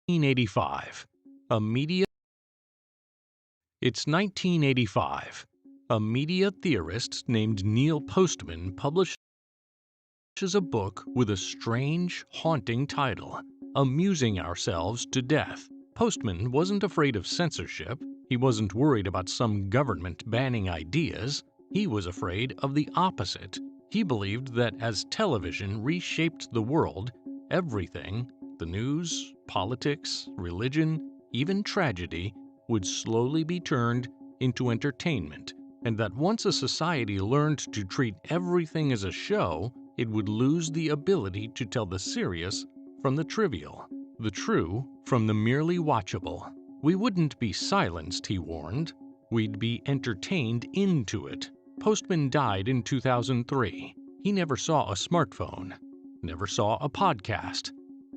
1985. A media It's 1985. A media theorist named Neil Postman publishes a book with a strange, haunting title, Amusing Ourselves to Death. Postman wasn't afraid of censorship. He wasn't worried about some government banning ideas. He was afraid of the opposite. He believed that as television reshaped the world, everything, the news, politics, religion, even tragedy, would slowly be turned into entertainment, and that once a society learned to treat everything as a show, it would lose the ability to tell the serious from the trivial, the true from the merely watchable. We wouldn't be silenced, he warned. We'd be entertained into it. Postman died in 2003. He never saw a smartphone, never saw a podcast,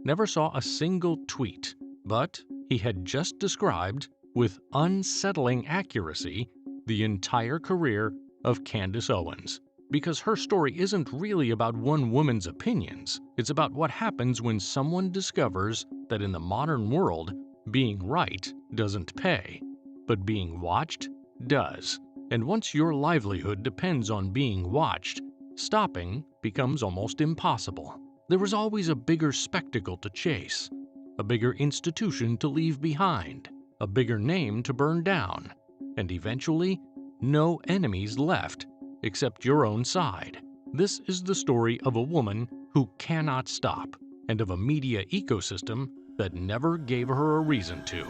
never saw a single tweet, but he had just described, with unsettling accuracy, the entire career of Candace Owens. Because her story isn't really about one woman's opinions, it's about what happens when someone discovers that in the modern world, being right doesn't pay, but being watched does. And once your livelihood depends on being watched, stopping becomes almost impossible. There was always a bigger spectacle to chase, a bigger institution to leave behind, a bigger name to burn down, and eventually, no enemies left except your own side. This is the story of a woman who cannot stop, and of a media ecosystem that never gave her a reason to.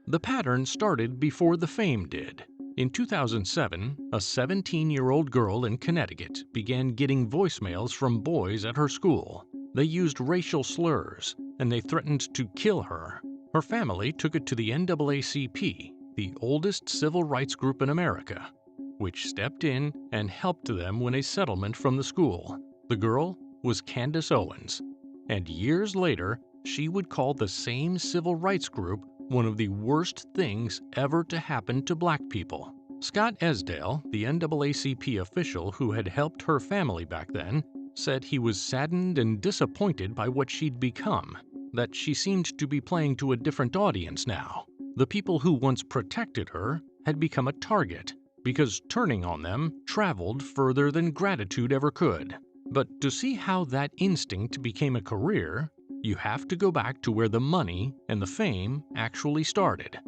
The pattern started before the fame did. In 2007, a 17-year-old girl in Connecticut began getting voicemails from boys at her school. They used racial slurs, and they threatened to kill her. Her family took it to the NAACP, the oldest civil rights group in America, which stepped in and helped them win a settlement from the school. The girl was Candace Owens, and years later, she would call the same civil rights group one of the worst things ever to happen to black people. Scott Esdale, the NAACP official who had helped her family back then, said he was saddened and disappointed by what she'd become, that she seemed to be playing to a different audience now. The people who once protected her had become a target, because turning on them traveled further than gratitude ever could. But to see how that instinct became a career, you have to go back to where the money and the fame actually started.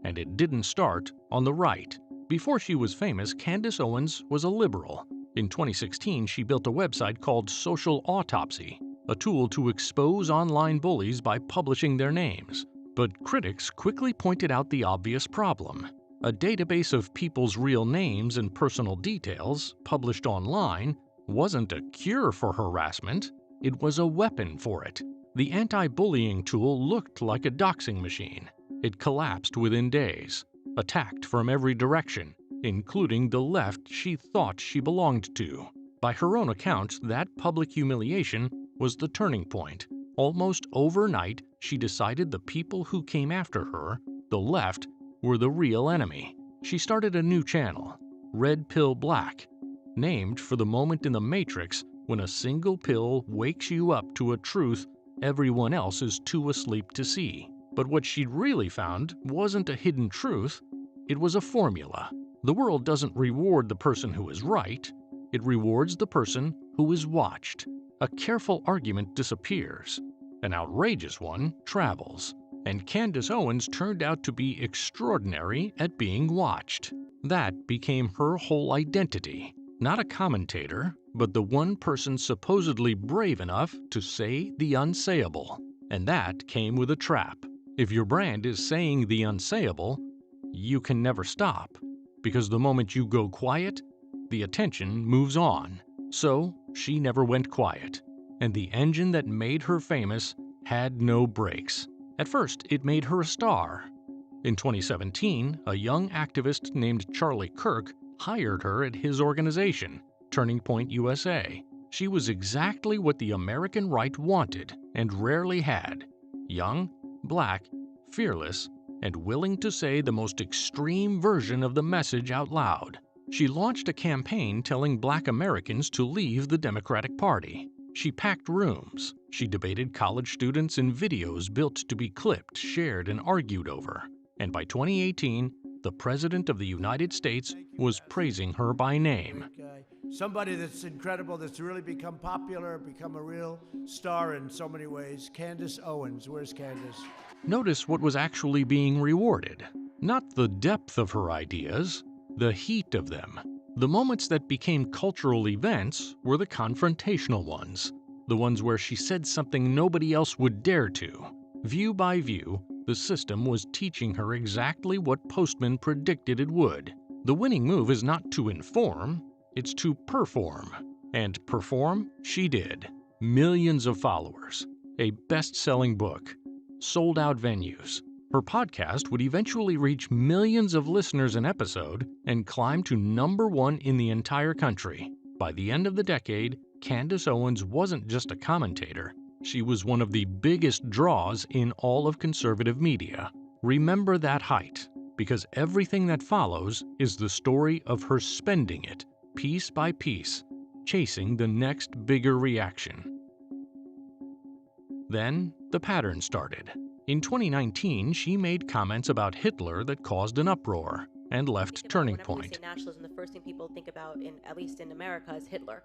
And it didn't start on the right. Before she was famous, Candace Owens was a liberal. In 2016, she built a website called Social Autopsy, a tool to expose online bullies by publishing their names. But critics quickly pointed out the obvious problem. A database of people's real names and personal details published online wasn't a cure for harassment, it was a weapon for it. The anti-bullying tool looked like a doxing machine. It collapsed within days, attacked from every direction, including the left she thought she belonged to. By her own account, that public humiliation was the turning point. Almost overnight, she decided the people who came after her, the left, were the real enemy. She started a new channel, Red Pill Black, named for the moment in the Matrix when a single pill wakes you up to a truth everyone else is too asleep to see. But what she'd really found wasn't a hidden truth, it was a formula. The world doesn't reward the person who is right, it rewards the person who is watched. A careful argument disappears, an outrageous one travels. And Candace Owens turned out to be extraordinary at being watched. That became her whole identity. Not a commentator, but the one person supposedly brave enough to say the unsayable. And that came with a trap. If your brand is saying the unsayable, you can never stop. Because the moment you go quiet, the attention moves on. So she never went quiet. And the engine that made her famous had no brakes. At first, it made her a star. In 2017, a young activist named Charlie Kirk hired her at his organization, Turning Point USA. She was exactly what the American right wanted and rarely had: young, black, fearless, and willing to say the most extreme version of the message out loud. She launched a campaign telling black Americans to leave the Democratic Party. She packed rooms. She debated college students in videos built to be clipped, shared, and argued over. And by 2018, the President of the United States was praising her by name. Somebody that's incredible, that's really become popular, become a real star in so many ways. Candace Owens. Where's Candace? Notice what was actually being rewarded. Not the depth of her ideas, the heat of them. The moments that became cultural events were the confrontational ones. The ones where she said something nobody else would dare to. View by view, the system was teaching her exactly what Postman predicted it would. The winning move is not to inform, it's to perform. And perform she did. Millions of followers, a best-selling book, sold-out venues. Her podcast would eventually reach millions of listeners an episode and climb to #1 in the entire country. By the end of the decade, Candace Owens wasn't just a commentator. She was one of the biggest draws in all of conservative media. Remember that height, because everything that follows is the story of her spending it, piece by piece, chasing the next bigger reaction. Then, the pattern started. In 2019, she made comments about Hitler that caused an uproar and left Turning Point. Whenever we say nationalism, the first thing people think about, at least in America, is Hitler.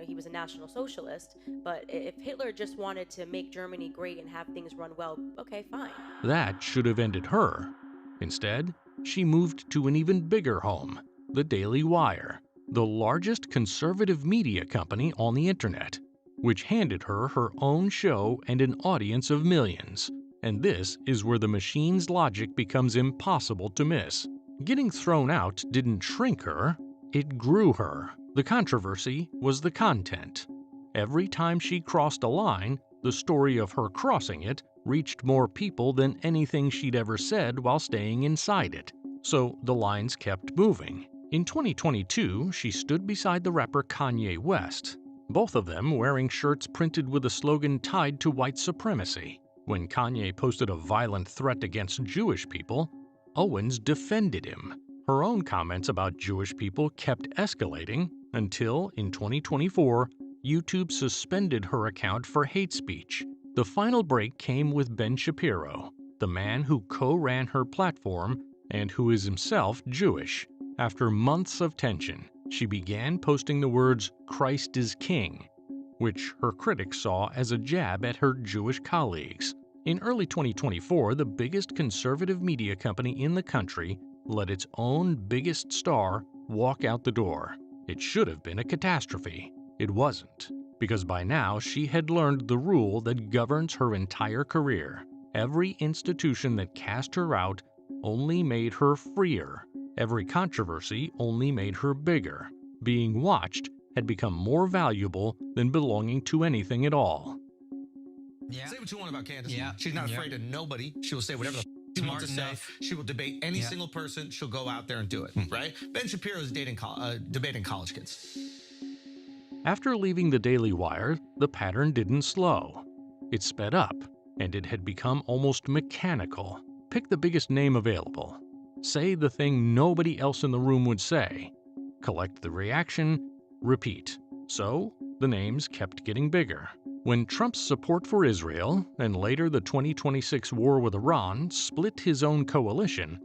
He was a National Socialist, but if Hitler just wanted to make Germany great and have things run well, okay, fine. That should have ended her. Instead, she moved to an even bigger home, the Daily Wire, the largest conservative media company on the internet, which handed her her own show and an audience of millions. And this is where the machine's logic becomes impossible to miss. Getting thrown out didn't shrink her, it grew her. The controversy was the content. Every time she crossed a line, the story of her crossing it reached more people than anything she'd ever said while staying inside it. So the lines kept moving. In 2022, she stood beside the rapper Kanye West, both of them wearing shirts printed with a slogan tied to white supremacy. When Kanye posted a violent threat against Jewish people, Owens defended him. Her own comments about Jewish people kept escalating until, in 2024, YouTube suspended her account for hate speech. The final break came with Ben Shapiro, the man who co-ran her platform and who is himself Jewish. After months of tension, she began posting the words "Christ is King," which her critics saw as a jab at her Jewish colleagues. In early 2024, the biggest conservative media company in the country let its own biggest star walk out the door. It should have been a catastrophe. It wasn't, because by now she had learned the rule that governs her entire career. Every institution that cast her out only made her freer. Every controversy only made her bigger. Being watched had become more valuable than belonging to anything at all. Yeah. Say what you want about Candace. Yeah. She's not afraid of nobody. She will say whatever the she wants to say. She will debate any single person. She'll go out there and do it, right? Ben Shapiro is debating college kids. After leaving the Daily Wire, the pattern didn't slow. It sped up, and it had become almost mechanical. Pick the biggest name available. Say the thing nobody else in the room would say. Collect the reaction, repeat. So, the names kept getting bigger. When Trump's support for Israel, and later the 2026 war with Iran, split his own coalition,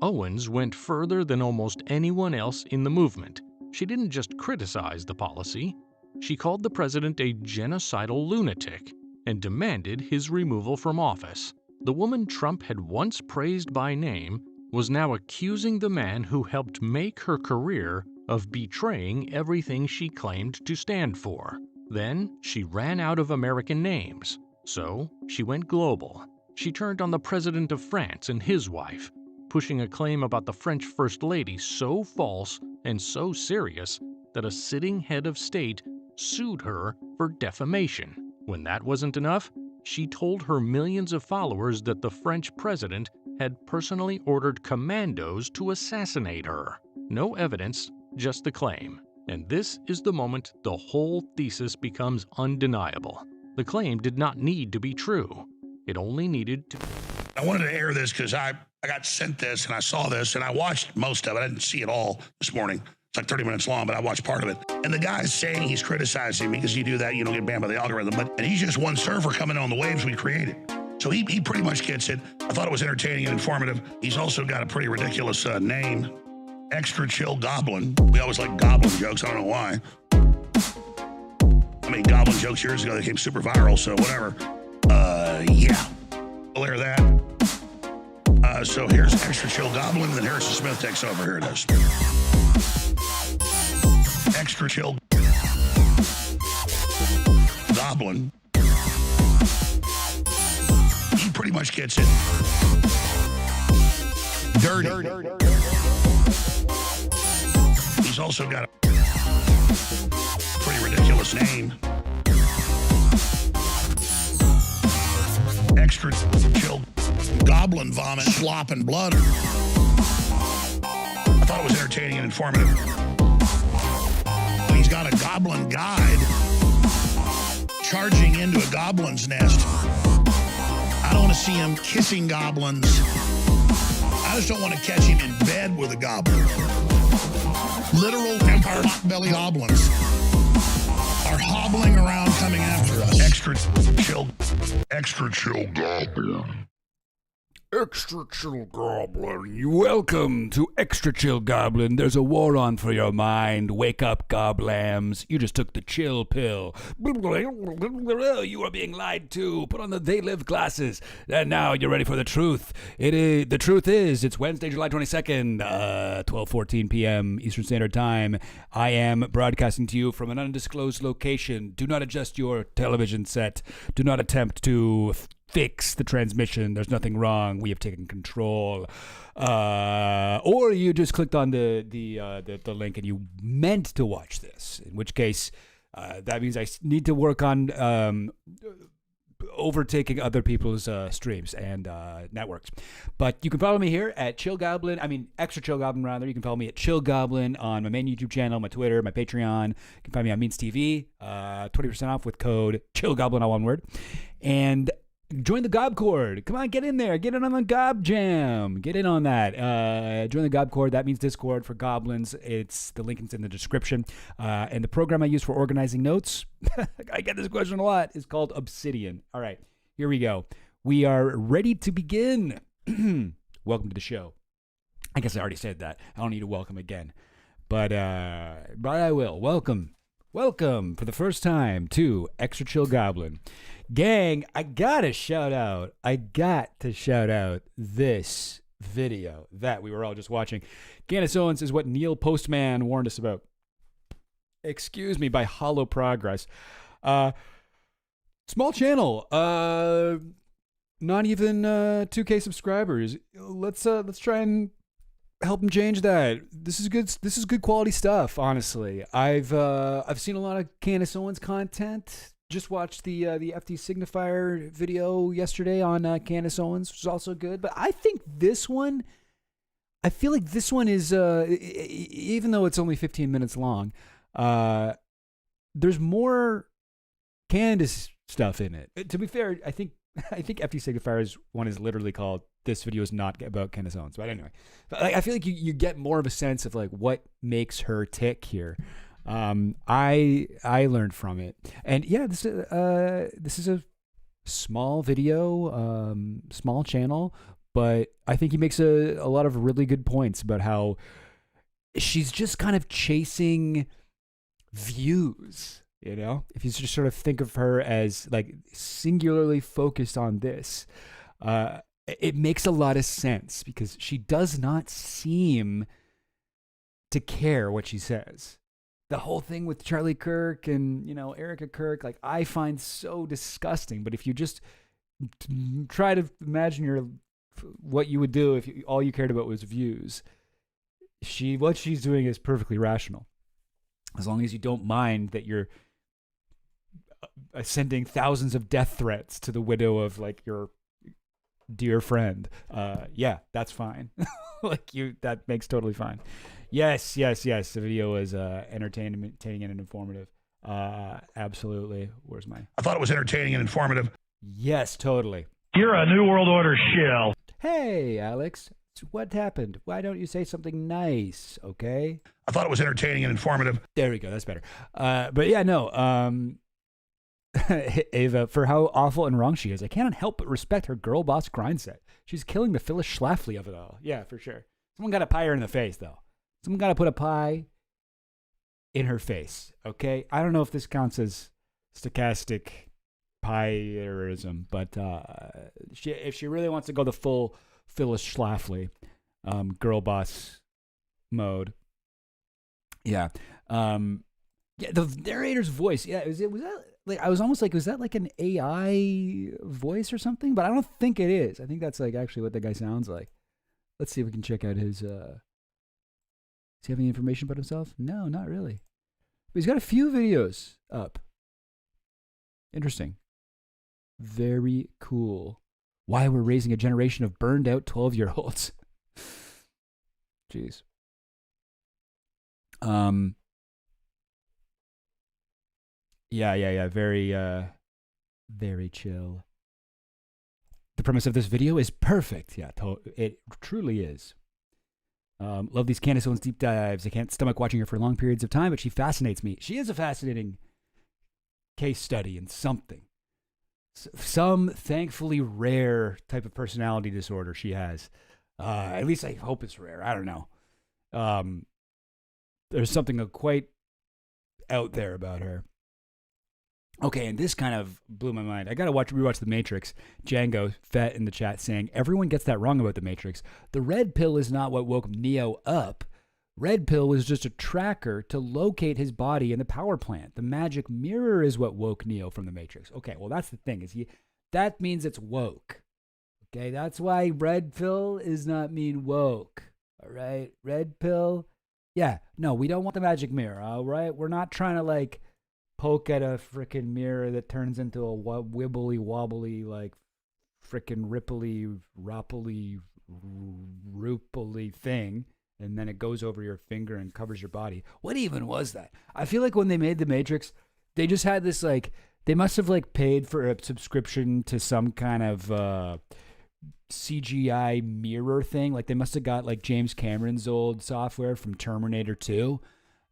Owens went further than almost anyone else in the movement. She didn't just criticize the policy, she called the president a genocidal lunatic and demanded his removal from office. The woman Trump had once praised by name was now accusing the man who helped make her career of betraying everything she claimed to stand for. Then, she ran out of American names, so she went global. She turned on the president of France and his wife, pushing a claim about the French First Lady so false and so serious that a sitting head of state sued her for defamation. When that wasn't enough, she told her millions of followers that the French president had personally ordered commandos to assassinate her. No evidence, just the claim. And this is the moment the whole thesis becomes undeniable. The claim did not need to be true. It only needed to... I wanted to air this because I got sent this and I saw this and I watched most of it. I didn't see it all this morning. It's like 30 minutes long, but I watched part of it. And the guy's saying he's criticizing me because you do that, you don't get banned by the algorithm. And he's just one surfer coming on the waves we created. So he pretty much gets it. I thought it was entertaining and informative. He's also got a pretty ridiculous name, Extra Chill Goblin. We always like goblin jokes. I don't know why. I made goblin jokes years ago that came super viral, so whatever. Yeah. We'll air that. So here's Extra Chill Goblin, then Harrison Smith takes over. Here it is. Extra Chill Goblin. He pretty much gets it. Dirty. He's also got a pretty ridiculous name. Extra Chill Goblin Vomit, Slop, and Blood. I thought it was entertaining and informative. He's got a goblin guide charging into a goblin's nest. I don't want to see him kissing goblins. I just don't want to catch him in bed with a goblin. Literal vampire potbelly goblins are hobbling around coming after us. Extra chill goblin. Extra Chill Goblin. Welcome to Extra Chill Goblin. There's a war on for your mind. Wake up, goblams. You just took the chill pill. You are being lied to. Put on the They Live glasses. And now you're ready for the truth. The truth is, it's Wednesday, July 22nd, 12:14 p.m. Eastern Standard Time. I am broadcasting to you from an undisclosed location. Do not adjust your television set. Do not attempt to fix the transmission. There's nothing wrong. We have taken control. Or you just clicked on the link and you meant to watch this, in which case that means I need to work on overtaking other people's streams and networks. But you can follow me here at Extra Chill Goblin rather. You can follow me at Chill Goblin on my main YouTube channel, my Twitter, my Patreon. You can find me on Means TV. 20% off with code Chill Goblin, all one word. And join the Gob Cord. Come on, get in there. Get in on the Gob Jam. Get in on that. Join the Gob Cord. That means Discord for goblins. The link is in the description. And the program I use for organizing notes, I get this question a lot, is called Obsidian. All right, here we go. We are ready to begin. Welcome to the show. I guess I already said that. I don't need to welcome again. But I will. Welcome for the first time to Extra Chill Goblin. Gang, I gotta shout out this video that we were all just watching. Candace Owens is what Neil Postman warned us about. Excuse me, by hollow progress. Small channel. Not even 2K subscribers. Let's try and help him change that. This is good quality stuff, honestly. I've seen a lot of Candace Owens content. Just watched the FD Signifier video yesterday on Candace Owens, which is also good. But I feel like this one is, even though it's only 15 minutes long, there's more Candace stuff in it. To be fair, I think FD Signifier's one is literally called "This Video Is Not About Candace Owens." But anyway, I feel like you get more of a sense of like what makes her tick here. I learned from it, and yeah, this is a small video, small channel, but I think he makes a lot of really good points about how she's just kind of chasing views. You know, if you just sort of think of her as like singularly focused on this, it makes a lot of sense because she does not seem to care what she says. The whole thing with Charlie Kirk and, Erica Kirk, like I find so disgusting. But if you just try to imagine what you would do if all you cared about was views, what she's doing is perfectly rational. As long as you don't mind that you're sending thousands of death threats to the widow of like your dear friend. Yeah, that's fine. That makes totally fine. Yes. The video is entertaining and informative. Absolutely. Where's my? I thought it was entertaining and informative. Yes, totally. You're a New World Order shill. Hey, Alex. What happened? Why don't you say something nice, okay? I thought it was entertaining and informative. There we go. That's better. But yeah, no. Ava, for how awful and wrong she is, I cannot help but respect her girl boss grind set. She's killing the Phyllis Schlafly of it all. Yeah, for sure. Someone got to pie her in the face, though. Someone got to put a pie in her face, okay? I don't know if this counts as stochastic pierism, but if she really wants to go the full Phyllis Schlafly girl boss mode, yeah. The narrator's voice, yeah, was that like, I was almost like, was that like an AI voice or something? But I don't think it is. I think that's like actually what the guy sounds like. Let's see if we can check out his, does he have any information about himself? No, not really. But he's got a few videos up. Interesting. Very cool. Why we're raising a generation of burned out 12-year-olds. Jeez. Yeah. Very chill. The premise of this video is perfect. Yeah, it truly is. Love these Candace Owens deep dives. I can't stomach watching her for long periods of time, but she fascinates me. She is a fascinating case study in something. Some thankfully rare type of personality disorder she has. At least I hope it's rare. I don't know. There's something quite out there about her. Okay, and this kind of blew my mind. I got to rewatch The Matrix. Django, Fett in the chat saying, everyone gets that wrong about The Matrix. The red pill is not what woke Neo up. Red pill was just a tracker to locate his body in the power plant. The magic mirror is what woke Neo from The Matrix. Okay, well, that's the thing. That means it's woke. Okay, that's why red pill is not mean woke. All right, red pill. Yeah, no, we don't want the magic mirror. All right, we're not trying to like poke at a freaking mirror that turns into a wibbly wobbly, like freaking ripply, ropply, rooply thing, and then it goes over your finger and covers your body. What even was that? I feel like when they made The Matrix, they just had this like, they must have like paid for a subscription to some kind of CGI mirror thing. Like they must have got like James Cameron's old software from Terminator 2,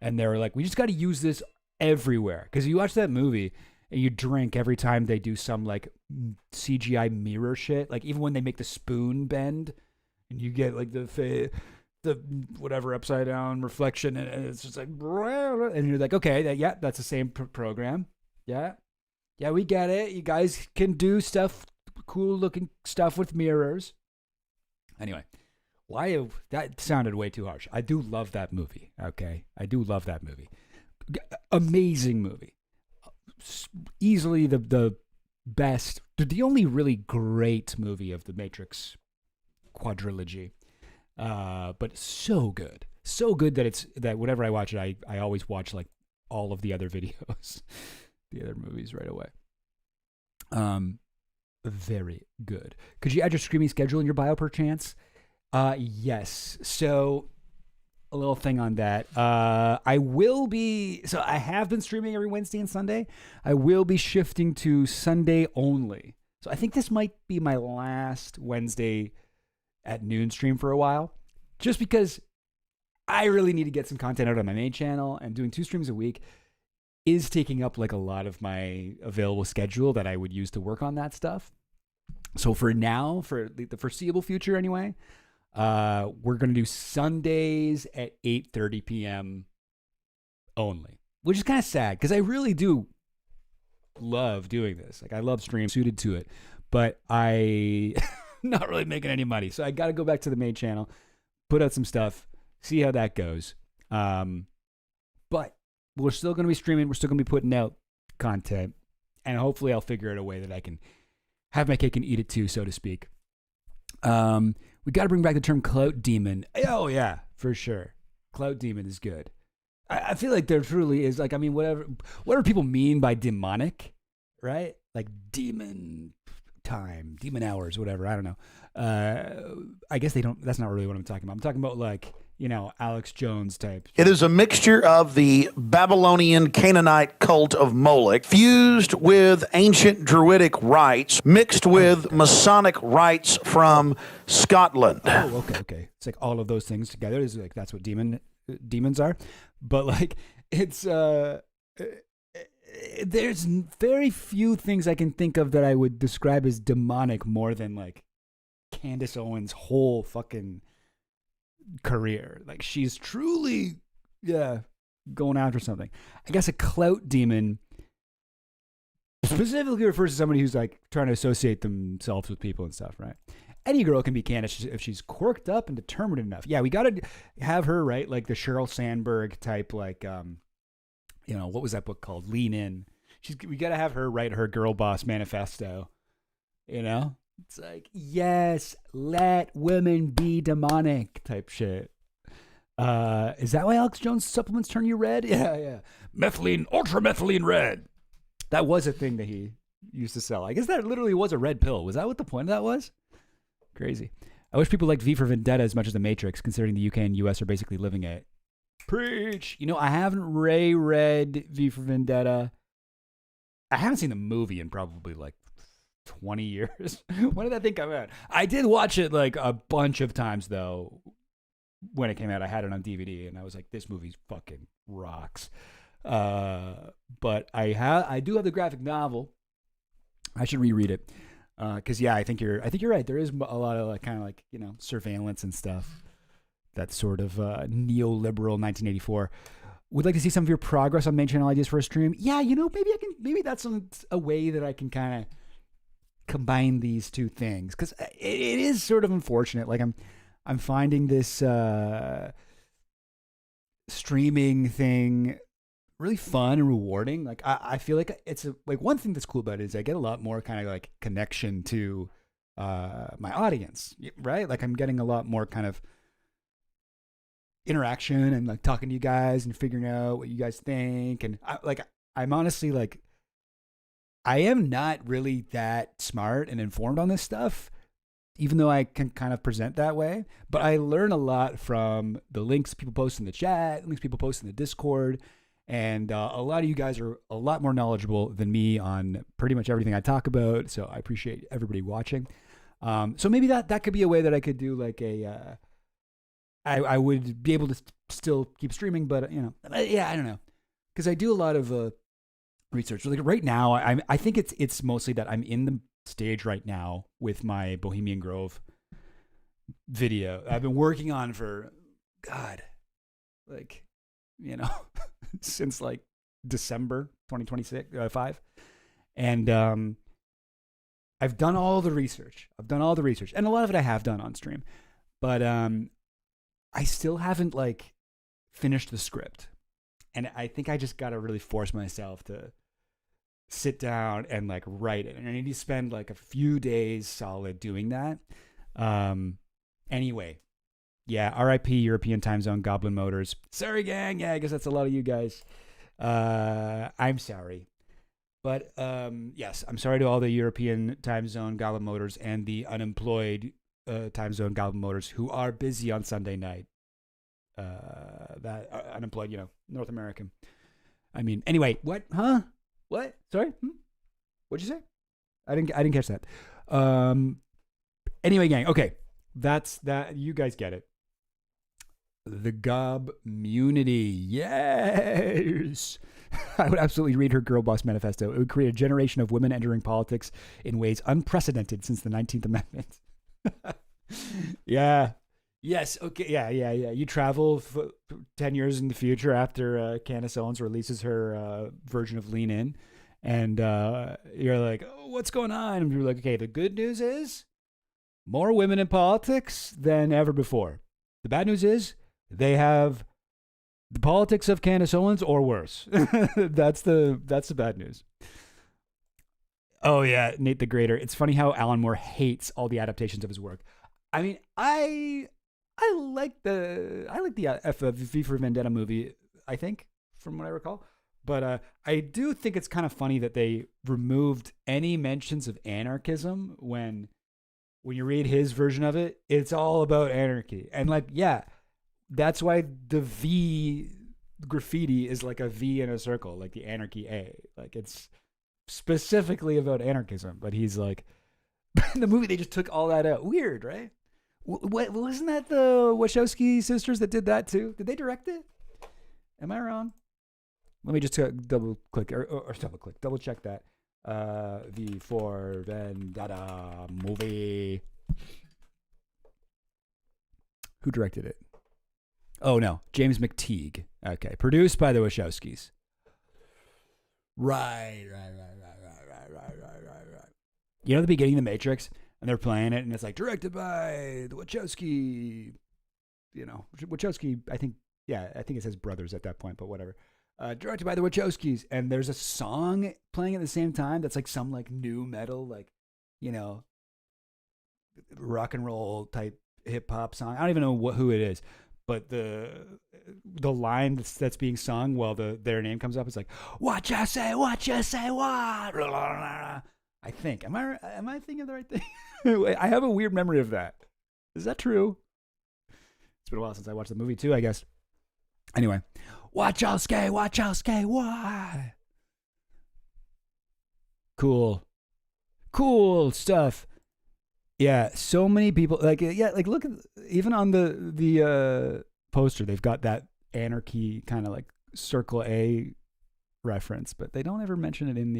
and they were like, we just got to use this everywhere, because you watch that movie and you drink every time they do some like CGI mirror shit. Like even when they make the spoon bend and you get like the whatever upside down reflection, and it's just like, and you're like, okay, yeah, that's the same program. Yeah, we get it. You guys can do stuff, cool looking stuff with mirrors. Anyway, that sounded way too harsh. I do love that movie. Okay, I do love that movie. Amazing movie. Easily the best, the only really great movie of the Matrix quadrilogy. But so good that whenever I watch it, I always watch like all of the other videos, the other movies right away. Very good. Could you add your streaming schedule in your bio perchance? Yes. So a little thing on that. I have been streaming every Wednesday and Sunday. I will be shifting to Sunday only. So I think this might be my last Wednesday at noon stream for a while, just because I really need to get some content out on my main channel, and doing 2 streams a week is taking up like a lot of my available schedule that I would use to work on that stuff. So for now, for the foreseeable future anyway, we're going to do Sundays at 8:30 p.m. only, which is kind of sad because I really do love doing this. Like I love stream suited to it, but I not really making any money. So I got to go back to the main channel, put out some stuff, see how that goes. But we're still going to be streaming. We're still going to be putting out content, and hopefully I'll figure out a way that I can have my cake and eat it too, so to speak. We got to bring back the term clout demon. Oh yeah, for sure. Clout demon is good. I feel like there truly is, like, I mean, whatever people mean by demonic, right? Like demon time, demon hours, whatever. I don't know. I guess they don't, that's not really what I'm talking about. I'm talking about like Alex Jones type. It is a mixture of the Babylonian Canaanite cult of Moloch fused with ancient Druidic rites, mixed with Masonic rites from Scotland. Oh, okay. It's like all of those things together. Is like that's what demons are, but like it's there's very few things I can think of that I would describe as demonic more than like Candace Owens' whole fucking career. Like she's truly going after something. I guess a clout demon specifically refers to somebody who's like trying to associate themselves with people and stuff, right? Any girl can be Candace if she's quirked up and determined enough. Yeah, we gotta have her, right? Like the Sheryl Sandberg type, like what was that book called? Lean In. We gotta have her write her girl boss manifesto. It's like, yes, let women be demonic type shit. Is that why Alex Jones supplements turn you red? Yeah. Methylene, ultramethylene red. That was a thing that he used to sell. I guess that literally was a red pill. Was that what the point of that was? Crazy. I wish people liked V for Vendetta as much as The Matrix, considering the UK and US are basically living it. Preach. I haven't read V for Vendetta. I haven't seen the movie in probably like 20 years. When did that thing come out? I did watch it like a bunch of times though. When it came out, I had it on DVD and I was like, this movie's fucking rocks. But I do have the graphic novel. I should reread it. Cause I think you're right. There is a lot of like, kind of like, surveillance and stuff. That sort of neoliberal 1984. Would like to see some of your progress on main channel ideas for a stream. Yeah, maybe that's a way that I can kind of combine these two things, because it is sort of unfortunate. Like I'm finding this streaming thing really fun and rewarding. Like I feel like it's like one thing that's cool about it is I get a lot more kind of like connection to my audience, right? Like I'm getting a lot more kind of interaction and like talking to you guys and figuring out what you guys think. And I'm honestly like, I am not really that smart and informed on this stuff, even though I can kind of present that way. But I learn a lot from the links people post in the chat, links people post in the Discord. And a lot of you guys are a lot more knowledgeable than me on pretty much everything I talk about. So I appreciate everybody watching. So maybe that could be a way that I could do like I would be able to still keep streaming, but I don't know. Because I do a lot of research. Like right now, I think it's mostly that I'm in the stage right now with my Bohemian Grove video I've been working on for since like December 2025, and I've done all the research. And a lot of it I have done on stream, but I still haven't like finished the script. And I think I just got to really force myself to sit down and like write it. And I need to spend like a few days solid doing that. Anyway, yeah, RIP European time zone Goblin Motors. Sorry, gang. Yeah, I guess that's a lot of you guys. I'm sorry. But yes, I'm sorry to all the European time zone Goblin Motors and the unemployed time zone Goblin Motors who are busy on Sunday night. That unemployed, North American. I mean, anyway, what? Huh? What? Sorry? What'd you say? I didn't catch that. Anyway, gang. Okay, that's that. You guys get it. The Gob-munity. Yes. I would absolutely read her girl boss manifesto. It would create a generation of women entering politics in ways unprecedented since the 19th Amendment. Yeah. Yes. Okay. Yeah. You travel 10 years in the future after Candace Owens releases her version of Lean In. And you're like, oh, what's going on? And you're like, okay, the good news is more women in politics than ever before. The bad news is they have the politics of Candace Owens or worse. That's the bad news. Oh yeah, Nate the Greater. It's funny how Alan Moore hates all the adaptations of his work. I mean, I like the V for Vendetta movie, I think, from what I recall. But I do think it's kind of funny that they removed any mentions of anarchism when you read his version of it. It's all about anarchy. And like, yeah, That's why the V graffiti is like a V in a circle, like the anarchy A. Like it's specifically about anarchism, but he's like, in the movie they just took all that out. Weird, right? What wasn't that the Wachowski sisters that did that too? Did they direct it? Am I wrong? Let me just double check that. V for Vendetta movie. Who directed it? Oh no, James McTeague. Okay, produced by the Wachowskis. Right. You know the beginning of The Matrix, and they're playing it, and it's like directed by the Wachowski. You know, Wachowski. I think it says brothers at that point, but whatever. Directed by the Wachowskis, and there's a song playing at the same time that's like some like new metal, like, you know, rock and roll type hip hop song. I don't even know who it is, but the line that's being sung while their name comes up is like, what you say, what? I think. Am I thinking of the right thing? I have a weird memory of that. Is that true? It's been a while since I watched the movie too, I guess. Anyway, Wachowski, why? Cool stuff. Yeah, so many people like look at even on the poster they've got that anarchy kind of like circle A reference, but they don't ever mention it in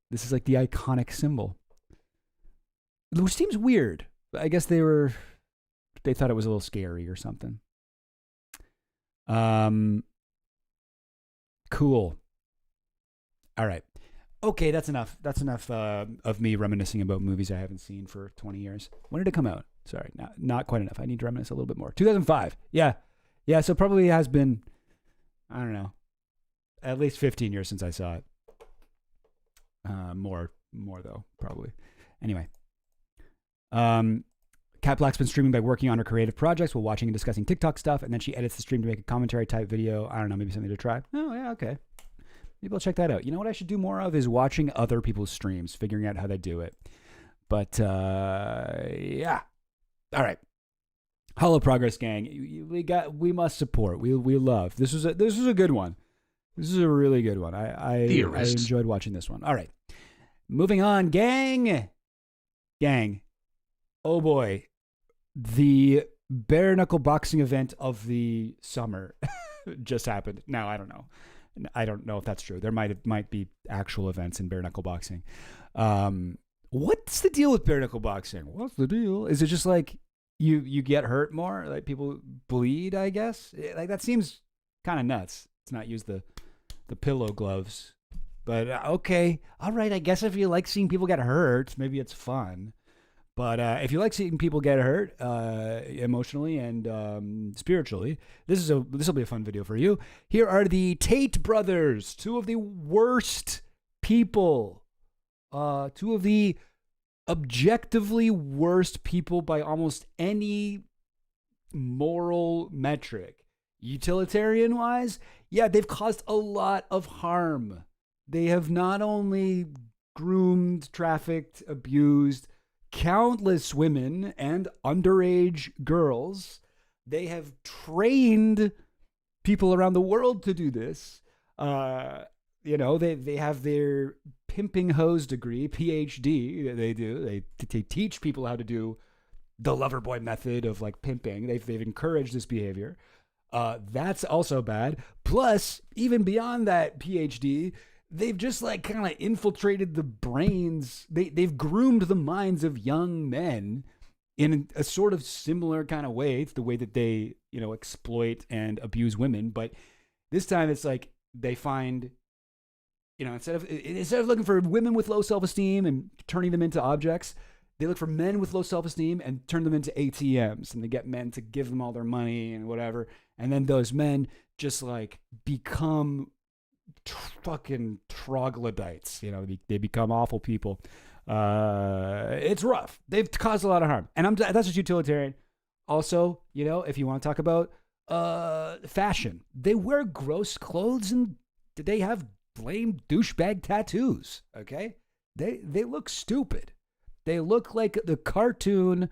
this is like the iconic symbol. Which seems weird. I guess they thought it was a little scary or something. Cool. All right. Okay, that's enough. That's enough of me reminiscing about movies I haven't seen for 20 years. When did it come out? Sorry, not quite enough. I need to reminisce a little bit more. 2005. Yeah, so probably has been, I don't know, at least 15 years since I saw it. More though, probably. Anyway. Kat Black's been streaming by working on her creative projects while watching and discussing TikTok stuff, and then she edits the stream to make a commentary type video. I don't know, maybe something to try. Oh, yeah, okay. Maybe I'll check that out. You know what I should do more of is watching other people's streams, figuring out how they do it. But, yeah. All right. Hollow Progress Gang. We must support. We love. This was a good one. This is a really good one. I enjoyed watching this one. All right. Moving on, gang. Oh boy. The bare knuckle boxing event of the summer just happened. Now, I don't know. I don't know if that's true. There might be actual events in bare knuckle boxing. What's the deal with bare knuckle boxing? What's the deal? Is it just like you get hurt more? Like people bleed, I guess? Like that seems kind of nuts. Let's not use the pillow gloves. But okay. All right. I guess if you like seeing people get hurt, maybe it's fun. But if you like seeing people get hurt emotionally and spiritually, this will be a fun video for you. Here are the Tate brothers, two of the worst people, two of the objectively worst people by almost any moral metric. Utilitarian-wise, yeah, they've caused a lot of harm. They have not only groomed, trafficked, abused countless women and underage girls. They have trained people around the world to do this. They have their pimping hose degree, PhD. They teach people how to do the lover boy method of like pimping. They've encouraged this behavior. That's also bad. Plus, even beyond that PhD, they've just like kind of infiltrated the brains. They've groomed the minds of young men in a sort of similar kind of way. It's the way that they, exploit and abuse women. But this time it's like they find, instead of looking for women with low self-esteem and turning them into objects, they look for men with low self-esteem and turn them into ATMs. And they get men to give them all their money and whatever. And then those men just like become fucking troglodytes. They become awful people. It's rough. They've caused a lot of harm, and that's just utilitarian. Also, if you want to talk about fashion, they wear gross clothes and they have lame douchebag tattoos. Okay, they look stupid. They look like the cartoon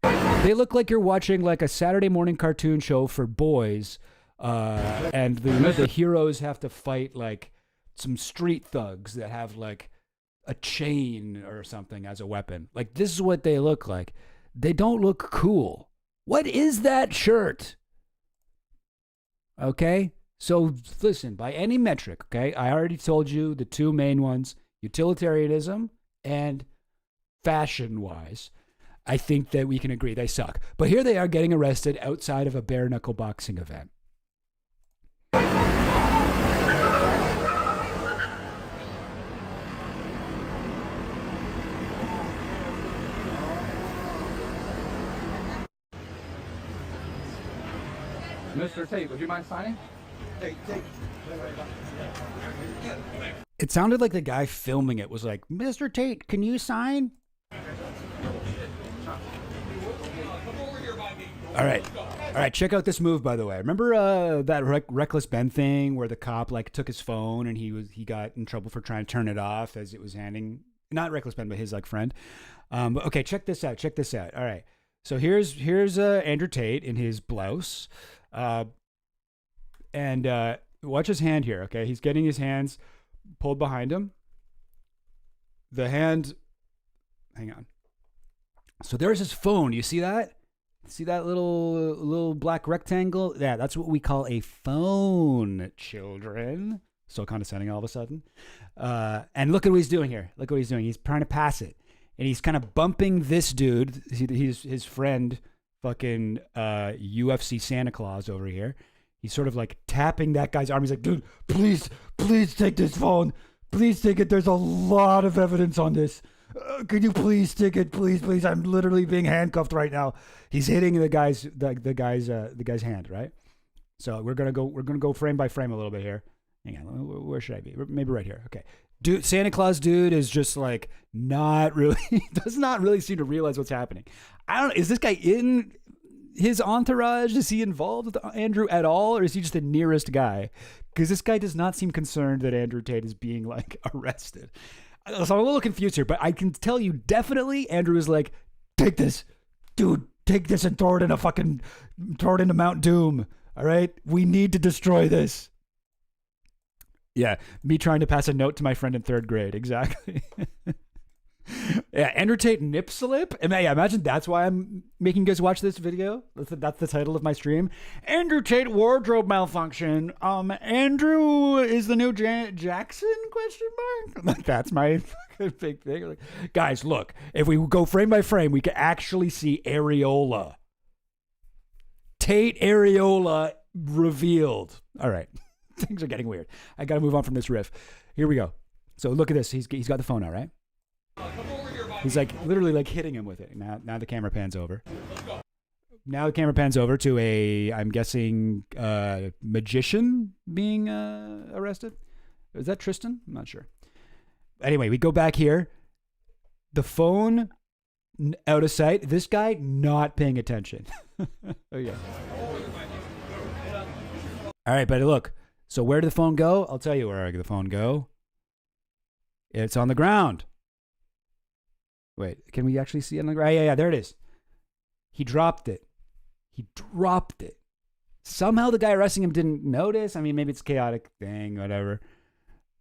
They look like you're watching like a Saturday morning cartoon show for boys, and the heroes have to fight like some street thugs that have like a chain or something as a weapon. Like, this is what they look like. They don't look cool. What is that shirt? Okay? So listen, by any metric, okay? I already told you the two main ones, utilitarianism and fashion-wise. I think that we can agree they suck. But here they are getting arrested outside of a bare-knuckle boxing event. Mr. Tate, would you mind signing? Tate. It sounded like the guy filming it was like, Mr. Tate, can you sign? All right, check out this move, by the way. Remember that Reckless Ben thing where the cop like took his phone and he got in trouble for trying to turn it off as it was handing, not Reckless Ben, but his like friend. But okay, check this out. All right. So here's Andrew Tate in his blouse. And watch his hand here, okay? He's getting his hands pulled behind him. The hand, hang on. So there's his phone. You see that? See that little black rectangle? Yeah, that's what we call a phone, children. So condescending all of a sudden. And look at what he's doing here. Look what he's doing. He's trying to pass it. And he's kind of bumping this dude. He's his friend, fucking UFC Santa Claus over here. He's sort of like tapping that guy's arm. He's like, dude, please take this phone. Please take it. There's a lot of evidence on this. Could you please take it? Please. I'm literally being handcuffed right now. He's hitting the guy's hand, right? So we're gonna go frame by frame a little bit here. Hang on, where should I be? Maybe right here. Okay. Dude, Santa Claus dude is just like not really does not really seem to realize what's happening. Is this guy in his entourage? Is he involved with Andrew at all, or is he just the nearest guy? Because this guy does not seem concerned that Andrew Tate is being like arrested. So I'm a little confused here, but I can tell you definitely Andrew is like, take this, dude, take this and throw it into Mount Doom. All right, we need to destroy this. Yeah, me trying to pass a note to my friend in third grade. Exactly. Yeah, Andrew Tate nip slip. Imagine that's why I'm making you guys watch this video. That's the title of my stream. Andrew Tate wardrobe malfunction. Andrew is the new Jackson ? Like, that's my fucking big thing. Like, guys, look, if we go frame by frame, we can actually see areola. Tate areola revealed. All right. Things are getting weird. I got to move on from this riff. Here we go. So look at this. He's got the phone out, right? He's like literally like hitting him with it. Now the camera pans over. Now the camera pans over to a, I'm guessing, magician being arrested. Is that Tristan? I'm not sure. Anyway, we go back here. The phone out of sight. This guy not paying attention. Oh yeah. All right, but look. So where did the phone go? I'll tell you where the phone go. It's on the ground. Wait, can we actually see it on the ground? Yeah, there it is. He dropped it. Somehow the guy arresting him didn't notice. I mean, maybe it's a chaotic thing, whatever.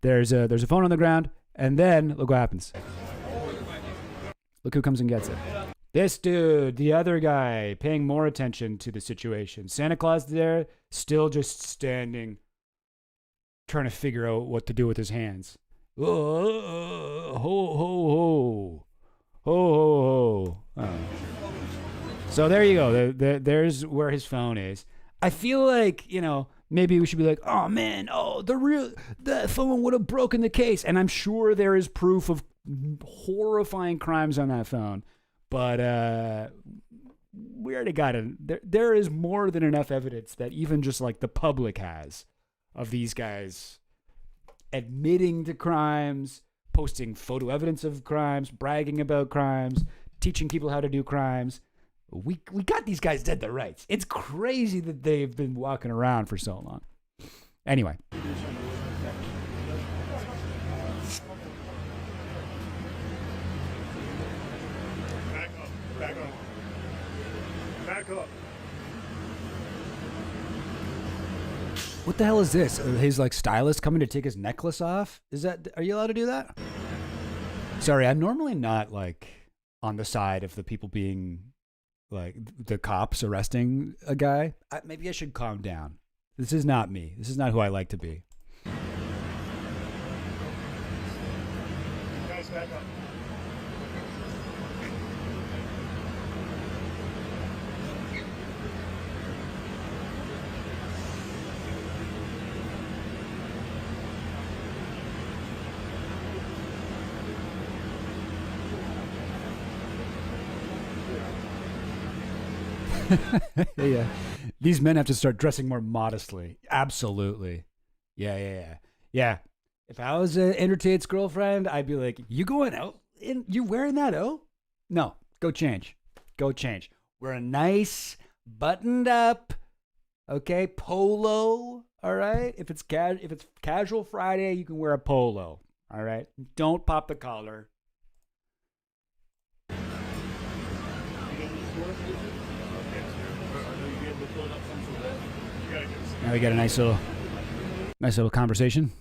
There's a phone on the ground, and then look what happens. Look who comes and gets it. This dude, the other guy, paying more attention to the situation. Santa Claus there, still just standing, trying to figure out what to do with his hands. Ho, ho, ho. Ho, ho, ho. So there you go. There's where his phone is. I feel like, maybe we should be like, oh man, the phone would have broken the case. And I'm sure there is proof of horrifying crimes on that phone. But we already got it. There is more than enough evidence that even just like the public has of these guys admitting to crimes, posting photo evidence of crimes, bragging about crimes, teaching people how to do crimes. We got these guys dead to rights. It's crazy that they've been walking around for so long. Anyway. Back up. What the hell is this? His like stylist coming to take his necklace off? Are you allowed to do that? Sorry, I'm normally not like on the side of the people being like the cops arresting a guy. Maybe I should calm down. This is not me. This is not who I like to be. Guys, back up. Yeah. These men have to start dressing more modestly. Absolutely. Yeah. If I was Andrew Tate's girlfriend, I'd be like, you going out? You wearing that? Oh? No. Go change. Wear a nice, buttoned up, okay, polo, all right? If it's casual Friday, you can wear a polo, all right? Don't pop the collar. Now we got a nice little conversation.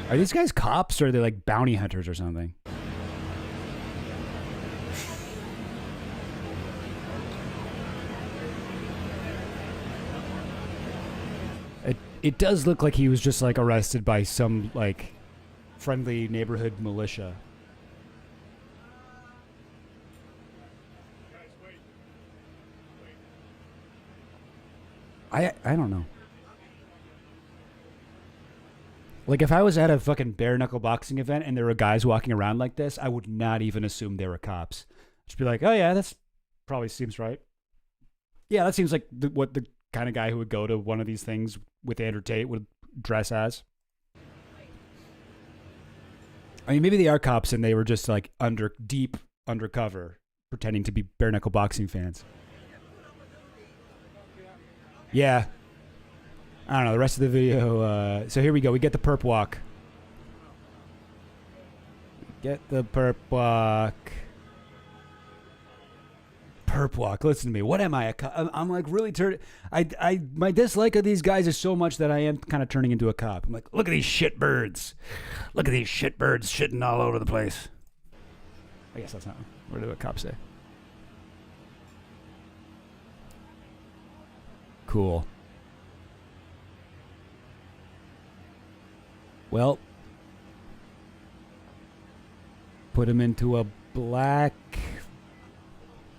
Are these guys cops or are they like bounty hunters or something? It does look like he was just like arrested by some like friendly neighborhood militia. I don't know. Like if I was at a fucking bare knuckle boxing event and there were guys walking around like this, I would not even assume they were cops. Just be like, oh yeah, that's probably seems right. Yeah, that seems like what the kind of guy who would go to one of these things with Andrew Tate would dress as. I mean, maybe they are cops and they were just like deep undercover, pretending to be bare knuckle boxing fans. Yeah. I don't know. The rest of the video. So here we go. We get the perp walk. Perp walk. Listen to me. What am I? I'm like really my dislike of these guys is so much that I am kind of turning into a cop. I'm like, look at these shitbirds. Look at these shitbirds shitting all over the place. I guess that's not. What do the cops say? Cool. Well, put him into a black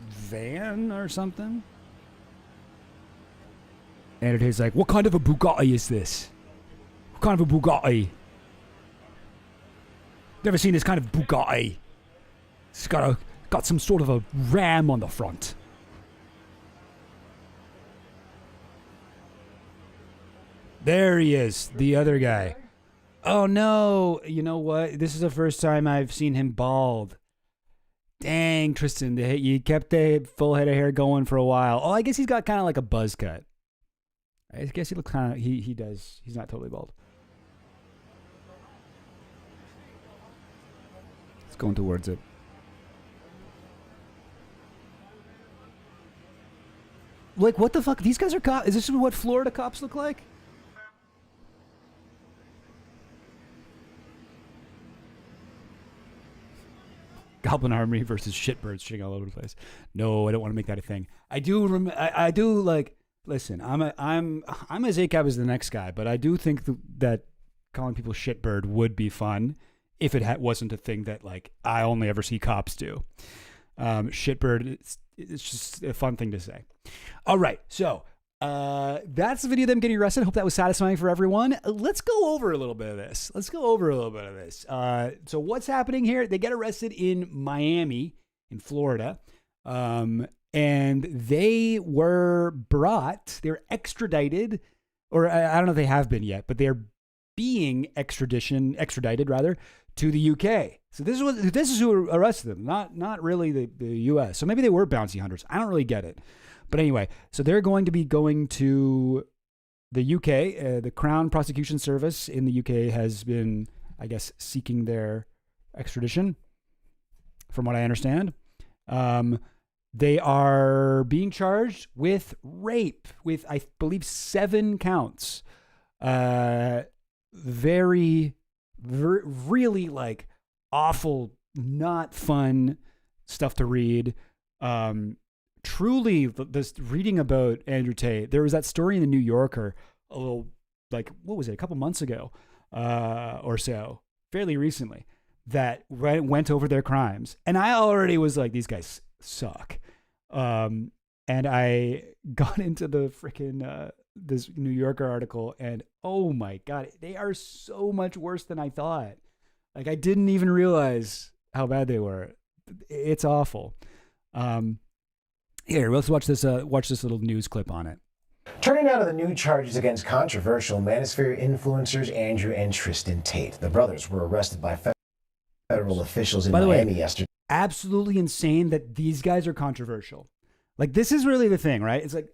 van or something. And it is like, what kind of a Bugatti is this? What kind of a Bugatti? Never seen this kind of Bugatti. It's got some sort of a ram on the front. There he is, the other guy. Oh no, you know what? This is the first time I've seen him bald. Dang, Tristan, you kept the full head of hair going for a while. Oh, I guess he's got kind of like a buzz cut. I guess he looks kind of, he does. He's not totally bald. It's going towards it. Like, what the fuck? These guys are cops. Is this what Florida cops look like? Goblin Army versus shitbirds shitting all over the place. No, I don't want to make that a thing. I do. I do like. Listen, I'm as ACAB as the next guy, but I do think that calling people shitbird would be fun if it wasn't a thing that like I only ever see cops do. Shitbird. It's just a fun thing to say. All right, so that's the video of them getting arrested. Hope that was satisfying for everyone. Let's go over a little bit of this. So what's happening here? They get arrested in Miami, in Florida, and they were extradited, or I don't know if they have been yet, but they're being extradited to the UK. So this is who arrested them, not really the US. So maybe they were bounty hunters. I don't really get it. But anyway, so they're going to be going to the UK. The Crown Prosecution Service in the UK has been, I guess, seeking their extradition. from what I understand. They are being charged with rape, with, I believe, 7 counts. Really like awful, not fun stuff to read. Truly, this reading about Andrew Tate, there was that story in the New Yorker a little, like, what was it, a couple months ago or so, fairly recently, that went over their crimes. And I already was like, these guys suck. And I got into the freaking this New Yorker article, and oh my God, they are so much worse than I thought. Like, I didn't even realize how bad they were. It's awful. Here, let's watch this little news clip on it. Turning now to the new charges against controversial manosphere influencers Andrew and Tristan Tate. The brothers were arrested by federal officials in Miami yesterday. Absolutely insane that these guys are controversial. Like, this is really the thing, right? It's like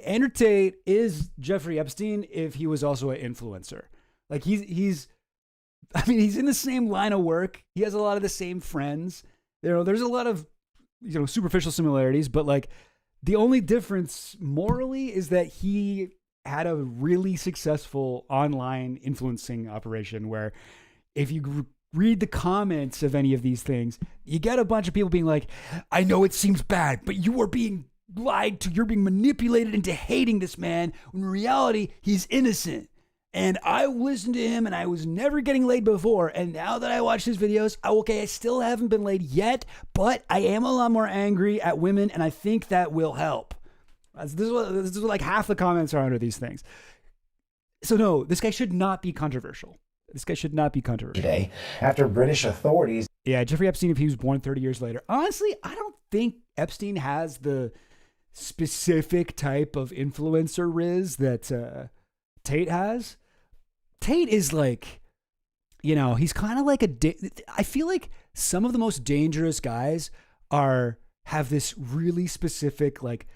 Andrew Tate is Jeffrey Epstein if he was also an influencer. Like, he's in the same line of work. He has a lot of the same friends. There's a lot of superficial similarities, but like the only difference morally is that he had a really successful online influencing operation where if you read the comments of any of these things, you get a bunch of people being like, I know it seems bad, but you are being lied to. You're being manipulated into hating this man. When in reality, he's innocent. And I listened to him and I was never getting laid before. And now that I watch his videos, I still haven't been laid yet, but I am a lot more angry at women. And I think that will help. This is like half the comments are under these things. So no, this guy should not be controversial. Today, after British authorities. Yeah, Jeffrey Epstein, if he was born 30 years later. Honestly, I don't think Epstein has the specific type of influencer riz that Tate has. Tate is like, he's kind of like I feel like some of the most dangerous guys have this really specific like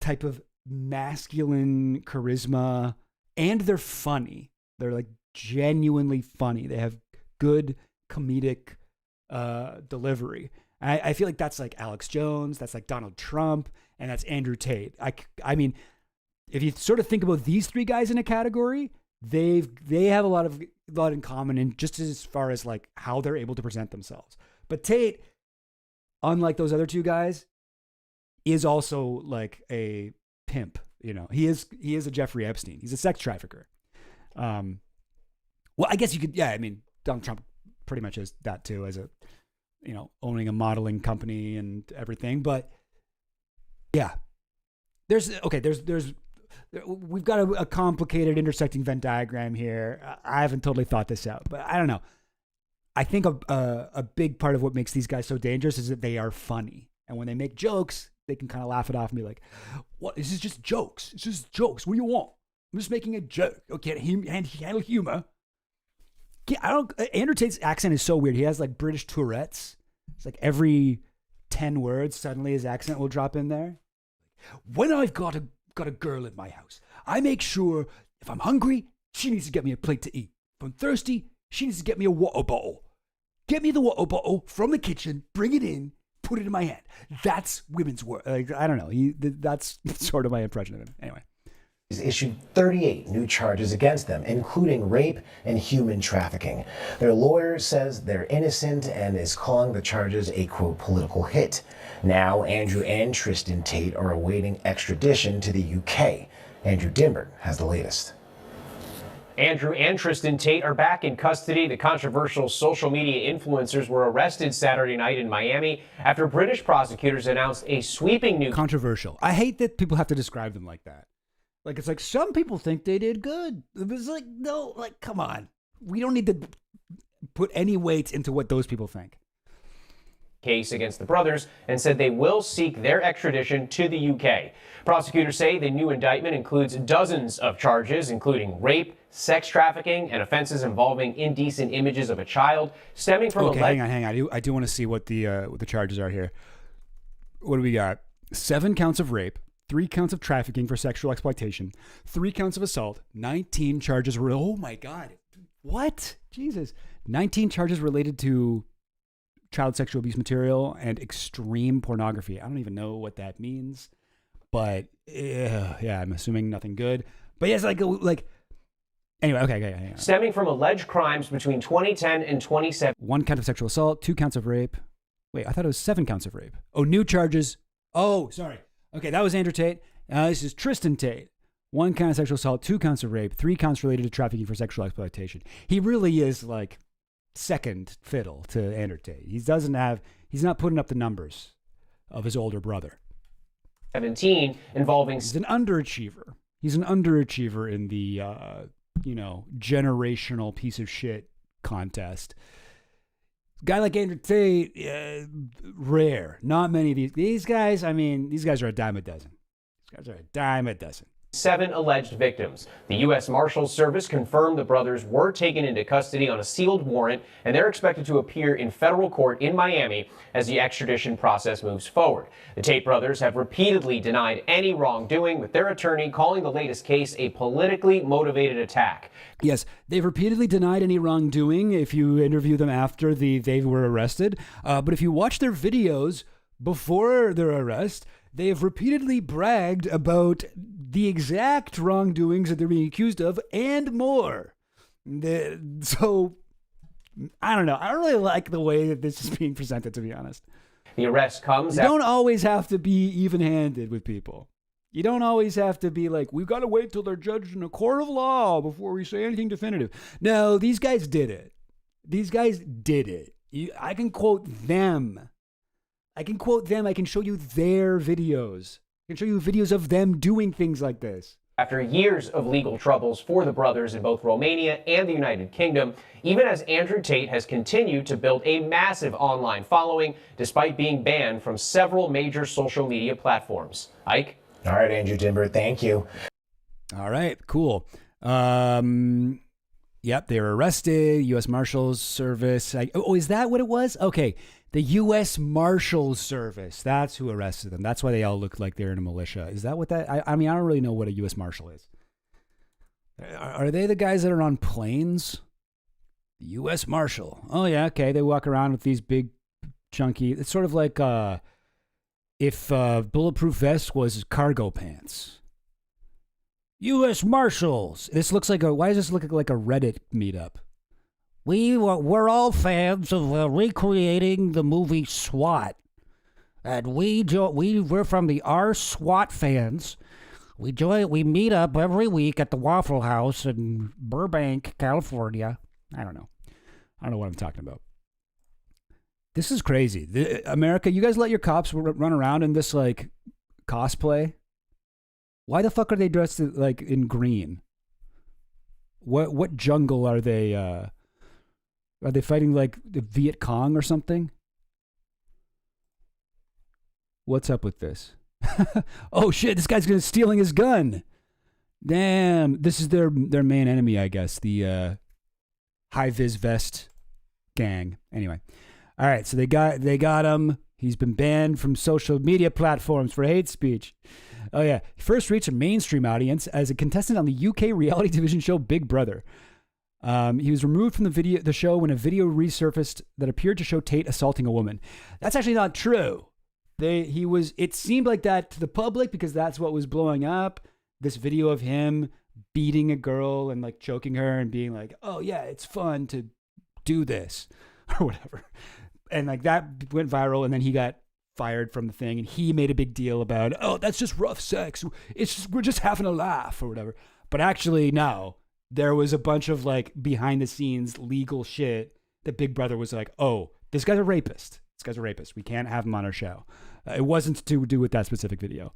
type of masculine charisma, and they're funny. They're like genuinely funny. They have good comedic delivery. I feel like that's like Alex Jones, that's like Donald Trump, and that's Andrew Tate. I mean, if you sort of think about these 3 guys in a category, they have a lot in common, and just as far as like how they're able to present themselves. But Tate, unlike those other 2 guys, is also like a pimp. He is a Jeffrey Epstein. He's a sex trafficker. Well, I guess you could. Yeah, I mean, Donald Trump pretty much is that too, as a owning a modeling company and everything. But yeah, we've got a complicated intersecting Venn diagram here. I haven't totally thought this out, but I don't know. I think a big part of what makes these guys so dangerous is that they are funny. And when they make jokes, they can kind of laugh it off and be like, what? This is just jokes. It's just jokes. What do you want? I'm just making a joke. Okay, handle humor. Yeah, Andrew Tate's accent is so weird. He has like British Tourette's. It's like every 10 words, suddenly his accent will drop in there. When I've got a girl in my house, I make sure if I'm hungry, she needs to get me a plate to eat. If I'm thirsty, she needs to get me a water bottle. Get me the water bottle from the kitchen, bring it in, put it in my hand. That's women's work. Like, I don't know. That's sort of my impression of him. Anyway. He's issued 38 new charges against them, including rape and human trafficking. Their lawyer says they're innocent and is calling the charges a, quote, political hit. Now, Andrew and Tristan Tate are awaiting extradition to the UK. Andrew Dimberg has the latest. Andrew and Tristan Tate are back in custody. The controversial social media influencers were arrested Saturday night in Miami after British prosecutors announced a sweeping new... Controversial. I hate that people have to describe them like that. Like, it's like, some people think they did good. It was like, no, like, come on. We don't need to put any weight into what those people think. Case against the brothers and said they will seek their extradition to the UK. Prosecutors say the new indictment includes dozens of charges, including rape, sex trafficking, and offenses involving indecent images of a child stemming from hang on. I do want to see what the charges are here. What do we got? 7 counts of rape, 3 counts of trafficking for sexual exploitation, 3 counts of assault, 19 charges. Oh my God. What? Jesus. 19 charges related to child sexual abuse material and extreme pornography. I don't even know what that means, but yeah, I'm assuming nothing good. But yes, anyway, okay. Stemming from alleged crimes between 2010 and 2017. 1 count of sexual assault, 2 counts of rape. Wait, I thought it was 7 counts of rape. Oh, new charges. Oh, sorry. Okay, that was Andrew Tate. This is Tristan Tate. 1 count of sexual assault, 2 counts of rape, 3 counts related to trafficking for sexual exploitation. He really is like second fiddle to Andrew Tate. He's not putting up the numbers of his older brother. 17 involving. He's an underachiever. He's an underachiever in the, generational piece of shit contest. Guy like Andrew Tate, rare. Not many of these guys. I mean, these guys are a dime a dozen. 7 alleged victims. The U.S. Marshals Service confirmed the brothers were taken into custody on a sealed warrant, and they're expected to appear in federal court in Miami as the extradition process moves forward. The Tate brothers have repeatedly denied any wrongdoing, with their attorney calling the latest case a politically motivated attack. Yes, they've repeatedly denied any wrongdoing if you interview them after they were arrested. But if you watch their videos before their arrest, they have repeatedly bragged about the exact wrongdoings that they're being accused of and more. So, I don't know. I don't really like the way that this is being presented, to be honest. The arrest comes. You don't always have to be even-handed with people. You don't always have to be like, we've got to wait till they're judged in a court of law before we say anything definitive. No, these guys did it. I can quote them. I can show you their videos. I can show you videos of them doing things like this. After years of legal troubles for the brothers in both Romania and the United Kingdom, even as Andrew Tate has continued to build a massive online following despite being banned from several major social media platforms. Ike? All right, Andrew Timber, thank you. All right, cool. Yep, they were arrested. U.S. Marshals Service. Is that what it was? Okay, the U.S. Marshals Service. That's who arrested them. That's why they all look like they're in a militia. Is that what that? I mean, I don't really know what a U.S. Marshal is. Are they the guys that are on planes? U.S. Marshal. Oh yeah, okay. They walk around with these big, chunky. It's sort of like if bulletproof vest was cargo pants. U.S. Marshals. This looks like why does this look like a Reddit meetup? We're all fans of recreating the movie SWAT. And we're from the R SWAT fans. We meet up every week at the Waffle House in Burbank, California. I don't know what I'm talking about. This is crazy. America, you guys let your cops run around in this like cosplay? Why the fuck are they dressed like in green? What jungle are they? Are they fighting like the Viet Cong or something? What's up with this? Oh shit! This guy's stealing his gun. Damn! This is their main enemy, I guess. The high vis vest gang. Anyway, all right. So they got him. He's been banned from social media platforms for hate speech. Oh yeah, he first reached a mainstream audience as a contestant on the UK reality television show Big Brother. He was removed from the show when a video resurfaced that appeared to show Tate assaulting a woman. That's actually not true. It seemed like that to the public because that's what was blowing up. This video of him beating a girl and like choking her and being like, "Oh yeah, it's fun to do this," or whatever. And like that went viral, and then he got fired from the thing, and he made a big deal about, "Oh, that's just rough sex. We're just having a laugh," or whatever. But actually, no. There was a bunch of like behind the scenes legal shit that Big Brother was like, "Oh, this guy's a rapist. We can't have him on our show." It wasn't to do with that specific video,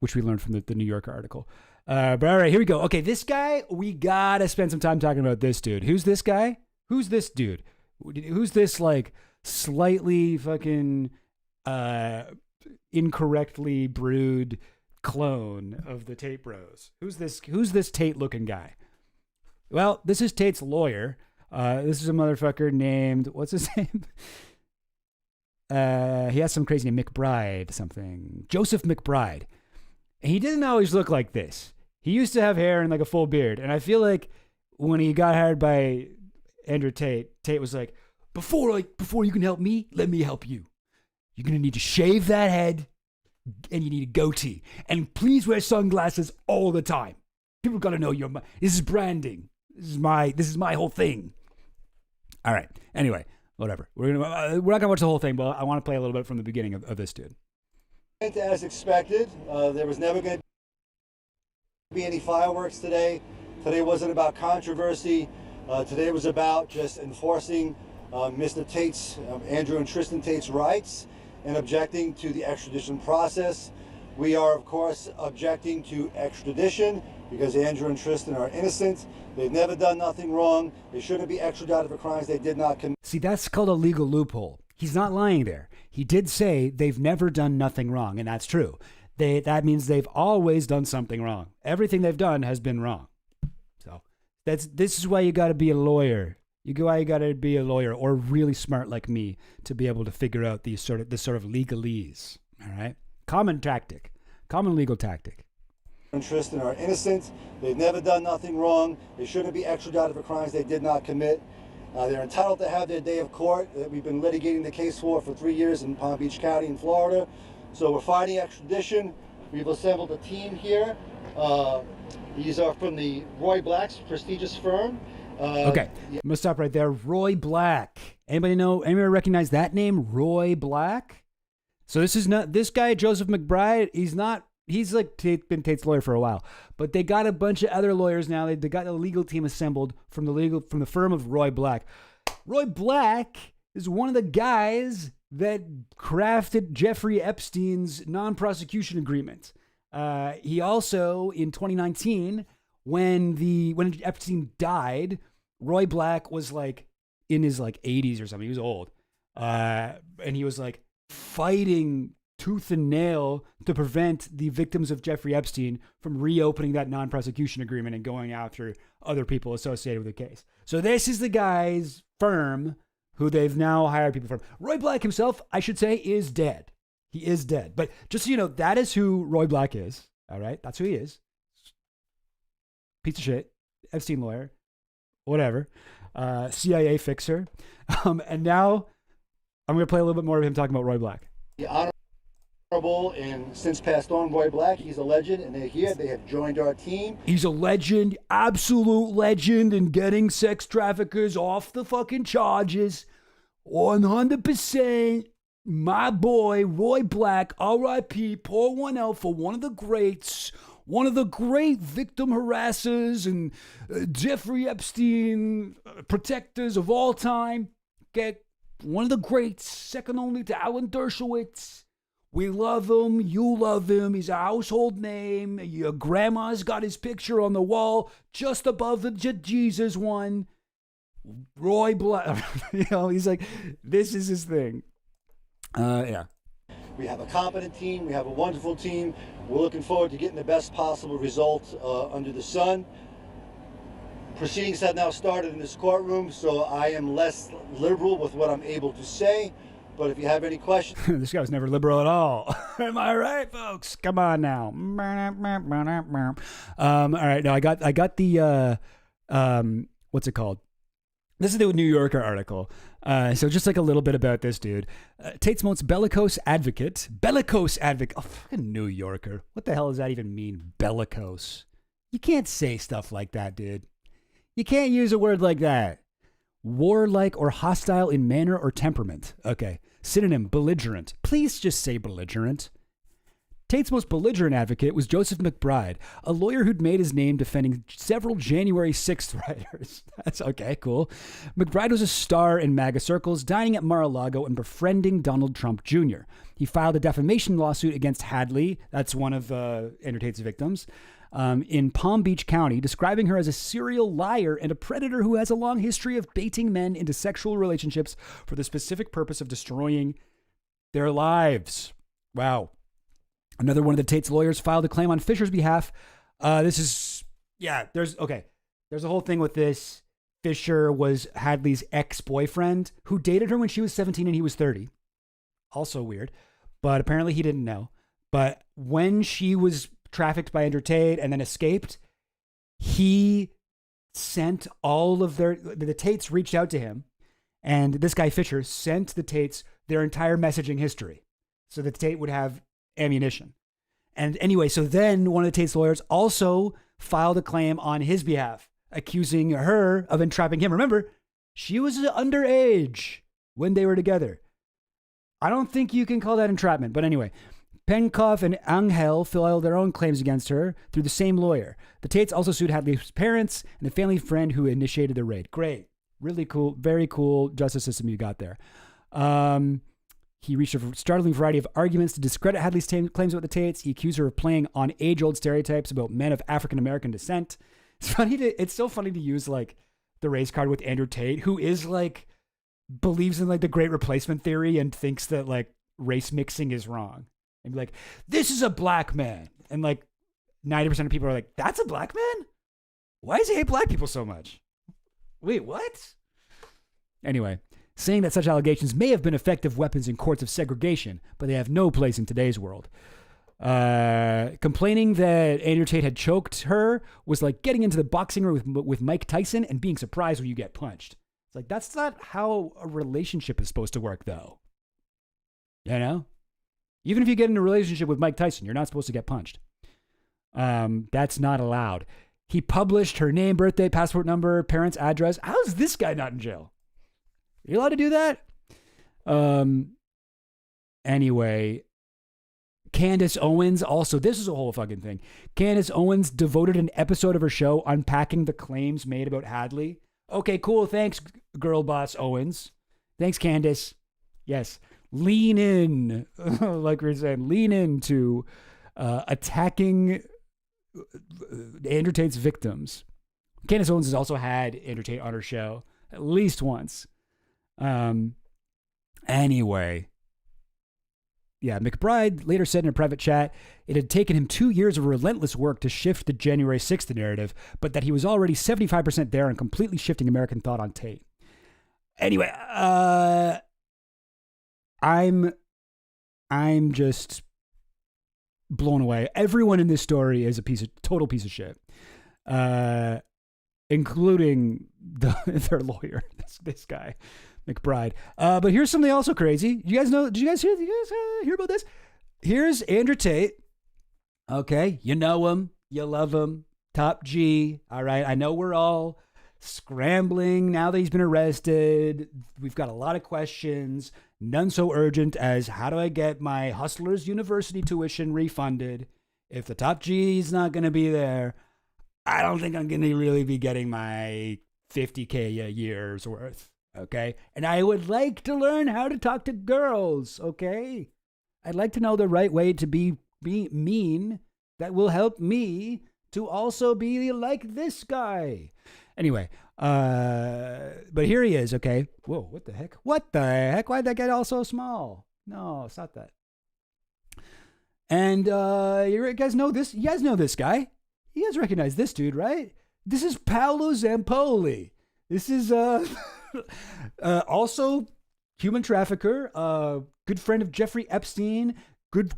which we learned from the New Yorker article. But all right, here we go. Okay, this guy, we gotta spend some time talking about this dude. Who's this guy? Who's this dude? Who's this like slightly fucking incorrectly brewed clone of the Tate bros? Who's this Tate looking guy? Well, this is Tate's lawyer. This is a motherfucker named, what's his name? He has some crazy name, McBride something. Joseph McBride. And he didn't always look like this. He used to have hair and like a full beard. And I feel like when he got hired by Andrew Tate, Tate was like, before you can help me, let me help you. You're going to need to shave that head and you need a goatee. And please wear sunglasses all the time. People got to know this is branding. This is my whole thing. All right. Anyway, whatever. We're not going to watch the whole thing, but I want to play a little bit from the beginning of this dude. As expected, there was never going to be any fireworks today. Today wasn't about controversy. Today was about just enforcing Mr. Tate's, Andrew and Tristan Tate's rights and objecting to the extradition process. We are, of course, objecting to extradition because Andrew and Tristan are innocent. They've never done nothing wrong. They shouldn't be extradited for crimes they did not commit. See, that's called a legal loophole. He's not lying there. He did say they've never done nothing wrong, and that's true. That means they've always done something wrong. Everything they've done has been wrong. So this is why you got to be a lawyer. You got to be a lawyer or really smart like me to be able to figure out this sort of legalese. All right, common legal tactic. And Tristan are innocent. They've never done nothing wrong. They shouldn't be extradited for crimes they did not commit. They're entitled to have their day of court that we've been litigating the case for 3 years in Palm Beach County in Florida. So we're fighting extradition. We've assembled a team here. These are from the Roy Black's prestigious firm. Okay, I'm gonna stop right there. Roy Black. Anybody recognize that name? Roy Black? So this is not this guy, Joseph McBride. He's like been Tate's lawyer for a while, but they got a bunch of other lawyers now. They got a legal team assembled from the firm of Roy Black. Roy Black is one of the guys that crafted Jeffrey Epstein's non-prosecution agreement. He also, in 2019, when Epstein died, Roy Black was like in his 80s or something. He was old, and he was like fighting tooth and nail to prevent the victims of Jeffrey Epstein from reopening that non-prosecution agreement and going after other people associated with the case. So this is the guy's firm who they've now hired people from. Roy Black himself, I should say, is dead. He is dead. But just so you know, that is who Roy Black is. All right? That's who he is. Piece of shit. Epstein lawyer. Whatever. CIA fixer. And now I'm going to play a little bit more of him talking about Roy Black. The Honorable and since passed on Roy Black, he's a legend, and they're here. They have joined our team. He's a legend, absolute legend in getting sex traffickers off the fucking charges. 100%. My boy, Roy Black, R.I.P., pour one out for one of the greats, one of the great victim harassers and Jeffrey Epstein protectors of all time. Okay, one of the greats, second only to Alan Dershowitz. We love him. You love him. He's a household name. Your grandma's got his picture on the wall just above the Jesus one. Roy Black. He's like, this is his thing. Yeah. We have a competent team. We have a wonderful team. We're looking forward to getting the best possible result under the sun. Proceedings have now started in this courtroom, so I am less liberal with what I'm able to say. But if you have any questions... This guy was never liberal at all. Am I right, folks? Come on now. All right, no, I got the... what's it called? This is the New Yorker article. So just like a little bit about this dude. Tate's most bellicose advocate. Bellicose advocate. Oh, fucking New Yorker. What the hell does that even mean? Bellicose. You can't say stuff like that, dude. You can't use a word like that. Warlike or hostile in manner or temperament. Okay. Synonym, belligerent. Please just say belligerent. Tate's most belligerent advocate was Joseph McBride, a lawyer who'd made his name defending several January 6th rioters. That's okay, cool. McBride was a star in MAGA circles, dining at Mar-a-Lago and befriending Donald Trump Jr. He filed a defamation lawsuit against Hadley, that's one of Andrew Tate's victims, in Palm Beach County, describing her as a serial liar and a predator who has a long history of baiting men into sexual relationships for the specific purpose of destroying their lives. Wow. Another one of the Tate's lawyers filed a claim on Fisher's behalf. There's a whole thing with this. Fisher was Hadley's ex-boyfriend who dated her when she was 17 and he was 30. Also weird, but apparently he didn't know. But when she was trafficked by Andrew Tate and then escaped, he sent all of the Tates reached out to him And this guy Fisher sent the Tates their entire messaging history so that Tate would have ammunition. And anyway, so then one of the Tate's lawyers also filed a claim on his behalf, accusing her of entrapping him. Remember, she was underage when they were together. I don't think you can call that entrapment. But anyway, Penkoff and Angel filed their own claims against her through the same lawyer. The Tates also sued Hadley's parents and the family friend who initiated the raid. Great. Really cool. Very cool justice system you got there. He reached a startling variety of arguments to discredit Hadley's claims about the Tates. He accused her of playing on age-old stereotypes about men of African-American descent. It's so funny to use like the race card with Andrew Tate, who is like, believes in like the great replacement theory and thinks that like race mixing is wrong. And be like, this is a black man. And like 90% of people are like, that's a black man? Why does he hate black people so much? Wait, what? Anyway, saying that such allegations may have been effective weapons in courts of segregation, but they have no place in today's world. Complaining that Andrew Tate had choked her was like getting into the boxing ring with Mike Tyson and being surprised when you get punched. It's like, that's not how a relationship is supposed to work, though. You know? Even if you get in a relationship with Mike Tyson, you're not supposed to get punched. That's not allowed. He published her name, birthday, passport number, parents' address. How is this guy not in jail? Are you allowed to do that? Anyway, Candace Owens also, this is a whole fucking thing. Candace Owens devoted an episode of her show unpacking the claims made about Hadley. Okay, cool. Thanks, girl boss Owens. Thanks, Candace. Yes. Lean in, like we were saying, lean into attacking Andrew Tate's victims. Candace Owens has also had Andrew Tate on her show at least once. Anyway. Yeah, McBride later said in a private chat it had taken him 2 years of relentless work to shift the January 6th narrative, but that he was already 75% there and completely shifting American thought on Tate. Anyway, I'm just blown away. Everyone in this story is a total piece of shit, including their lawyer, this guy. McBride. But here's something also crazy. Did you guys hear about this? Here's Andrew Tate. Okay. You know him. You love him. Top G. All right. I know we're all scrambling now that he's been arrested. We've got a lot of questions. None so urgent as how do I get my Hustlers University tuition refunded? If the Top G is not going to be there, I don't think I'm going to really be getting my $50K a year's worth. Okay. And I would like to learn how to talk to girls. Okay. I'd like to know the right way to be mean that will help me to also be like this guy. Anyway, but here he is. Okay. Whoa, what the heck? What the heck? Why'd that get all so small? No, stop that. And you guys know this? You guys know this guy? You guys recognize this dude, right? This is Paolo Zampoli. This is also human trafficker, good friend of Jeffrey Epstein,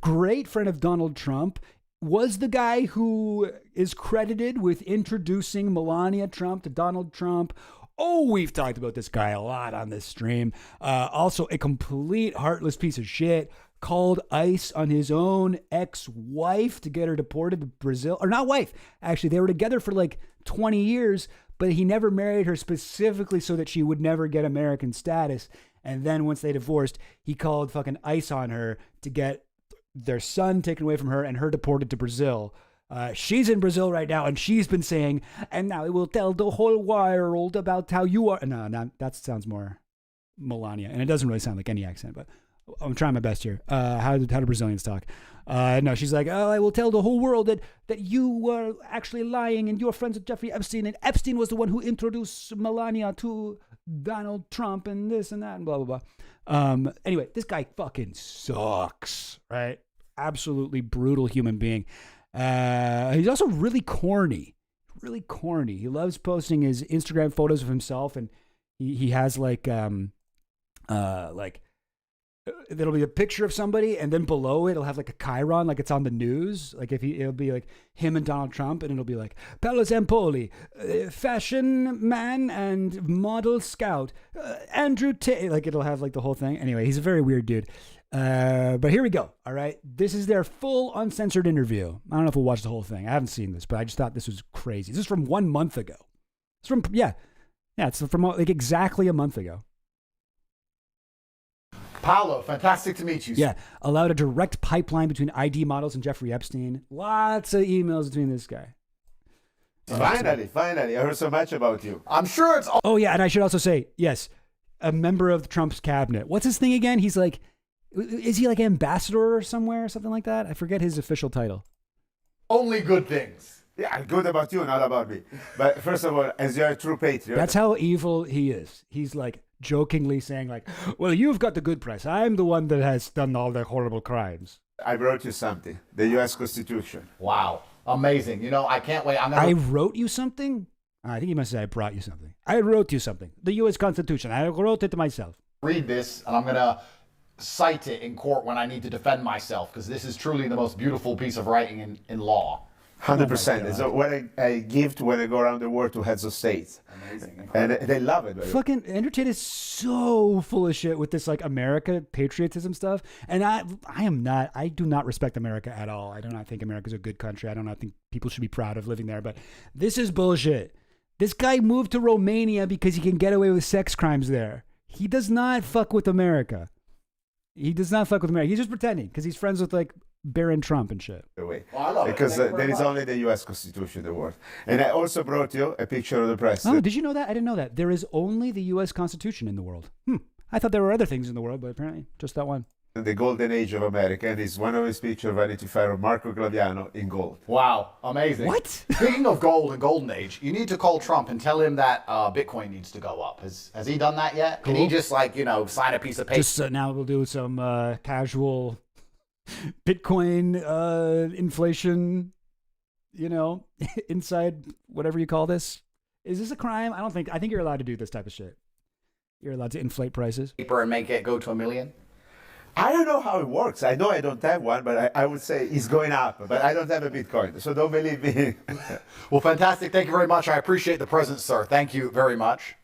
great friend of Donald Trump, was the guy who is credited with introducing Melania Trump to Donald Trump. Oh, we've talked about this guy a lot on this stream. Also a complete heartless piece of shit, called ICE on his own ex-wife to get her deported to Brazil. Or not wife, actually. They were together for like 20 years, but he never married her specifically so that she would never get American status. And then once they divorced, he called fucking ICE on her to get their son taken away from her and her deported to Brazil. She's in Brazil right now, and she's been saying, and now I will tell the whole world about how you are. No, that sounds more Melania, and it doesn't really sound like any accent, but I'm trying my best here. How do Brazilians talk? No, she's like, oh, I will tell the whole world that you were actually lying and you're friends with Jeffrey Epstein, and Epstein was the one who introduced Melania to Donald Trump and this and that and blah, blah, blah. Anyway, this guy fucking sucks, right? Absolutely brutal human being. He's also really corny. He loves posting his Instagram photos of himself, and he has like There'll be a picture of somebody, and then below it, it'll have like a chyron, like it's on the news. Like it'll be like him and Donald Trump, and it'll be like Paolo Zampoli, fashion man and model scout, Andrew Tate. Like it'll have like the whole thing. Anyway, he's a very weird dude. But here we go. All right, this is their full uncensored interview. I don't know if we'll watch the whole thing. I haven't seen this, but I just thought this was crazy. This is from 1 month ago. It's from it's from like exactly a month ago. Paolo, fantastic to meet you. Yeah, allowed a direct pipeline between ID models and Jeffrey Epstein. Lots of emails between this guy. Finally, I heard so much about you. I'm sure it's all. Oh, yeah, and I should also say, yes, a member of Trump's cabinet. What's his thing again? He's like, is he like ambassador or somewhere or something like that? I forget his official title. Only good things. Yeah, good about you, not about me. But first of all, as you're a true patriot. That's how evil he is. He's like jokingly saying like, well, you've got the good press. I'm the one that has done all the horrible crimes. I brought you something. The U.S. Constitution. Wow. Amazing. You know, I can't wait. I wrote you something? I think he must say I brought you something. I wrote you something. The U.S. Constitution. I wrote it myself. Read this, and I'm going to cite it in court when I need to defend myself, because this is truly the most beautiful piece of writing in law. 100%. It's what I give to when I go around the world to heads of states. Amazing. And they love it. Fucking Andrew Tate is so full of shit with this like America patriotism stuff. And I do not respect America at all. I do not think America's a good country. I do not think people should be proud of living there. But this is bullshit. This guy moved to Romania because he can get away with sex crimes there. He does not fuck with America. He does not fuck with America. He's just pretending because he's friends with like Baron Trump and shit. Well, I love because there is only the U.S. Constitution in the world. And I also brought you a picture of the president. Oh, did you know that? I didn't know that. There is only the U.S. Constitution in the world. I thought there were other things in the world, but apparently just that one. The golden age of America, and it's one of his pictures of Vanity Fair of Marco Glaviano in gold. Wow, amazing. What? Speaking of gold and golden age, you need to call Trump and tell him that Bitcoin needs to go up. Has he done that yet? Cool. Can he just sign a piece of paper? Just now we'll do some casual Bitcoin inflation, inside whatever you call this. Is this a crime? I think you're allowed to do this type of shit. You're allowed to inflate prices. Paper and make it go to $1 million? I don't know how it works. I know I don't have one, but I would say it's going up. But I don't have a Bitcoin, so don't believe me. Well, fantastic. Thank you very much. I appreciate the presence, sir. Thank you very much.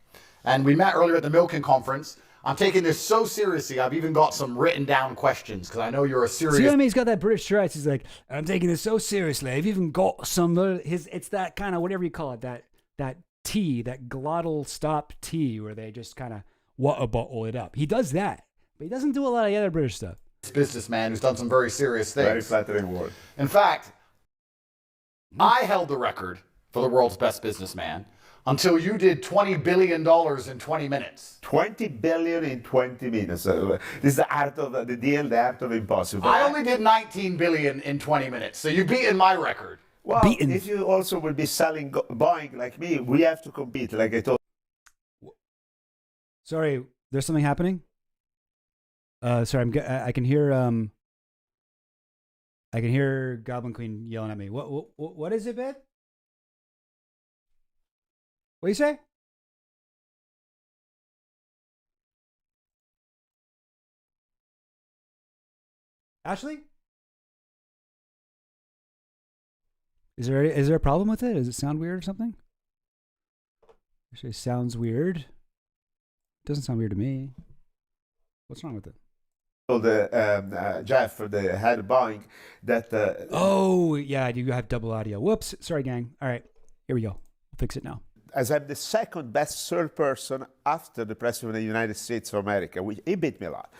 And we met earlier at the Milken Conference. I'm taking this so seriously, I've even got some written down questions, because I know you're a serious... See what I mean? He's got that British stress. He's like, I'm taking this so seriously. I've even got some... It's that kind of, whatever you call it, that tea, that glottal stop tea, where they just kind of water bottle it up. He does that. But he doesn't do a lot of the other British stuff. This businessman who's done some very serious things. Very flattering word. In fact, I held the record for the world's best businessman until you did $20 billion in 20 minutes. 20 billion in 20 minutes. This is the art of the deal, the art of impossible. I only did 19 billion in 20 minutes, so you've beaten my record. Well, if you also will be selling Boeing like me, we have to compete, like I told. Sorry, there's something happening? Sorry, I can hear Goblin Queen yelling at me. What is it, babe? What do you say? Ashley? Is there a problem with it? Does it sound weird or something? Actually, it sounds weird. It doesn't sound weird to me. What's wrong with it? Jeff, the head of Boeing, that... oh, yeah, you have double audio. Whoops. Sorry, gang. All right, here we go. We'll fix it now. As I'm the second best served person after the President of the United States of America. He beat me a lot.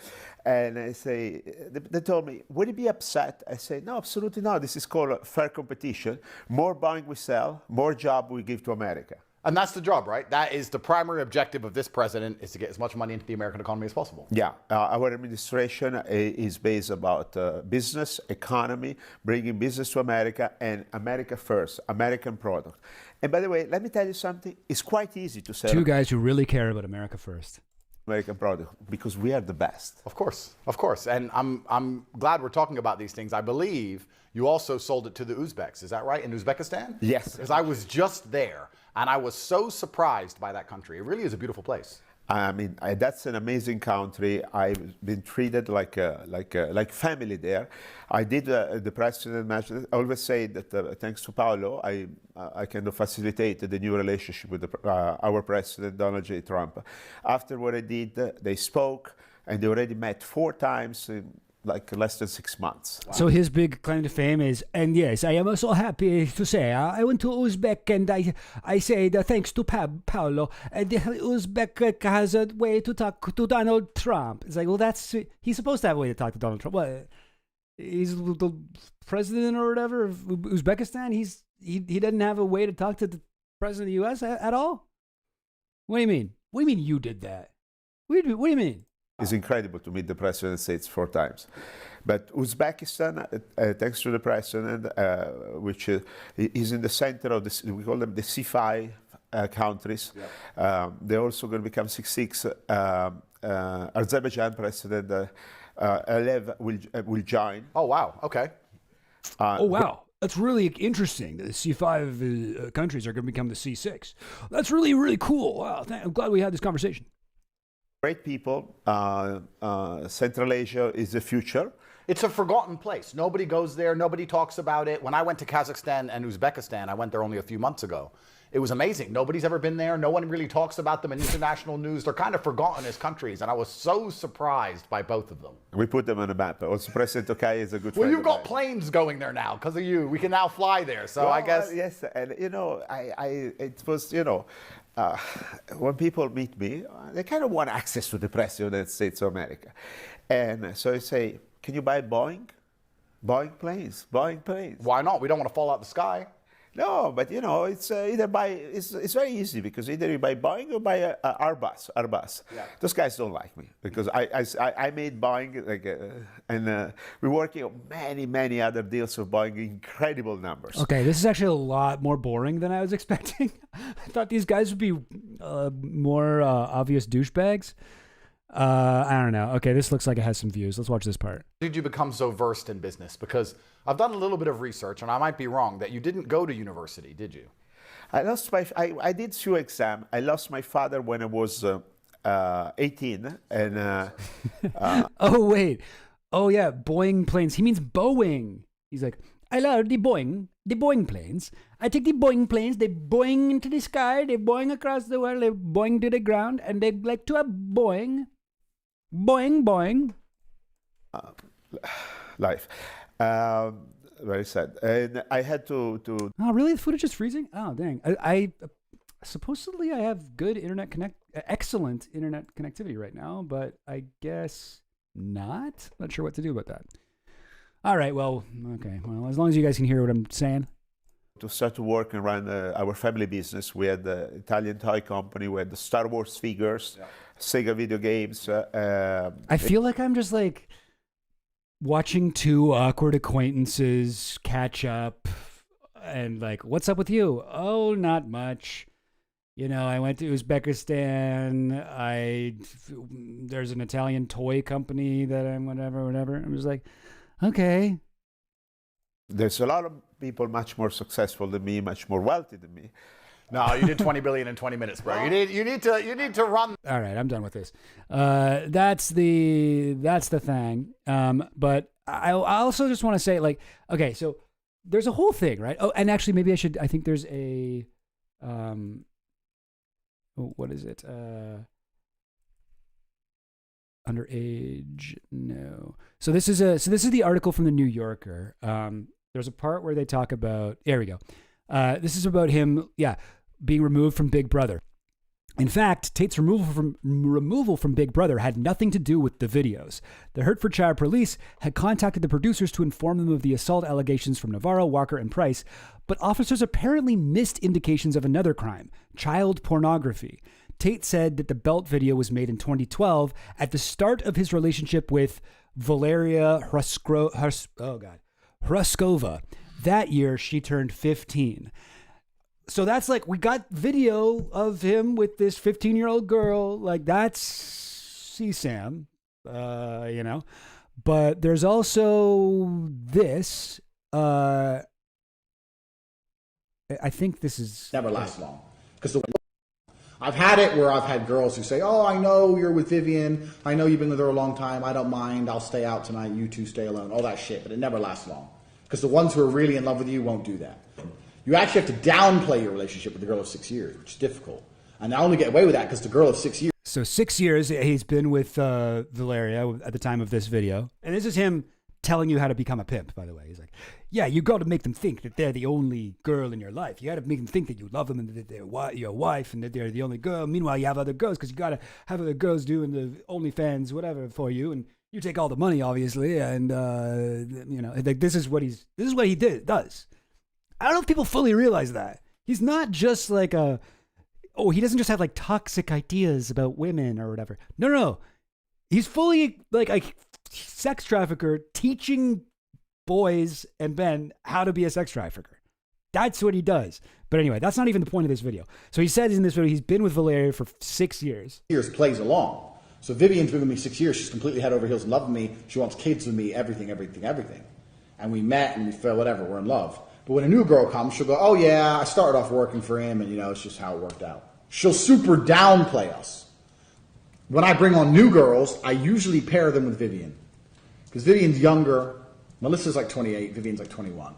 And I say, they told me, would he be upset? I say, no, absolutely not. This is called fair competition. More Boeing we sell, more job we give to America. And that's the job, right? That is the primary objective of this president, is to get as much money into the American economy as possible. Yeah, our administration is based about business, economy, bringing business to America, and America first, American product. And by the way, let me tell you something. It's quite easy to sell. Two guys who really care about America first. American product, because we are the best. Of course. And I'm glad we're talking about these things. I believe you also sold it to the Uzbeks. Is that right? In Uzbekistan? Yes. Because I was just there, and I was so surprised by that country. It really is a beautiful place. I mean, that's an amazing country. I've been treated like family there. I did the president match. I always say that thanks to Paolo, I kind of facilitated the new relationship with our president, Donald J. Trump. After what I did, they spoke, and they already met 4 times in like less than 6 months. Wow. So his big claim to fame is, and yes, I am so happy to say, I went to Uzbek and I said thanks to Paolo, and Uzbek has a way to talk to Donald Trump. It's like, well, he's supposed to have a way to talk to Donald Trump. What? He's the president or whatever of Uzbekistan. He doesn't have a way to talk to the president of the U.S. at all? What do you mean? What do you mean you did that? What do you mean? It's incredible to meet the president of the States 4 times. But Uzbekistan, thanks to the president, which is in the center of this, we call them the C5 countries. Yep. They're also going to become 6-6. Azerbaijan president Aliyev will join. Oh, wow. Okay. Oh, wow. That's really interesting. The C5 countries are going to become the C6. That's really, really cool. Wow. I'm glad we had this conversation. Great people. Central Asia is the future. It's a forgotten place. Nobody goes there. Nobody talks about it. When I went to Kazakhstan and Uzbekistan, I went there only a few months ago. It was amazing. Nobody's ever been there. No one really talks about them in international news. They're kind of forgotten as countries, and I was so surprised by both of them. We put them on the map. Also, President Tokay is a good friend. Well, you've got planes going there now because of you. We can now fly there. So well, I guess yes. And it was when people meet me, they kind of want access to the President of the United States of America, and so I say, "Can you buy Boeing planes? Boeing planes? Why not? We don't want to fall out the sky." No, but it's it's very easy because either you buy Boeing or buy Airbus. Yeah. Those guys don't like me because I made Boeing and we're working on many other deals with Boeing, incredible numbers. Okay, this is actually a lot more boring than I was expecting. I thought these guys would be more obvious douchebags. I don't know. Okay, this looks like it has some views. Let's watch this part. Did you become so versed in business? Because I've done a little bit of research, and I might be wrong, that you didn't go to university, did you? I did few exam. I lost my father when I was 18, and oh wait, oh yeah, Boeing planes. He means Boeing. He's like, I love the Boeing planes. I take the Boeing planes, they Boeing into the sky, they Boeing across the world, they Boeing to the ground, and they like to a Boeing. Boeing. Life. Very sad. And I had to. Oh, really? The footage is freezing? Oh, dang. I supposedly I have good excellent internet connectivity right now, but I guess not. Not sure what to do about that. All right. Well, okay. Well, as long as you guys can hear what I'm saying. To start to work and run our family business, we had the Italian toy company, we had the Star Wars figures, Sega video games. I feel like I'm just like watching 2 awkward acquaintances catch up and like, what's up with you? Oh, not much. I went to Uzbekistan. There's an Italian toy company that I'm whatever. I'm just like, okay. There's a lot of people much more successful than me, much more wealthy than me. No, you did 20 billion in 20 minutes, bro. You need to run. All right, I'm done with this. That's the thing. But I also just want to say, like, okay, so there's a whole thing, right? Oh, and actually, maybe I think there's a what is it? Underage? No. So this is the article from the New Yorker. There's a part where they talk about. There we go. This is about him. Yeah. Being removed from Big Brother. In fact, Tate's removal from Big Brother had nothing to do with the videos. The Hertfordshire police had contacted the producers to inform them of the assault allegations from Navarro, Walker, and Price, but officers apparently missed indications of another crime, child pornography. Tate said that the belt video was made in 2012 at the start of his relationship with Valeria Hruskova. That year, she turned 15. So that's like, we got video of him with this 15-year-old girl. Like, that's CSAM, But there's also this. I think this is... Never lasts long. Because I've had it where I've had girls who say, oh, I know you're with Vivian. I know you've been with her a long time. I don't mind. I'll stay out tonight. You two stay alone. All that shit. But it never lasts long. Because the ones who are really in love with you won't do that. You actually have to downplay your relationship with the girl of 6 years, which is difficult. And I only get away with that because the girl of 6 years. So 6 years he's been with Valeria at the time of this video. And this is him telling you how to become a pimp, by the way. He's like, yeah, you got to make them think that they're the only girl in your life. You got to make them think that you love them and that they're your wife and that they're the only girl. Meanwhile, you have other girls because you got to have other girls doing the OnlyFans, whatever, for you. And you take all the money, obviously. And, like this is what he does. I don't know if people fully realize that. He's not just like he doesn't just have like toxic ideas about women or whatever. No. He's fully like a sex trafficker teaching boys and men how to be a sex trafficker. That's what he does. But anyway, that's not even the point of this video. So he says in this video, he's been with Valeria for 6 years. Years plays along. So Vivian's been with me 6 years. She's completely head over heels in love with me. She wants kids with me, everything. And we met and we felt whatever, we're in love. But when a new girl comes, she'll go, oh yeah, I started off working for him and it's just how it worked out. She'll super downplay us. When I bring on new girls, I usually pair them with Vivian. Because Vivian's younger. Melissa's like 28. Vivian's like 21.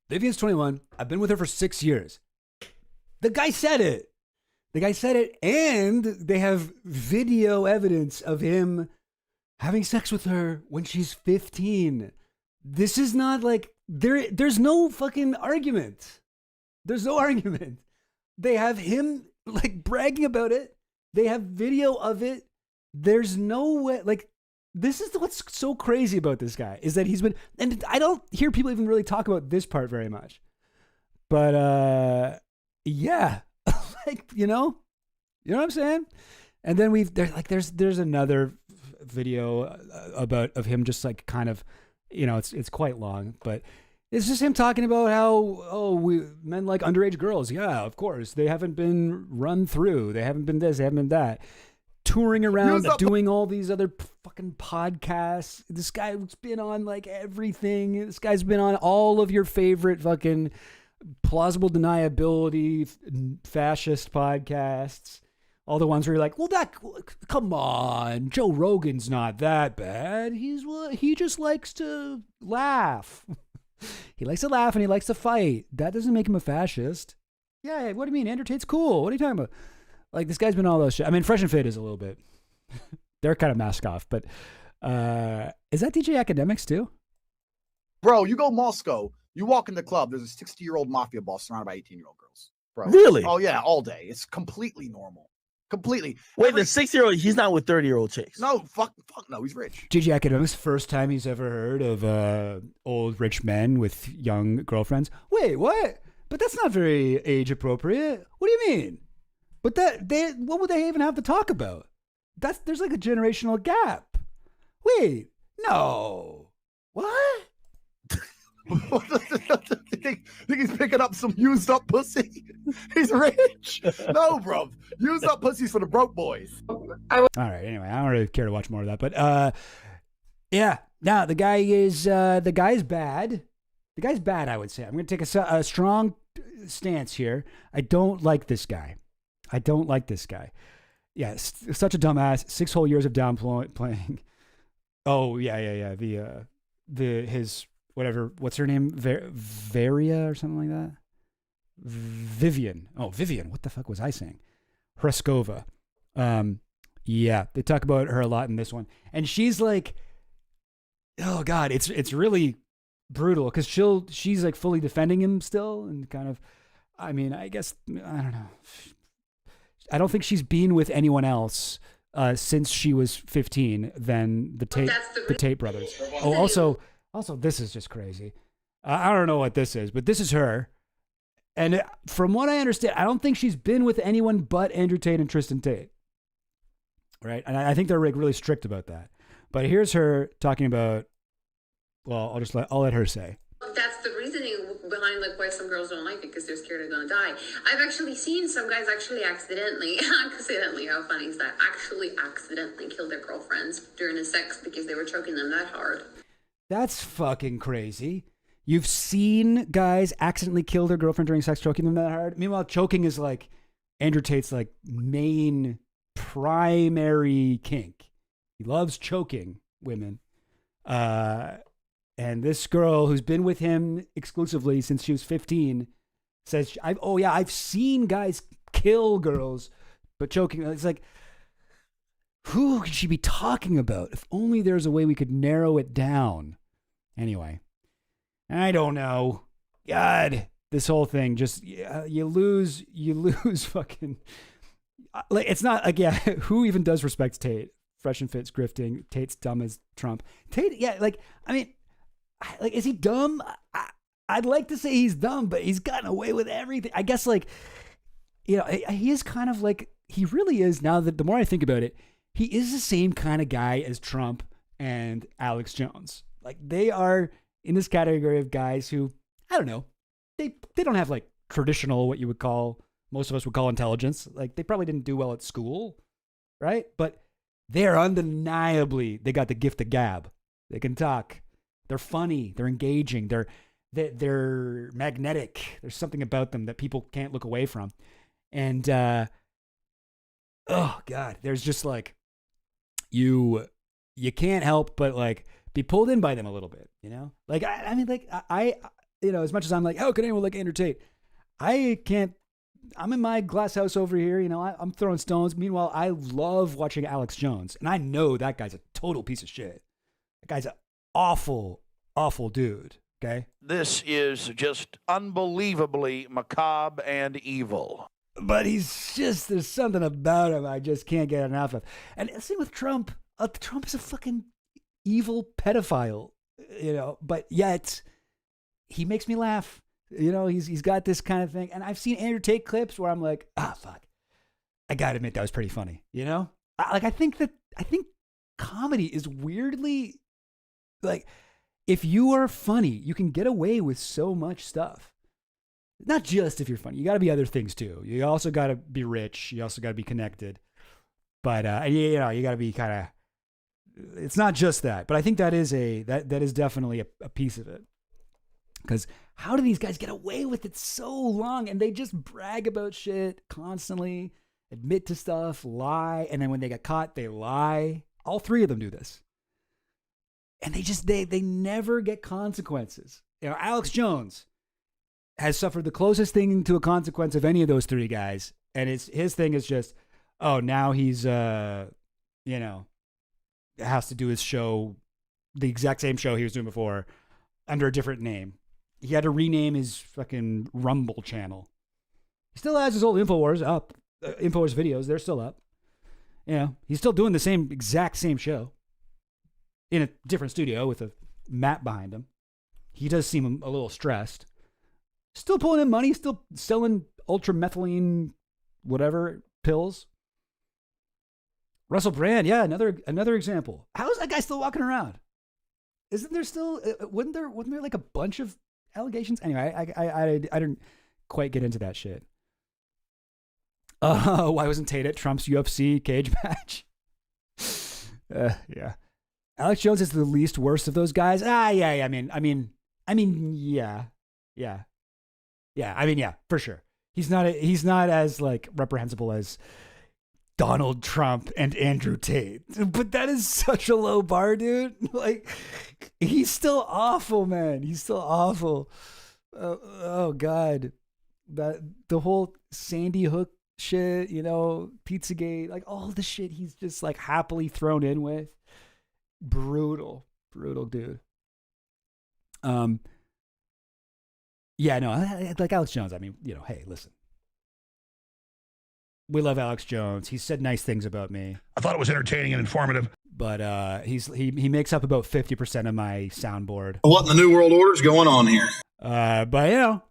Vivian's 21. I've been with her for 6 years. The guy said it. And they have video evidence of him having sex with her when she's 15. This is not like, there's no fucking argument. There's no argument. They have him like bragging about it. They have video of it. There's no way, like, this is what's so crazy about this guy is that he's been, and I don't hear people even really talk about this part very much, but yeah, like, you know what I'm saying? And then there's another video of him just like kind of, it's quite long, but it's just him talking about how, men like underage girls. Yeah, of course. They haven't been run through. They haven't been this, they haven't been that. Touring around, doing all these other fucking podcasts. This guy's been on like everything. This guy's been on all of your favorite fucking plausible deniability, fascist podcasts. All the ones where you're like, come on, Joe Rogan's not that bad. He just likes to laugh. He likes to laugh and he likes to fight. That doesn't make him a fascist. Yeah, what do you mean? Andrew Tate's cool. What are you talking about? Like, this guy's been all those shit. I mean, Fresh and Fit is a little bit. They're kind of mask off, but is that DJ Academics too? Bro, you go Moscow, you walk in the club, there's a 60-year-old mafia boss surrounded by 18-year-old girls. Bro. Really? Oh, yeah, all day. It's completely normal. Completely. Wait, the 6-year-old, he's not with 30-year-old chicks. No, fuck no, he's rich. DJ Academics, first time he's ever heard of old rich men with young girlfriends. Wait, what? But that's not very age appropriate. What do you mean? But what would they even have to talk about? There's like a generational gap. Wait, no. What? Think he's picking up some used up pussy? He's rich. No, bro. Used up pussy's for the broke boys. All right. Anyway, I don't really care to watch more of that, but yeah. Now the guy's bad. The guy's bad. I would say. I'm going to take a strong stance here. I don't like this guy. Yeah, such a dumbass. 6 whole years of downplaying. Oh yeah. His whatever. What's her name? Varia or something like that. Vivian. Oh, Vivian. What the fuck was I saying? Hreskova. Yeah, they talk about her a lot in this one, and she's like, oh god, it's really brutal because she's like fully defending him still, and kind of. I mean, I guess I don't know. I don't think she's been with anyone else since she was 15 than the Tate brothers. Oh, also, this is just crazy. I don't know what this is, but this is her. And from what I understand, I don't think she's been with anyone but Andrew Tate and Tristan Tate. Right? And I think they're really strict about that. But here's her talking about, well, I'll let her say. That's the reasoning behind like why some girls don't like it, because they're scared they're gonna die. I've actually seen some guys accidentally, how funny is that? Accidentally kill their girlfriends during the sex because they were choking them that hard. That's fucking crazy. You've seen guys accidentally kill their girlfriend during sex, choking them that hard. Meanwhile, choking is like Andrew Tate's like main primary kink. He loves choking women. And this girl who's been with him exclusively since she was 15 says, I've seen guys kill girls, but choking. It's like, who could she be talking about? If only there's a way we could narrow it down. Anyway, I don't know. God, this whole thing just, you lose fucking, like, it's not, like, yeah, who even does respect Tate? Fresh and Fit's grifting. Tate's dumb as Trump. Tate, yeah, like, I mean, like, is he dumb? I'd like to say he's dumb, but he's gotten away with everything. I guess, like, you know, he is kind of like, he really is, now that the more I think about it, he is the same kind of guy as Trump and Alex Jones. Like, they are in this category of guys who, I don't know, they don't have like traditional, what you would call, most of us would call intelligence. Like, they probably didn't do well at school, right? But they're undeniably, they got the gift of gab. They can talk. They're funny. They're engaging. They're magnetic. There's something about them that people can't look away from. And, oh God, there's just like, you can't help but like be pulled in by them a little bit, you know? Like, I mean, like, I, you know, as much as I'm like, how can anyone like Andrew Tate? I can't, I'm in my glass house over here, you know, I'm throwing stones. Meanwhile, I love watching Alex Jones, and I know that guy's a total piece of shit. That guy's an awful, awful dude, okay? This is just unbelievably macabre and evil. But he's just, there's something about him I just can't get enough of. And the same with Trump. Trump is a fucking evil pedophile, you know, but yet he makes me laugh. You know, he's got this kind of thing. And I've seen Andrew Tate clips where I'm like, fuck. I gotta admit that was pretty funny, you know? I think comedy is weirdly, like, if you are funny, you can get away with so much stuff. Not just if you're funny. You got to be other things too. You also got to be rich. You also got to be connected. But you know, you got to be kind of. It's not just that, but I think that is definitely a piece of it. Because how do these guys get away with it so long? And they just brag about shit constantly, admit to stuff, lie, and then when they get caught, they lie. All three of them do this, and they never get consequences. You know, Alex Jones has suffered the closest thing to a consequence of any of those three guys. And his thing is just, now he's, you know, has to do his show, the exact same show he was doing before, under a different name. He had to rename his fucking Rumble channel. He still has his old InfoWars up. InfoWars videos, they're still up. You know, he's still doing the exact same show in a different studio with a map behind him. He does seem a little stressed. Still pulling in money, still selling ultramethylene, whatever, pills. Russell Brand, yeah, another example. How is that guy still walking around? Isn't there still, wasn't there like a bunch of allegations? Anyway, I didn't quite get into that shit. Why wasn't Tate at Trump's UFC cage match? Yeah. Alex Jones is the least worst of those guys. Yeah. I mean, yeah. Yeah, I mean, yeah, for sure. He's not as like reprehensible as Donald Trump and Andrew Tate. But that is such a low bar, dude. Like, he's still awful, man. He's still awful. Oh God, the whole Sandy Hook shit, you know, Pizzagate, like all the shit he's just like happily thrown in with. Brutal dude. Yeah, no, like Alex Jones. I mean, you know, hey, listen. We love Alex Jones. He said nice things about me. I thought it was entertaining and informative. But he makes up about 50% of my soundboard. What in the New World Order is going on here? But, you know,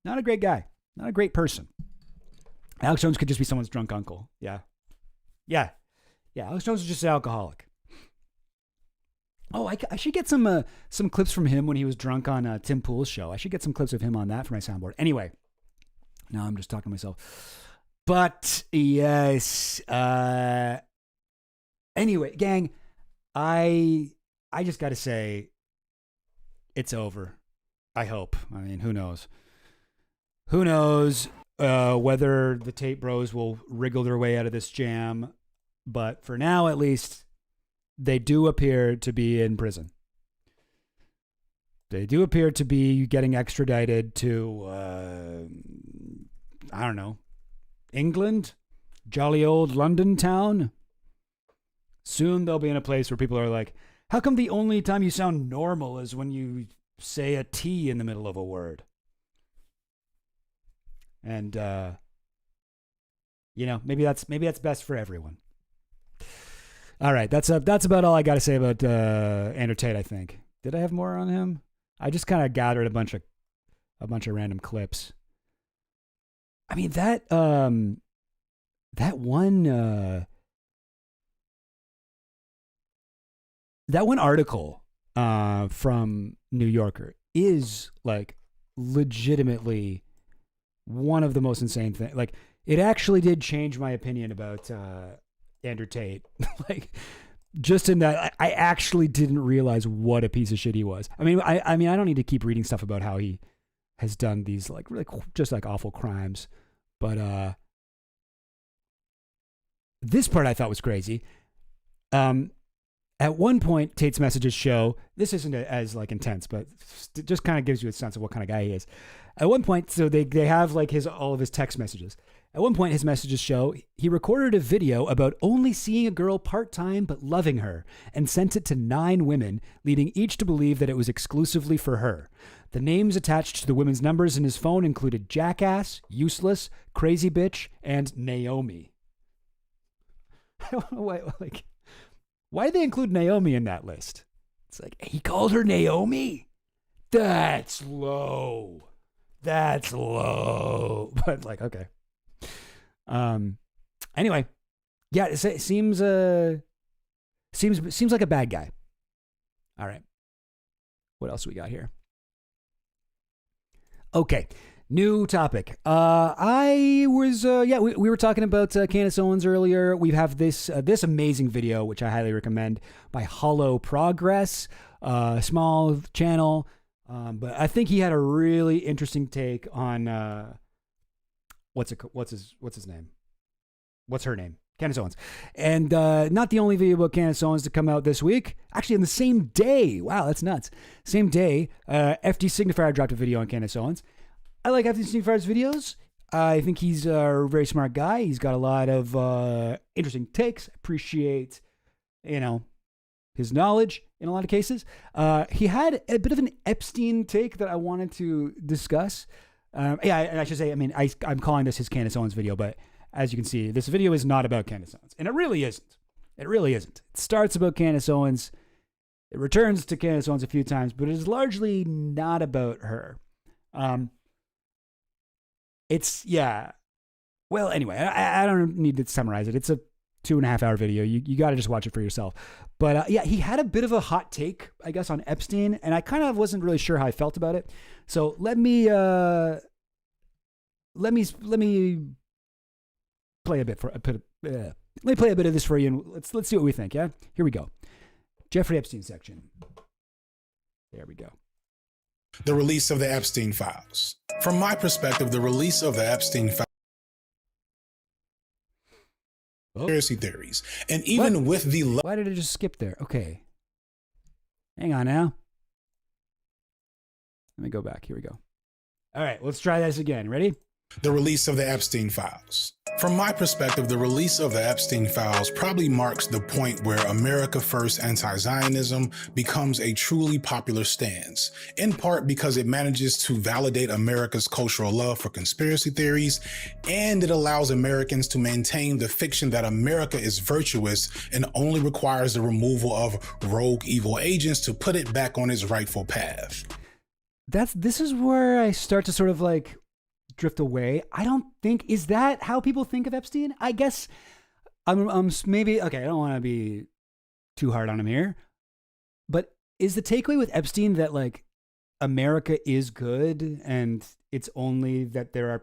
not a great guy. Not a great person. Alex Jones could just be someone's drunk uncle. Yeah. Alex Jones is just an alcoholic. Oh, I should get some clips from him when he was drunk on Tim Pool's show. I should get some clips of him on that for my soundboard. Anyway, now I'm just talking to myself. But yes, anyway, gang, I just got to say, it's over. I hope. I mean, who knows? whether the Tate bros will wriggle their way out of this jam. But for now, at least, they do appear to be in prison. They do appear to be getting extradited to, I don't know, England, jolly old London town. Soon they'll be in a place where people are like, how come the only time you sound normal is when you say a T in the middle of a word? And, maybe that's best for everyone. All right, that's about all I got to say about Andrew Tate, I think. Did I have more on him? I just kind of gathered a bunch of random clips. I mean, that one article from New Yorker is like legitimately one of the most insane things. Like, it actually did change my opinion about Andrew Tate. Like, just in that, I actually didn't realize what a piece of shit he was. I mean, I don't need to keep reading stuff about how he has done these like really just like awful crimes, but this part I thought was crazy. At one point, Tate's messages show, this isn't as like intense, but it just kind of gives you a sense of what kind of guy he is. At one point, so they have like all of his text messages. At one point, his messages show he recorded a video about only seeing a girl part-time but loving her and sent it to 9 women, leading each to believe that it was exclusively for her. The names attached to the women's numbers in his phone included Jackass, Useless, Crazy Bitch, and Naomi. I don't know why did they include Naomi in that list? It's like, he called her Naomi? That's low. But like, okay. Anyway, yeah, it seems like a bad guy. All right. What else we got here? Okay. New topic. We were talking about Candace Owens earlier. We have this amazing video, which I highly recommend, by Hollow Progress, small channel. But I think he had a really interesting take on, what's his name? What's her name? Candace Owens. And not the only video about Candace Owens to come out this week. Actually, on the same day. Wow, that's nuts. Same day, FD Signifier dropped a video on Candace Owens. I like FD Signifier's videos. I think he's a very smart guy. He's got a lot of interesting takes. Appreciate, his knowledge in a lot of cases. He had a bit of an Epstein take that I wanted to discuss. And I should say, I'm calling this his Candace Owens video, but as you can see, this video is not about Candace Owens. And it really isn't. It starts about Candace Owens. It returns to Candace Owens a few times, but it is largely not about her. Well, anyway, I don't need to summarize it. It's a 2.5 hour video. You got to just watch it for yourself. But he had a bit of a hot take, I guess, on Epstein, and I kind of wasn't really sure how I felt about it. So let me play a bit of this for you, and let's see what we think. Yeah, here we go. Jeffrey Epstein section. There we go. The release of the Epstein files. From my perspective, the release of the Epstein files. Conspiracy theories. And even with the... Why did it just skip there? Okay. Hang on now. Let me go back. Here we go. All right, let's try this again. Ready? The release of the Epstein files. From my perspective, the release of the Epstein files probably marks the point where America First anti-Zionism becomes a truly popular stance, in part because it manages to validate America's cultural love for conspiracy theories, and it allows Americans to maintain the fiction that America is virtuous and only requires the removal of rogue evil agents to put it back on its rightful path. This is where I start to sort of like drift away. I don't think, is that how people think of Epstein? I guess I'm maybe, okay, I don't want to be too hard on him here, but is the takeaway with Epstein that like America is good and it's only that there are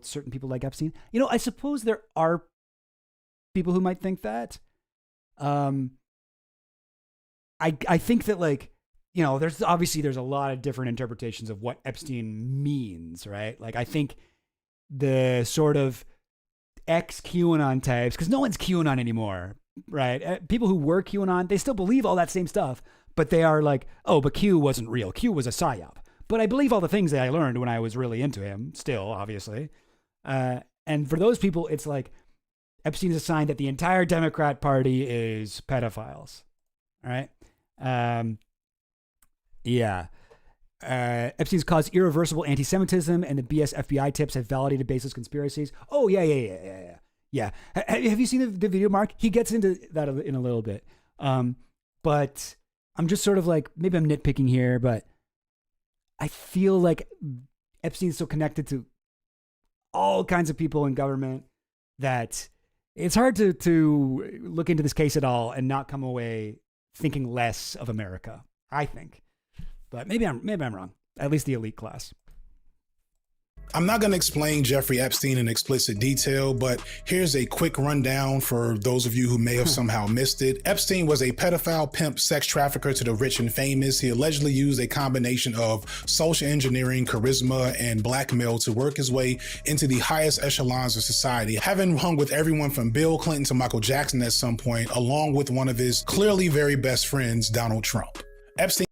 certain people like Epstein? I suppose there are people who might think that. I think that like, there's a lot of different interpretations of what Epstein means, right? Like, I think the sort of ex-QAnon types, because no one's QAnon anymore, right? People who were QAnon, they still believe all that same stuff, but they are like, oh, but Q wasn't real. Q was a psyop. But I believe all the things that I learned when I was really into him, still, obviously. And for those people, it's like Epstein's a sign that the entire Democrat Party is pedophiles. All right? Epstein's caused irreversible anti-Semitism, and the BS FBI tips have validated baseless conspiracies. Oh, yeah. Have you seen the video, Mark? He gets into that in a little bit. But I'm just sort of like, maybe I'm nitpicking here, but I feel like Epstein's so connected to all kinds of people in government that it's hard to look into this case at all and not come away thinking less of America, I think. But maybe I'm wrong. At least the elite class. I'm not going to explain Jeffrey Epstein in explicit detail, but here's a quick rundown for those of you who may have somehow missed it. Epstein was a pedophile, pimp, sex trafficker to the rich and famous. He allegedly used a combination of social engineering, charisma, and blackmail to work his way into the highest echelons of society, having hung with everyone from Bill Clinton to Michael Jackson at some point, along with one of his clearly very best friends, Donald Trump. Epstein.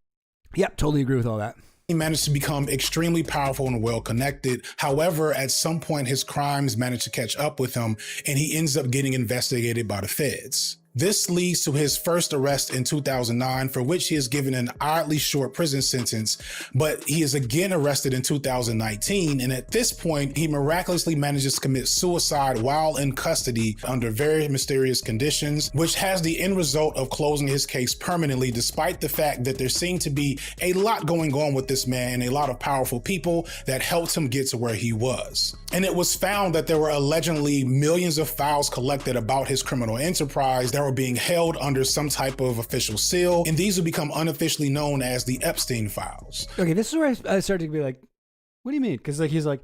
Yep, totally agree with all that. He managed to become extremely powerful and well-connected. However, at some point, his crimes managed to catch up with him, and he ends up getting investigated by the feds. This leads to his first arrest in 2009, for which he is given an oddly short prison sentence, but he is again arrested in 2019, and at this point, he miraculously manages to commit suicide while in custody under very mysterious conditions, which has the end result of closing his case permanently, despite the fact that there seemed to be a lot going on with this man and a lot of powerful people that helped him get to where he was. And it was found that there were allegedly millions of files collected about his criminal enterprise that were being held under some type of official seal, and these would become unofficially known as the Epstein files. Okay, this is where I started to be like, what do you mean? Because like he's like,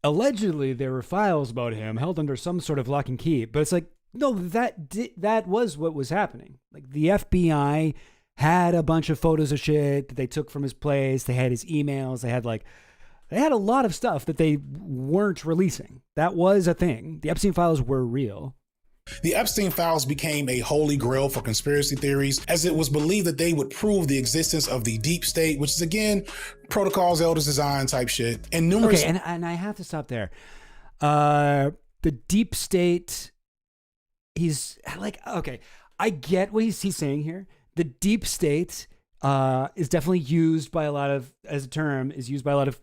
allegedly there were files about him held under some sort of lock and key, but it's like, no, that was what was happening. Like the FBI had a bunch of photos of shit that they took from his place. They had his emails. They had a lot of stuff that they weren't releasing. That was a thing. The Epstein files were real. The Epstein files became a holy grail for conspiracy theories, as it was believed that they would prove the existence of the deep state, which is again, protocols, elders design type shit, and numerous. Okay, and I have to stop there. The deep state, he's like, okay, I get what he's saying here. The deep state is definitely used by a lot of, as a term, is used by a lot of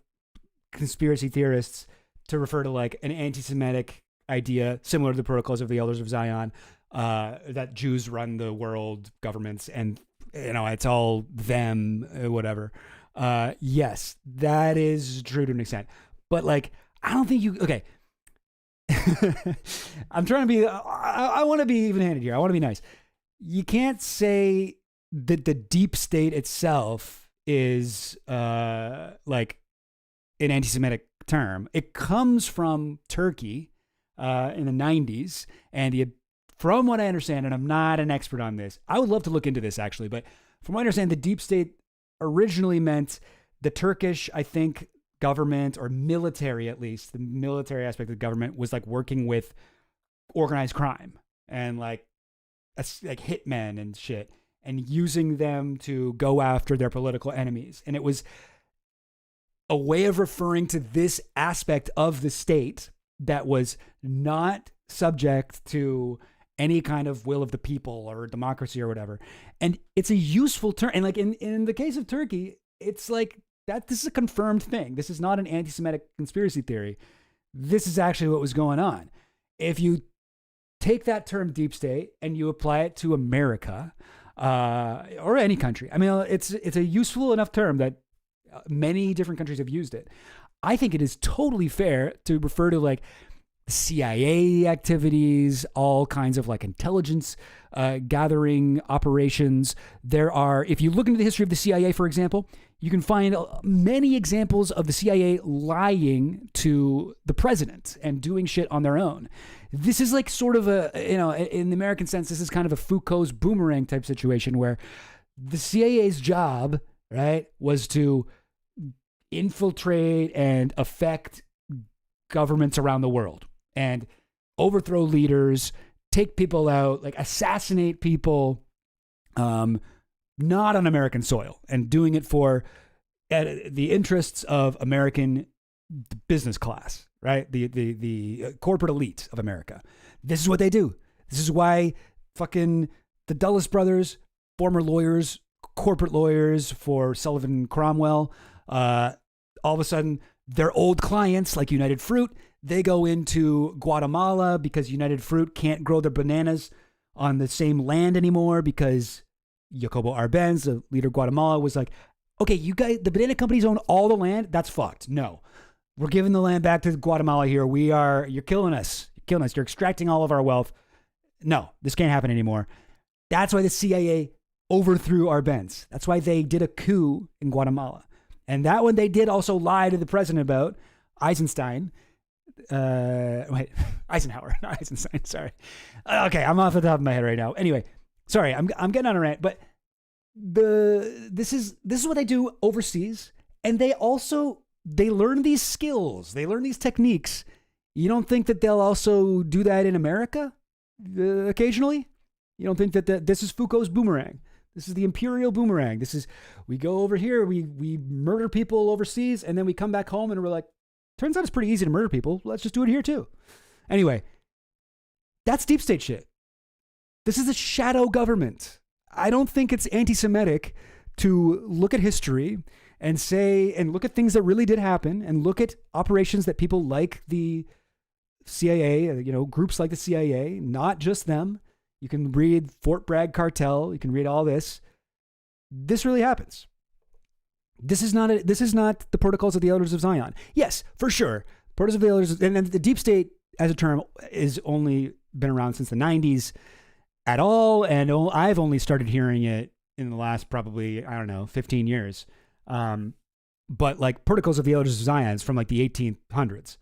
conspiracy theorists to refer to like an anti-Semitic idea similar to the protocols of the Elders of Zion, that Jews run the world governments and, you know, it's all them, whatever. Yes, that is true to an extent. But like, I don't think okay. I'm trying to be, I want to be even-handed here. I want to be nice. You can't say that the deep state itself is like an anti-Semitic term. It comes from Turkey in the 90s, and from what I understand, and I'm not an expert on this, I would love to look into this actually, but from what I understand, the deep state originally meant the Turkish, I think, government or military, at least the military aspect of the government was like working with organized crime and like hitmen and shit, and using them to go after their political enemies. And it was a way of referring to this aspect of the state that was not subject to any kind of will of the people or democracy or whatever. And it's a useful term. And like in the case of Turkey, it's like that this is a confirmed thing. This is not an anti-Semitic conspiracy theory. This is actually what was going on. If you take that term deep state and you apply it to America or any country, I mean, it's a useful enough term that many different countries have used it. I think it is totally fair to refer to like CIA activities, all kinds of like intelligence gathering operations. There are, if you look into the history of the CIA, for example, you can find many examples of the CIA lying to the president and doing shit on their own. This is like sort of a, you know, in the American sense, this is kind of a Foucault's boomerang type situation where the CIA's job, right, was to infiltrate and affect governments around the world and overthrow leaders, take people out, like assassinate people, not on American soil, and doing it for the interests of American business class, right? The corporate elite of America. This is what they do. This is why fucking the Dulles brothers, former lawyers, corporate lawyers for Sullivan Cromwell, all of a sudden, their old clients like United Fruit, they go into Guatemala because United Fruit can't grow their bananas on the same land anymore because Jacobo Arbenz, the leader of Guatemala, was like, okay, you guys, the banana companies own all the land. That's fucked. No, we're giving the land back to Guatemala here. You're killing us. You're killing us. You're extracting all of our wealth. No, this can't happen anymore. That's why the CIA overthrew Arbenz. That's why they did a coup in Guatemala. And that one they did also lie to the president about. Eisenhower, not Eisenstein, sorry. Okay, I'm off the top of my head right now. Anyway, sorry, I'm getting on a rant, but this is what they do overseas, and they learn these skills, they learn these techniques. You don't think that they'll also do that in America occasionally? You don't think that this is Foucault's boomerang? This is the imperial boomerang. We go over here, we murder people overseas, and then we come back home and we're like, turns out it's pretty easy to murder people. Let's just do it here too. Anyway, that's deep state shit. This is a shadow government. I don't think it's anti-Semitic to look at history and look at things that really did happen and look at operations that people like the CIA, groups like the CIA, not just them. You can read Fort Bragg cartel. You can read all this. This really happens. This is not the protocols of the Elders of Zion. Yes, for sure. Protocols of the Elders, and the deep state as a term is only been around since the 90s at all. And I've only started hearing it in the last probably, 15 years. But like Protocols of the Elders of Zion is from like the 1800s,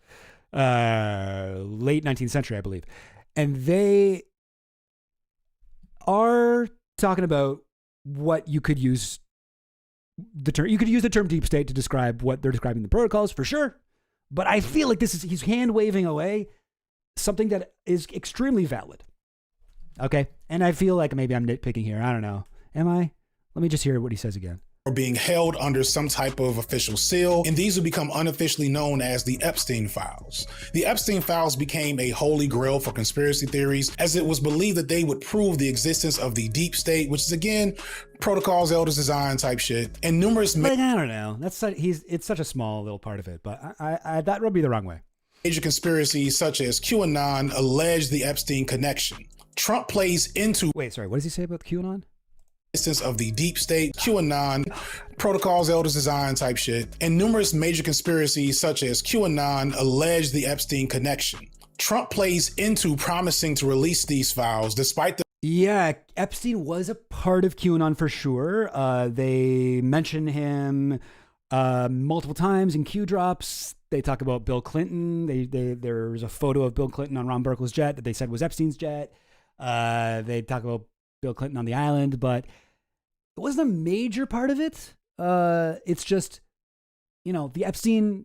late 19th century, I believe. And they are talking about what you could use the term. You could use the term deep state to describe what they're describing the protocols, for sure. But I feel like he's hand waving away something that is extremely valid. Okay. And I feel like maybe I'm nitpicking here. I don't know. Am I? Let me just hear what he says again. Or being held under some type of official seal, and these would become unofficially known as the Epstein Files. The Epstein Files became a holy grail for conspiracy theories, as it was believed that they would prove the existence of the deep state, which is again protocols, elders design type shit, and numerous. I don't know. It's such a small little part of it, but I that rubbed me the wrong way. Major conspiracies such as QAnon allege the Epstein connection. Trump plays into. Wait, sorry. What does he say about QAnon? Of the deep state, QAnon, protocols, elders design type shit, and numerous major conspiracies such as QAnon allege the Epstein connection. Trump plays into promising to release these files despite the. Yeah, Epstein was a part of QAnon for sure. They mention him multiple times in Q drops. They talk about Bill Clinton. There's a photo of Bill Clinton on Ron Burkle's jet that they said was Epstein's jet. They talk about Bill Clinton on the island, but it wasn't a major part of it. It's just, the Epstein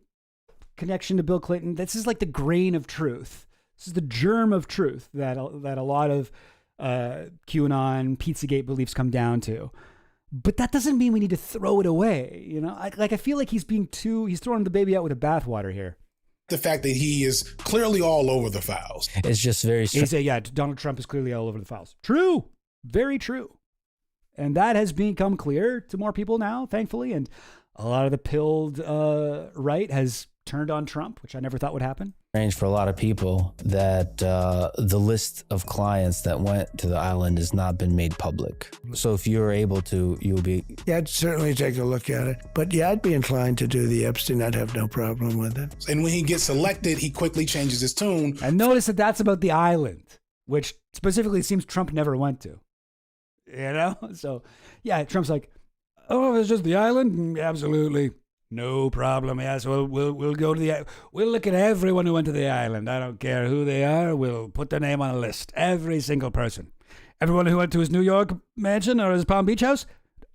connection to Bill Clinton. This is like the grain of truth. This is the germ of truth that a lot of QAnon, Pizzagate beliefs come down to. But that doesn't mean we need to throw it away. I feel like he's throwing the baby out with the bathwater here. The fact that he is clearly all over the files. It's just very strange. Donald Trump is clearly all over the files. True. Very true. And that has become clear to more people now, thankfully. And a lot of the pilled right has turned on Trump, which I never thought would happen. Strange for a lot of people that the list of clients that went to the island has not been made public. So if you're able to, you'll be. Yeah, I'd certainly take a look at it. But yeah, I'd be inclined to do the Epstein. I'd have no problem with it. And when he gets elected, he quickly changes his tune. And notice that that's about the island, which specifically seems Trump never went to. So yeah, Trump's like, oh, it's just the island? Absolutely. No problem. Yes, we'll go to we'll look at everyone who went to the island. I don't care who they are. We'll put their name on a list. Every single person. Everyone who went to his New York mansion or his Palm Beach house?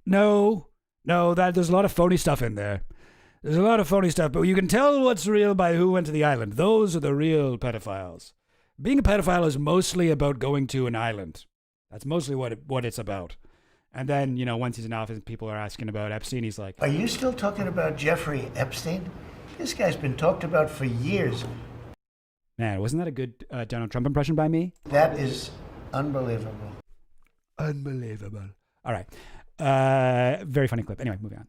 No, there's a lot of phony stuff in there. There's a lot of phony stuff, but you can tell what's real by who went to the island. Those are the real pedophiles. Being a pedophile is mostly about going to an island. That's mostly what it's about. And then, once he's in office and people are asking about Epstein, he's like, Are you still talking about Jeffrey Epstein? This guy's been talked about for years. Man, wasn't that a good Donald Trump impression by me? That is unbelievable. Unbelievable. All right. Very funny clip. Anyway, moving on.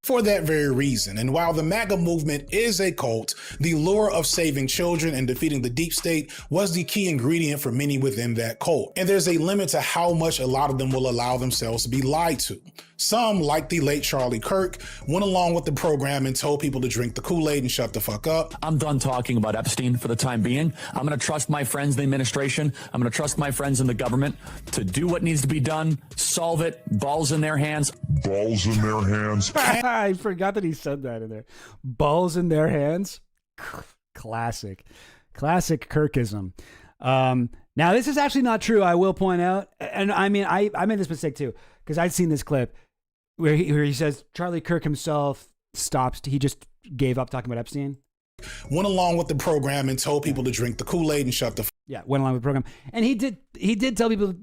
For that very reason, and while the MAGA movement is a cult, the lure of saving children and defeating the deep state was the key ingredient for many within that cult. And there's a limit to how much a lot of them will allow themselves to be lied to. Some, like the late Charlie Kirk, went along with the program and told people to drink the Kool-Aid and shut the fuck up. I'm done talking about Epstein for the time being. I'm going to trust my friends in the administration. I'm going to trust my friends in the government to do what needs to be done, solve it, balls in their hands. Balls in their hands. I forgot that he said that in there. Balls in their hands. Classic Kirkism. Now, this is actually not true, I will point out. And I mean, I made this mistake too, because I'd seen this clip where he says Charlie Kirk himself stopped. He just gave up talking about Epstein. Went along with the program and told people to drink the Kool-Aid and shut the went along with the program. And he did tell people,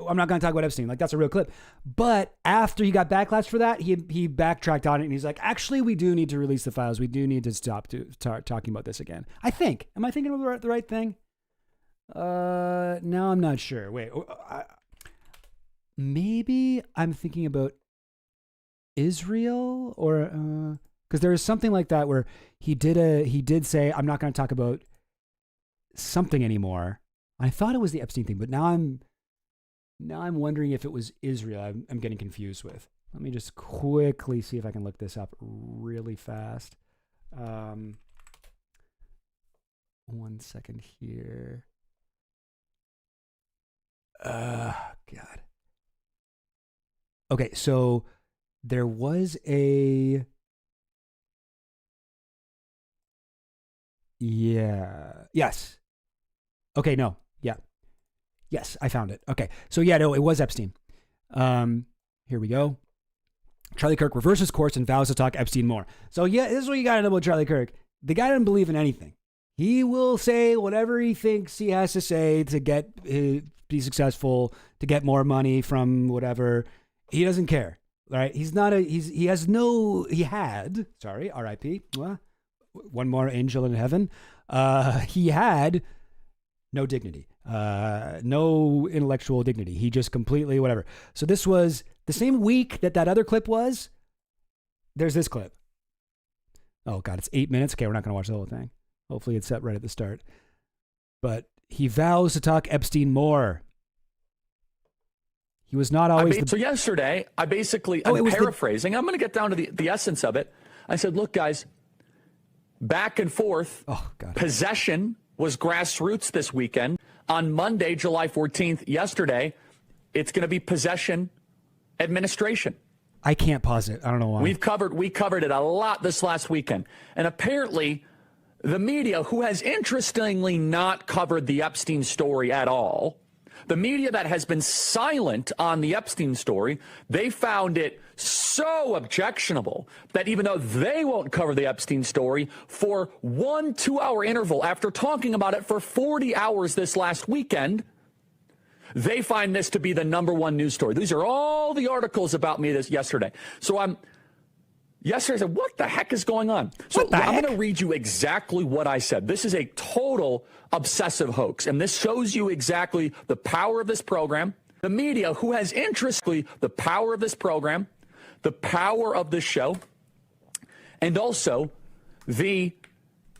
I'm not going to talk about Epstein. Like, that's a real clip. But after he got backlash for that, he backtracked on it and he's like, actually, we do need to release the files. We do need to stop talking about this again. I think. Am I thinking of the right thing? No, I'm not sure. Wait, maybe I'm thinking about Israel, or because there is something like that where he did say, I'm not going to talk about something anymore. I thought it was the Epstein thing, but now I'm wondering if it was Israel. I'm getting confused with. Let me just quickly see if I can look this up really fast. 1 second here. God. Okay, so there was a... Yes. Okay, no. Yeah. Yes, I found it. Okay. So yeah, no, it was Epstein. Here we go. Charlie Kirk reverses course and vows to talk Epstein more. So yeah, this is what you got to know about Charlie Kirk. The guy doesn't believe in anything. He will say whatever he thinks he has to say to be successful, to get more money from whatever. He doesn't care. Right? He had, R.I.P. One more angel in heaven. He had no dignity, no intellectual dignity. He just completely whatever. So this was the same week that other clip was. There's this clip. Oh God, it's 8 minutes. Okay, we're not going to watch the whole thing. Hopefully it's set right at the start. But he vows to talk Epstein more. He was not always... So yesterday, I'm paraphrasing. I'm going to get down to the essence of it. I said, look, guys, back and forth. Oh, God. Possession was grassroots this weekend. On Monday, July 14th, yesterday, it's going to be possession administration. I can't pause it. I don't know why. We covered it a lot this last weekend. And apparently, the media, who has interestingly not covered the Epstein story at all, the media that has been silent on the Epstein story, they found it so objectionable that even though they won't cover the Epstein story for 1 2-hour interval after talking about it for 40 hours this last weekend, they find this to be the #1 news story. These are all the articles about me yesterday. So yesterday I said, what the heck is going on? So I'm going to read you exactly what I said. This is a total obsessive hoax, and this shows you exactly the power of this program, the media, who has the power of this program, the power of this show, and also the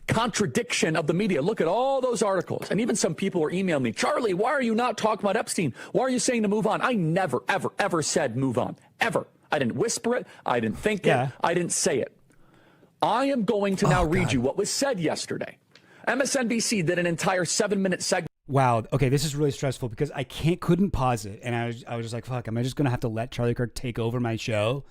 contradiction of the media. Look at all those articles. And even some people were emailing me, Charlie, why are you not talking about Epstein? Why are you saying to move on? I never, ever, ever said move on. Ever. I didn't whisper it. I didn't think it. I didn't say it. I am going to now read you what was said yesterday. MSNBC did an entire 7-minute segment. Wow. Okay, this is really stressful because I couldn't pause it. And I was just like, fuck, am I just going to have to let Charlie Kirk take over my show?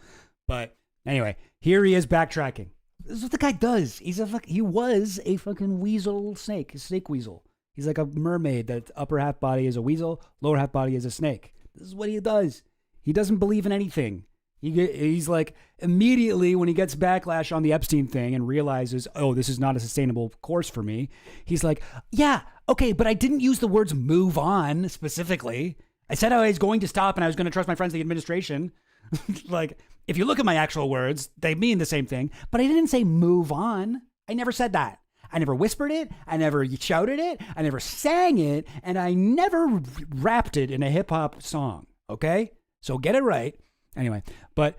But anyway, here he is backtracking. This is what the guy does. He was a fucking weasel snake, a snake weasel. He's like a mermaid that upper half body is a weasel, lower half body is a snake. This is what he does. He doesn't believe in anything. He's like, immediately when he gets backlash on the Epstein thing and realizes, oh, this is not a sustainable course for me, he's like, yeah, okay, but I didn't use the words move on specifically. I said I was going to stop and I was going to trust my friends, the administration. Like, if you look at my actual words, they mean the same thing, but I didn't say move on. I never said that. I never whispered it. I never shouted it. I never sang it. And I never rapped it in a hip hop song. Okay? So get it right. Anyway, but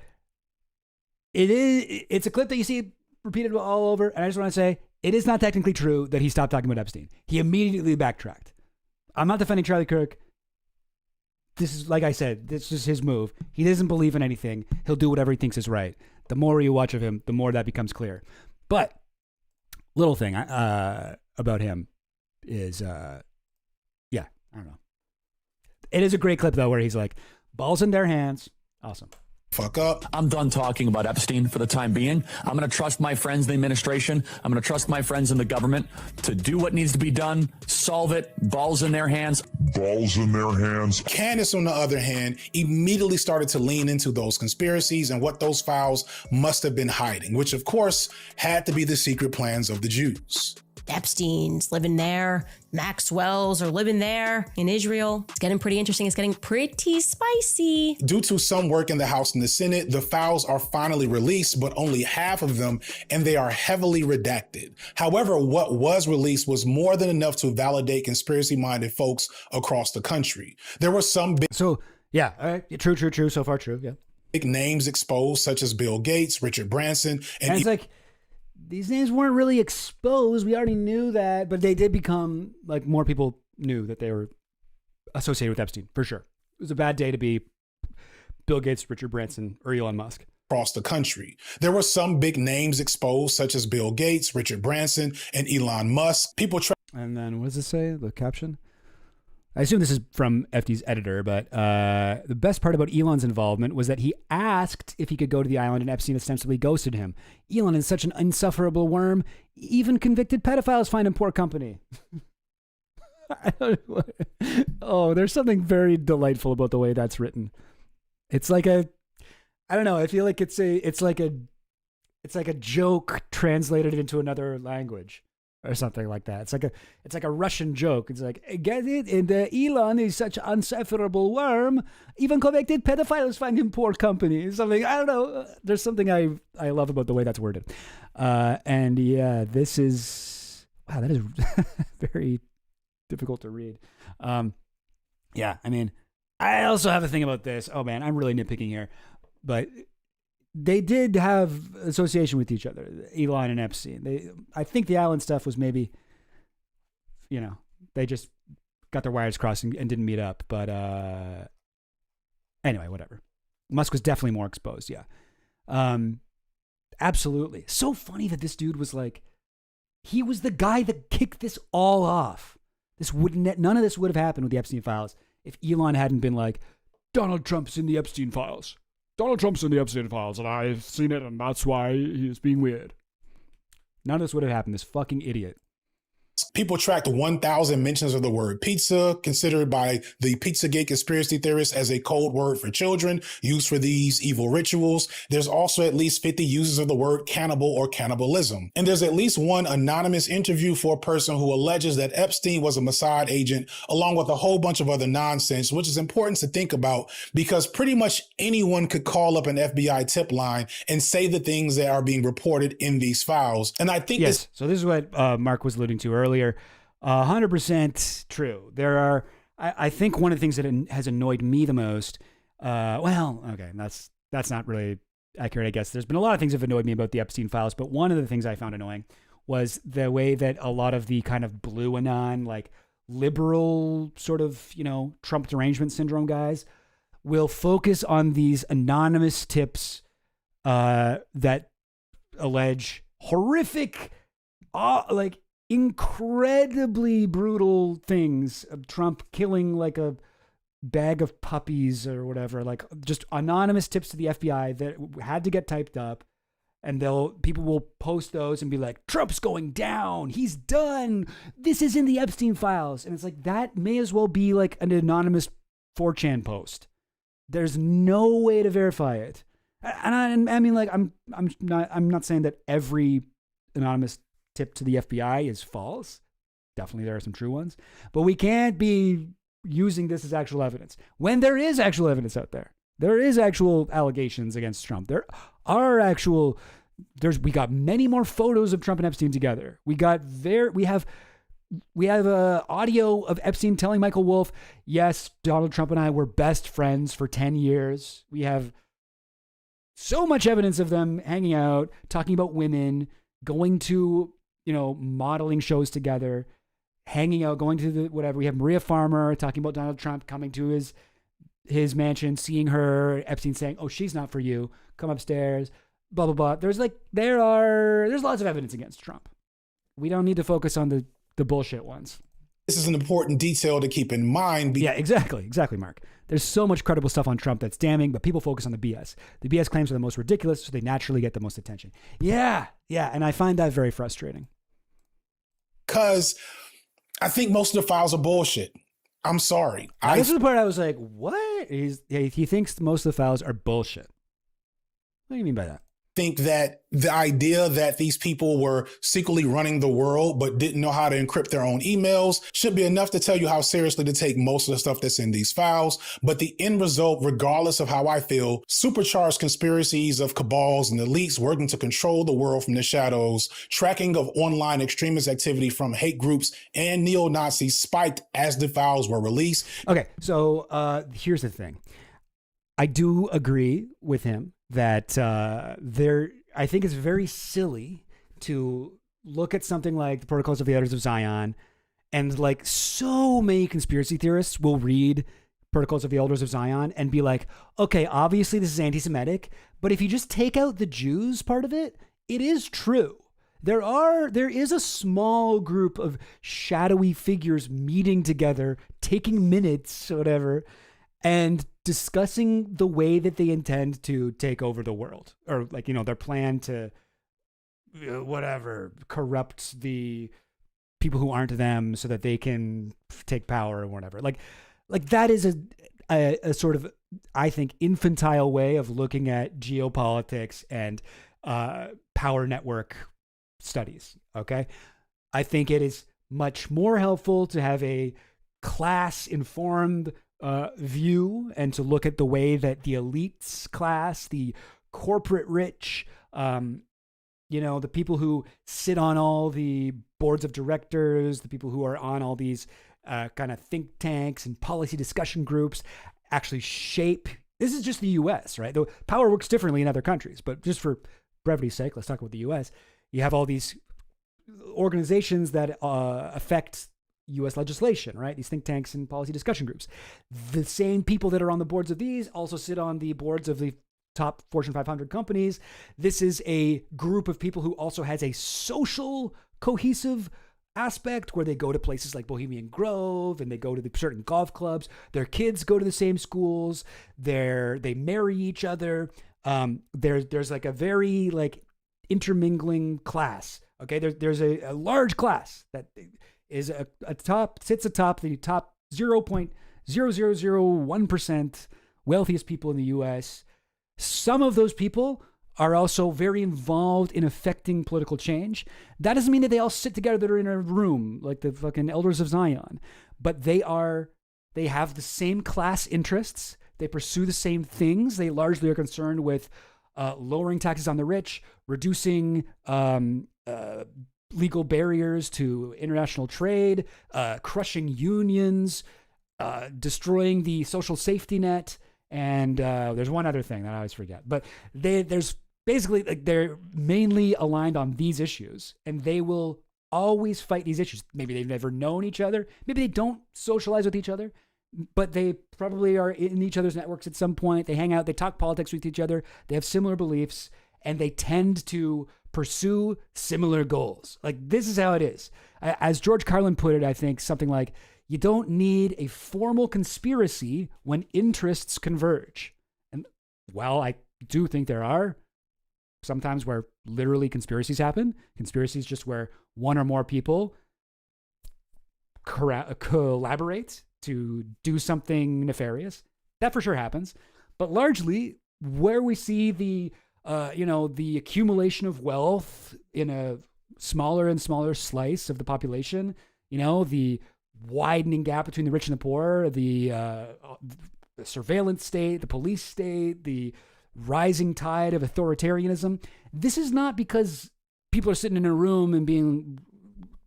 it's a clip that you see repeated all over. And I just want to say, it is not technically true that he stopped talking about Epstein. He immediately backtracked. I'm not defending Charlie Kirk. This is, like I said, this is his move. He doesn't believe in anything. He'll do whatever he thinks is right. The more you watch of him, the more that becomes clear. But little thing about him is, I don't know. It is a great clip, though, where he's like, balls in their hands. Awesome. Fuck up. I'm done talking about Epstein for the time being. I'm going to trust my friends in the administration. I'm going to trust my friends in the government to do what needs to be done, solve it, balls in their hands. Balls in their hands. Candace, on the other hand, immediately started to lean into those conspiracies and what those files must have been hiding, which of course had to be the secret plans of the Jews. Epstein's living there. Maxwell's are living there in Israel. It's getting pretty interesting. It's getting pretty spicy. Due to some work in the House and the Senate, the files are finally released, but only half of them, and they are heavily redacted. However, what was released was more than enough to validate conspiracy-minded folks across the country. There were some big... So, yeah, all right. True. So far, true, yeah. Big names exposed, such as Bill Gates, Richard Branson, and it's like... These names weren't really exposed. We already knew that, but they did become, like, more people knew that they were associated with Epstein, for sure. It was a bad day to be Bill Gates, Richard Branson, or Elon Musk. Across the country. There were some big names exposed, such as Bill Gates, Richard Branson, and Elon Musk. And then, what does it say, the caption? I assume this is from FD's editor, but the best part about Elon's involvement was that he asked if he could go to the island and Epstein ostensibly ghosted him. Elon is such an insufferable worm. Even convicted pedophiles find him poor company. Oh, there's something very delightful about the way that's written. It's like I don't know. I feel like it's like a joke translated into another language. Or something like that. It's like a Russian joke. It's like, get it? And Elon is such an insufferable worm. Even convicted pedophiles find him poor company. Something, I don't know. There's something I love about the way that's worded. And yeah, this is, wow, that is very difficult to read. Yeah, I mean, I also have a thing about this. Oh man, I'm really nitpicking here. But they did have association with each other, Elon and Epstein. I think the island stuff was maybe, they just got their wires crossed and didn't meet up. But anyway, whatever. Musk was definitely more exposed, yeah. Absolutely. So funny that this dude was like, he was the guy that kicked this all off. None of this would have happened with the Epstein files if Elon hadn't been like, Donald Trump's in the Epstein files. Donald Trump's in the Epstein files, and I've seen it, and that's why he's being weird. None of this would have happened. This fucking idiot. People tracked 1,000 mentions of the word pizza, considered by the Pizzagate conspiracy theorists as a code word for children used for these evil rituals. There's also at least 50 uses of the word cannibal or cannibalism. And there's at least one anonymous interview for a person who alleges that Epstein was a Mossad agent, along with a whole bunch of other nonsense, which is important to think about because pretty much anyone could call up an FBI tip line and say the things that are being reported in these files. And I think so this is what Mark was alluding to earlier. 100% true. There are, I think one of the things that has annoyed me the most, that's not really accurate, I guess. There's been a lot of things that have annoyed me about the Epstein files, but one of the things I found annoying was the way that a lot of the kind of blue anon, like liberal sort of, Trump derangement syndrome guys will focus on these anonymous tips that allege horrific, incredibly brutal things of Trump killing like a bag of puppies or whatever, like just anonymous tips to the FBI that had to get typed up. And people will post those and be like, Trump's going down. He's done. This is in the Epstein files. And it's like, that may as well be like an anonymous 4chan post. There's no way to verify it. And I mean, like, I'm not saying that every anonymous tip to the FBI is false. Definitely there are some true ones, but we can't be using this as actual evidence when there is actual evidence out there. There is actual allegations against Trump. There are we got many more photos of Trump and Epstein together. We have audio of Epstein telling Michael Wolff, yes, Donald Trump and I were best friends for 10 years. We have so much evidence of them hanging out, talking about women, going to, modeling shows together, hanging out, going to whatever. We have Maria Farmer talking about Donald Trump coming to his mansion, seeing her, Epstein saying, oh, she's not for you. Come upstairs, blah, blah, blah. There's lots of evidence against Trump. We don't need to focus on the bullshit ones. This is an important detail to keep in mind. Yeah, exactly, Mark. There's so much credible stuff on Trump that's damning, but people focus on the BS. The BS claims are the most ridiculous, so they naturally get the most attention. Yeah, and I find that very frustrating. Because I think most of the files are bullshit. I'm sorry. This is the part I was like, what? He thinks most of the files are bullshit. What do you mean by that? Think that the idea that these people were secretly running the world but didn't know how to encrypt their own emails should be enough to tell you how seriously to take most of the stuff that's in these files. But the end result, regardless of how I feel, supercharged conspiracies of cabals and elites working to control the world from the shadows, tracking of online extremist activity from hate groups and neo-Nazis spiked as the files were released. Okay, so here's the thing. I do agree with him that I think it's very silly to look at something like the Protocols of the Elders of Zion, and like so many conspiracy theorists will read Protocols of the Elders of Zion and be like, okay, obviously this is anti-Semitic, but if you just take out the Jews part of it, it is true. There is a small group of shadowy figures meeting together, taking minutes, whatever, and discussing the way that they intend to take over the world, or like, their plan to corrupt the people who aren't them so that they can take power or whatever. Like that is a sort of, I think, infantile way of looking at geopolitics and power network studies. Okay. I think it is much more helpful to have a class informed view and to look at the way that the elites class, the corporate rich, the people who sit on all the boards of directors, the people who are on all these kind of think tanks and policy discussion groups actually shape. This is just the U.S., right? Though power works differently in other countries, but just for brevity's sake, let's talk about the U.S. You have all these organizations that affect U.S. legislation, right? These think tanks and policy discussion groups. The same people that are on the boards of these also sit on the boards of the top Fortune 500 companies. This is a group of people who also has a social cohesive aspect where they go to places like Bohemian Grove and they go to the certain golf clubs. Their kids go to the same schools. They marry each other. There's like a very like intermingling class. Okay, there's a large class that is sits atop the top 0.0001% wealthiest people in the U.S. Some of those people are also very involved in affecting political change. That doesn't mean that they all sit together in a room like the fucking Elders of Zion, but they have the same class interests. They pursue the same things. They largely are concerned with lowering taxes on the rich, reducing legal barriers to international trade, crushing unions, destroying the social safety net, and there's one other thing that I always forget. But there's basically like they're mainly aligned on these issues, and they will always fight these issues. Maybe they've never known each other. Maybe they don't socialize with each other, but they probably are in each other's networks at some point. They hang out, they talk politics with each other. They have similar beliefs, and they tend to pursue similar goals. Like this is how it is. As George Carlin put it, I think something like, you don't need a formal conspiracy when interests converge. And while I do think there are sometimes where literally conspiracies happen, conspiracies just where one or more people collaborate to do something nefarious, that for sure happens. But largely, where we see the the accumulation of wealth in a smaller and smaller slice of the population, the widening gap between the rich and the poor, the surveillance state, the police state, the rising tide of authoritarianism. This is not because people are sitting in a room and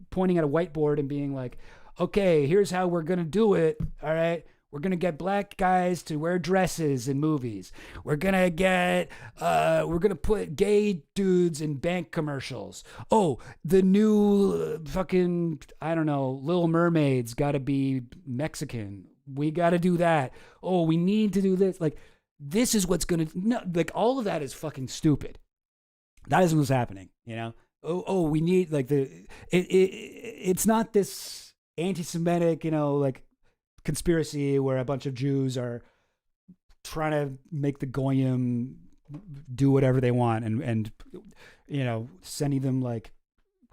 pointing at a whiteboard and being like, okay, here's how we're going to do it. All right. We're going to get black guys to wear dresses in movies. We're going to put gay dudes in bank commercials. Oh, the new fucking, I don't know, Little Mermaid's got to be Mexican. We got to do that. Oh, we need to do this. Like, this is what's going to, no, like, all of that is fucking stupid. That isn't what's happening, Oh, we need, like, it's not this anti-Semitic, conspiracy where a bunch of Jews are trying to make the Goyim do whatever they want and sending them like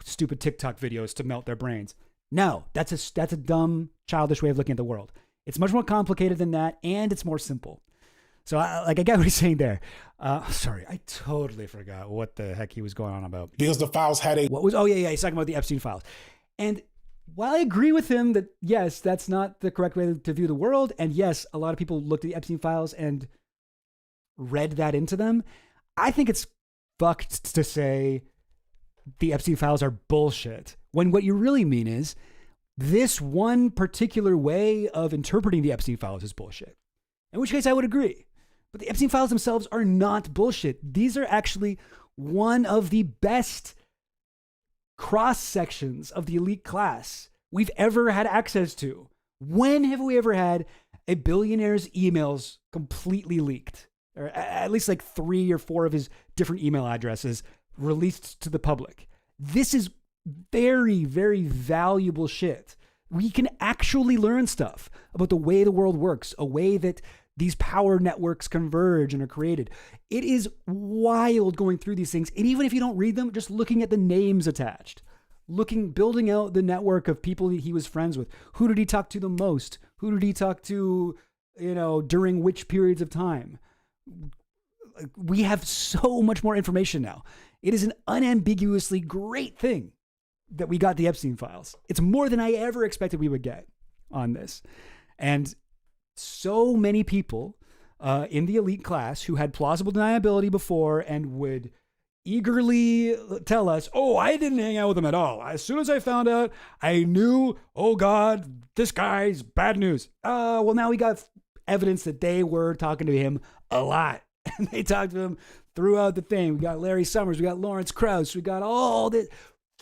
stupid TikTok videos to melt their brains. No, that's a dumb, childish way of looking at the world. It's much more complicated than that, and it's more simple. So I get what he's saying there. Sorry, I totally forgot what the heck he was going on about. Because the files had he's talking about the Epstein files. And while I agree with him that, yes, that's not the correct way to view the world, and yes, a lot of people looked at the Epstein files and read that into them, I think it's fucked to say the Epstein files are bullshit, when what you really mean is this one particular way of interpreting the Epstein files is bullshit. In which case I would agree. But the Epstein files themselves are not bullshit. These are actually one of the best cross sections of the elite class we've ever had access to. When have we ever had a billionaire's emails completely leaked? Or at least like 3 or 4 of his different email addresses released to the public. This is very, very valuable shit. We can actually learn stuff about the way the world works, a way that these power networks converge and are created. It is wild going through these things. And even if you don't read them, just looking at the names attached, building out the network of people that he was friends with. Who did he talk to the most? Who did he talk to, during which periods of time? We have so much more information now. It is an unambiguously great thing that we got the Epstein files. It's more than I ever expected we would get on this. And so many people in the elite class who had plausible deniability before and would eagerly tell us, oh, I didn't hang out with him at all. As soon as I found out, I knew, oh God, this guy's bad news. Well, now we got evidence that they were talking to him a lot. And they talked to him throughout the thing. We got Larry Summers. We got Lawrence Krauss. We got all the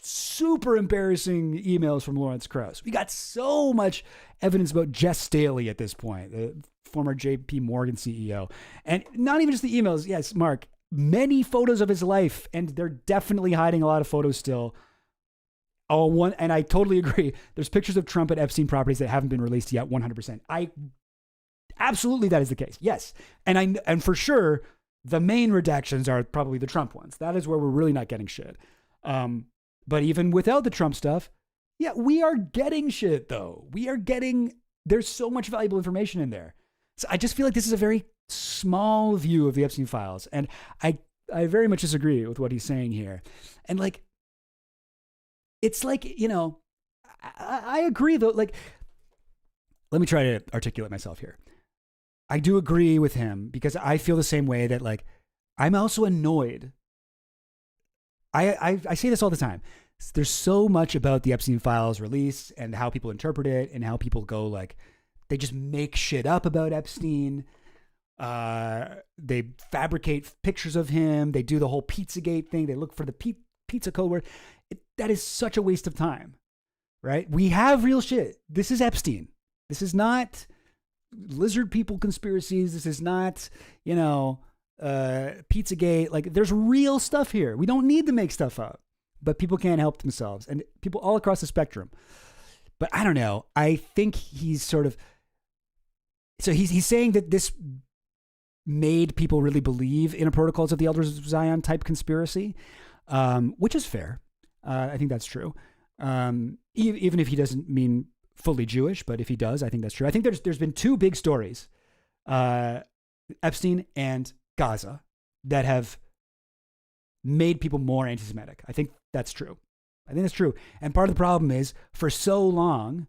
super embarrassing emails from Lawrence Krauss. We got so much evidence about Jess Staley at this point, the former JP Morgan CEO. And not even just the emails. Yes, Mark, many photos of his life, and they're definitely hiding a lot of photos still. And I totally agree. There's pictures of Trump at Epstein properties that haven't been released yet, 100%. Absolutely that is the case. Yes. And for sure, the main redactions are probably the Trump ones. That is where we're really not getting shit. But even without the Trump stuff, yeah, we are getting shit though. There's so much valuable information in there. So I just feel like this is a very small view of the Epstein files. And I very much disagree with what he's saying here. And like, it's like, I agree though. Like, let me try to articulate myself here. I do agree with him because I feel the same way that like, I'm also annoyed. I say this all the time. There's so much about the Epstein files release and how people interpret it and how people go like, they just make shit up about Epstein. They fabricate pictures of him. They do the whole Pizzagate thing. They look for the pizza code word. That is such a waste of time, right? We have real shit. This is Epstein. This is not lizard people conspiracies. This is not, Pizzagate. Like, there's real stuff here. We don't need to make stuff up, but people can't help themselves, and people all across the spectrum. But I don't know. I think he's sort of, so he's saying that this made people really believe in a Protocols of the Elders of Zion type conspiracy, which is fair. I think that's true. Even if he doesn't mean fully Jewish, but if he does, I think that's true. I think there's been two big stories, Epstein and Gaza that have made people more anti-Semitic. I think that's true. And part of the problem is, for so long,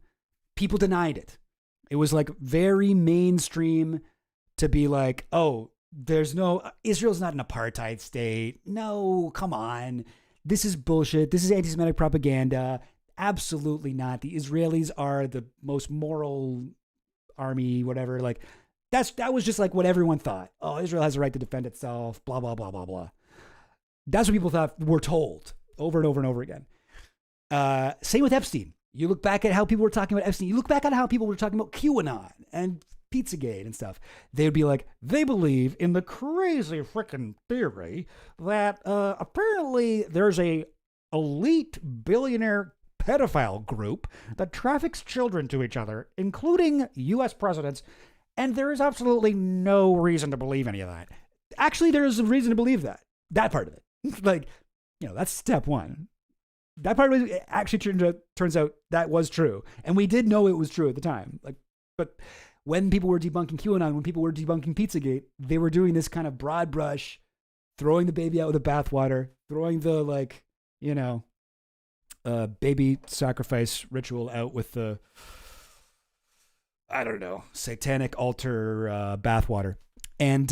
people denied it. It was like very mainstream to be like, oh, Israel's not an apartheid state. No, come on. This is bullshit. This is anti-Semitic propaganda. Absolutely not. The Israelis are the most moral army, whatever. Like that was just like what everyone thought. Oh, Israel has a right to defend itself, blah, blah, blah, blah, blah. That's what people thought, were told over and over and over again. Same with Epstein. You look back at how people were talking about Epstein. You look back at how people were talking about QAnon and Pizzagate and stuff. They would be like, they believe in the crazy freaking theory that apparently there's a elite billionaire pedophile group that traffics children to each other, including U.S. presidents, and there is absolutely no reason to believe any of that. Actually, there is a reason to believe that part of it. Like, that's step one. That part of it actually turns out that was true. And we did know it was true at the time. But when people were debunking QAnon, when people were debunking Pizzagate, they were doing this kind of broad brush, throwing the baby out with the bathwater, throwing the, baby sacrifice ritual out with the, satanic altar bathwater. And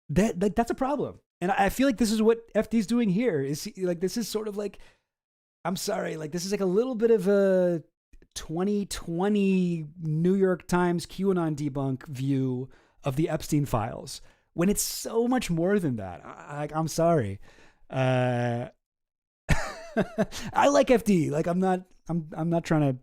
that's a problem. And I feel like this is what FD's doing here. This is sort of like, I'm sorry, this is like a little bit of a 2020 New York Times QAnon debunk view of the Epstein files, when it's so much more than that. I'm sorry. I like FD. I'm not trying to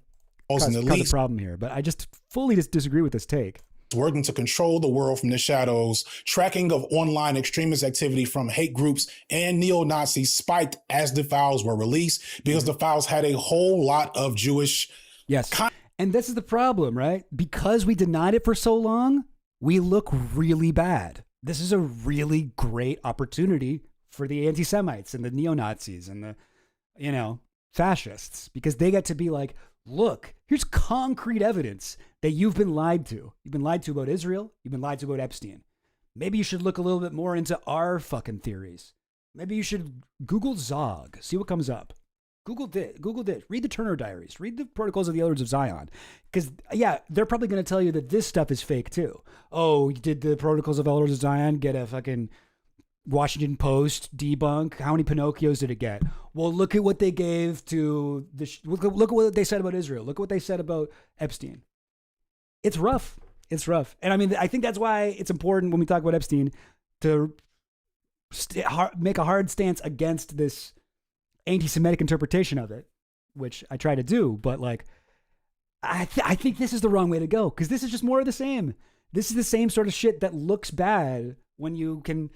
cause a problem here, but I just fully disagree with this take. Working to control the world from the shadows, tracking of online extremist activity from hate groups and neo-Nazis spiked as the files were released because the files had a whole lot of Jewish. Yes. And this is the problem, right? Because we denied it for so long, we look really bad. This is a really great opportunity for the anti-Semites and the neo-Nazis and the, fascists, because they get to be like, look, here's concrete evidence that you've been lied to. You've been lied to about Israel. You've been lied to about Epstein. Maybe you should look a little bit more into our fucking theories. Maybe you should Google Zog, see what comes up. Google this. Read the Turner Diaries. Read the Protocols of the Elders of Zion. Because, they're probably going to tell you that this stuff is fake too. Oh, did the Protocols of Elders of Zion get a fucking Washington Post debunk? How many Pinocchios did it get? Well, look at what they gave to look at what they said about Israel. Look at what they said about Epstein. It's rough. And I think that's why it's important when we talk about Epstein to make a hard stance against this anti-Semitic interpretation of it, which I try to do. But I think this is the wrong way to go, because this is just more of the same. This is the same sort of shit that looks bad when you can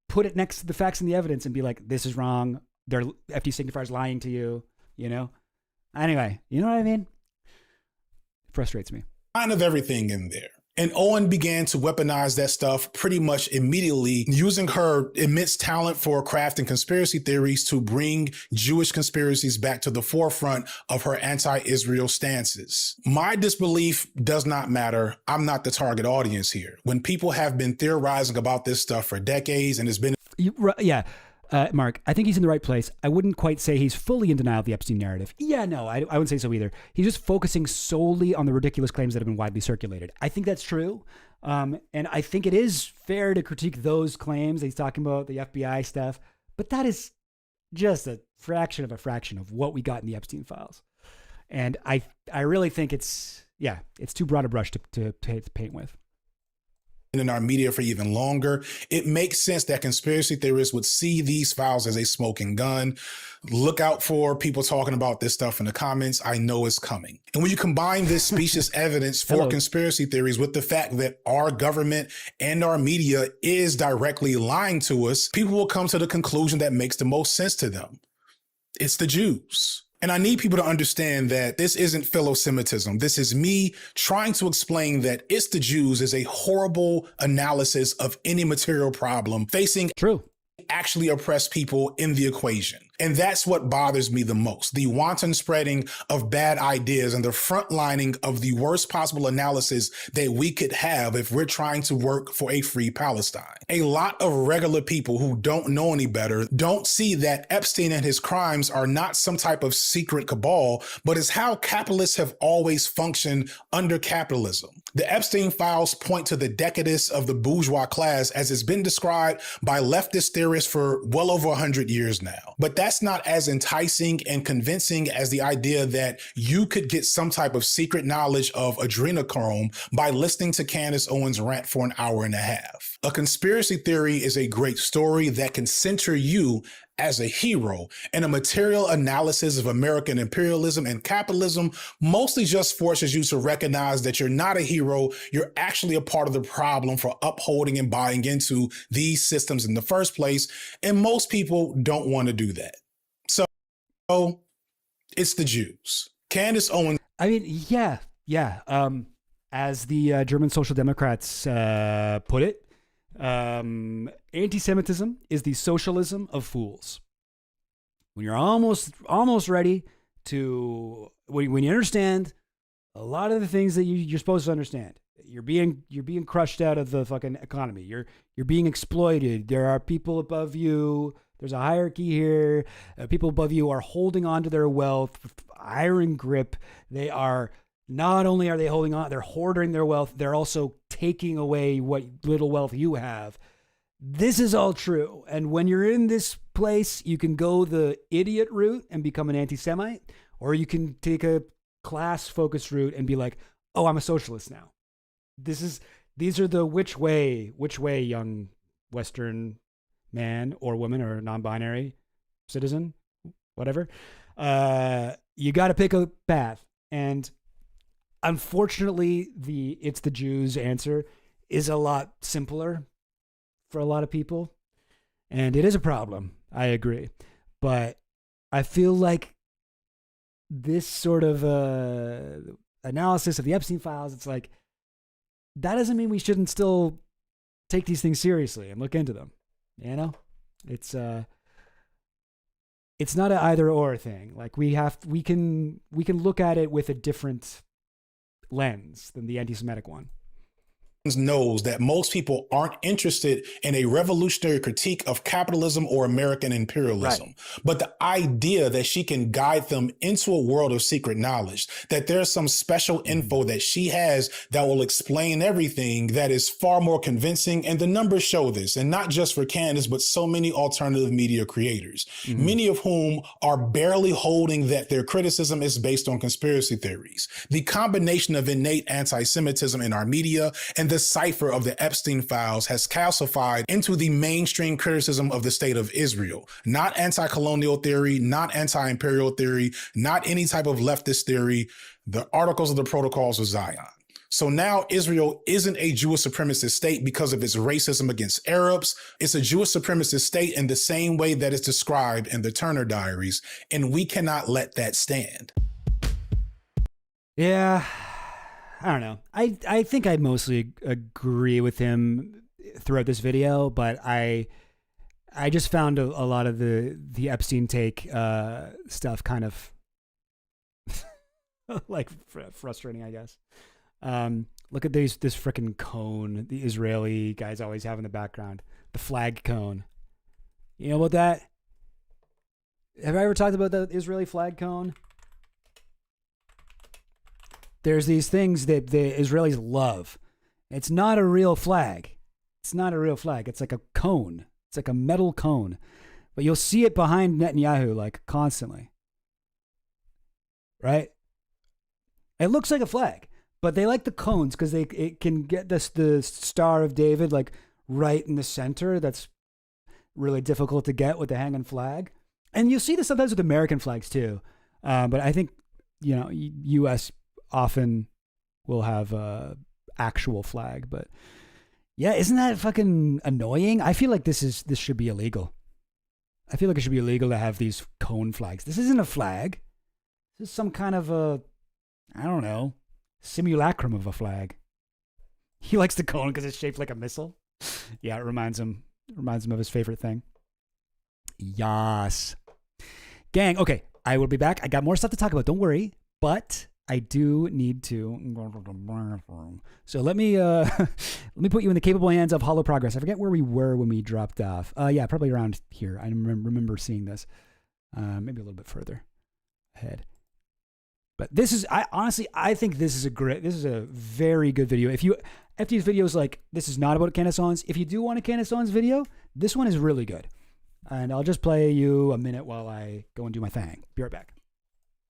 put it next to the facts and the evidence and be like, this is wrong. They're FD signifiers lying to you, Anyway, you know what I mean? It frustrates me. Kind of everything in there. And Owen began to weaponize that stuff pretty much immediately, using her immense talent for crafting conspiracy theories to bring Jewish conspiracies back to the forefront of her anti-Israel stances. My disbelief does not matter. I'm not the target audience here. When people have been theorizing about this stuff for decades and it's been... Mark, I think he's in the right place. I wouldn't quite say he's fully in denial of the Epstein narrative. I wouldn't say so either. He's just focusing solely on the ridiculous claims that have been widely circulated. I think that's true. And I think it is fair to critique those claims. He's talking about the FBI stuff, but that is just a fraction of what we got in the Epstein files. And I really think it's too broad a brush to paint with. In our media for even longer, it makes sense that conspiracy theorists would see these files as a smoking gun. Look out for people talking about this stuff in the comments. I know it's coming. And when you combine this specious evidence for conspiracy theories with the fact that our government and our media is directly lying to us, people will come to the conclusion that makes the most sense to them. It's the Jews. And I need people to understand that this isn't philo-Semitism. This is me trying to explain that it's the Jews is a horrible analysis of any material problem facing actually oppressed people in the equation. And that's what bothers me the most. The wanton spreading of bad ideas and the frontlining of the worst possible analysis that we could have if we're trying to work for a free Palestine. A lot of regular people who don't know any better don't see that Epstein and his crimes are not some type of secret cabal, but is how capitalists have always functioned under capitalism. The Epstein files point to the decadence of the bourgeois class as it's been described by leftist theorists for well over 100 years now. But that's not as enticing and convincing as the idea that you could get some type of secret knowledge of adrenochrome by listening to Candace Owens rant for an hour and a half. A conspiracy theory is a great story that can center you as a hero, and a material analysis of American imperialism and capitalism mostly just forces you to recognize that you're not a hero, you're actually a part of the problem for upholding and buying into these systems in the first place, and most people don't want to do that. So it's the Jews. Candace Owens. I mean, yeah. As the German Social Democrats put it, anti-Semitism is the socialism of fools. When you're almost ready to, when you understand a lot of the things that you're supposed to understand, you're being crushed out of the fucking economy. You're being exploited. There are people above you. There's a hierarchy here. People above you are holding on to their wealth with iron grip. They are. Not only are they holding on, they're hoarding their wealth, they're also taking away what little wealth you have. This is all true. And when you're in this place, you can go the idiot route and become an anti-Semite, or you can take a class-focused route and be like, oh, I'm a socialist now. These are the which way, young Western man or woman or non-binary citizen, whatever. You got to pick a path. And unfortunately, it's the Jews answer is a lot simpler for a lot of people. And it is a problem. I agree. But I feel like this sort of analysis of the Epstein files, it's like, that doesn't mean we shouldn't still take these things seriously and look into them. You know, it's not an either or thing. Like we can look at it with a different lens than the anti-Semitic one. Knows that most people aren't interested in a revolutionary critique of capitalism or American imperialism, right. But the idea that she can guide them into a world of secret knowledge, that there's some special info that she has that will explain everything, that is far more convincing. And the numbers show this, and not just for Candace, but so many alternative media creators, many of whom are barely holding that their criticism is based on conspiracy theories. The combination of innate anti-Semitism in our media and the cipher of the Epstein files has calcified into the mainstream criticism of the state of Israel. Not anti-colonial theory, not anti-imperial theory, not any type of leftist theory, the Articles of the Protocols of Zion. So now Israel isn't a Jewish supremacist state because of its racism against Arabs. It's a Jewish supremacist state in the same way that it's described in the Turner Diaries, and we cannot let that stand. Yeah. I don't know. I think I mostly agree with him throughout this video, but I just found a lot of the Epstein take stuff kind of like frustrating, I guess. Look at this frickin' cone the Israeli guys always have in the background, the flag cone. You know about that? Have I ever talked about the Israeli flag cone? There's these things that the Israelis love. It's not a real flag. It's not a real flag. It's like a cone. It's like a metal cone. But you'll see it behind Netanyahu like constantly. Right? It looks like a flag, but they like the cones because it can get the Star of David like right in the center. That's really difficult to get with the hanging flag. And you'll see this sometimes with American flags too. But I think, U.S. often will have a actual flag, but yeah, isn't that fucking annoying? I feel like this should be illegal. I feel like it should be illegal to have these cone flags. This isn't a flag. This is some kind of I don't know, simulacrum of a flag. He likes the cone because it's shaped like a missile. Yeah, it reminds him of his favorite thing. Yas. Gang, okay, I will be back. I got more stuff to talk about. Don't worry. But I do need to. So let me put you in the capable hands of Hollow Progress. I forget where we were when we dropped off. Yeah, probably around here. I remember seeing this. Maybe a little bit further ahead. But this is, I think this is a very good video. If these videos, like, this is not about Candace Owens. If you do want a Candace Owens video, this one is really good. And I'll just play you a minute while I go and do my thing. Be right back.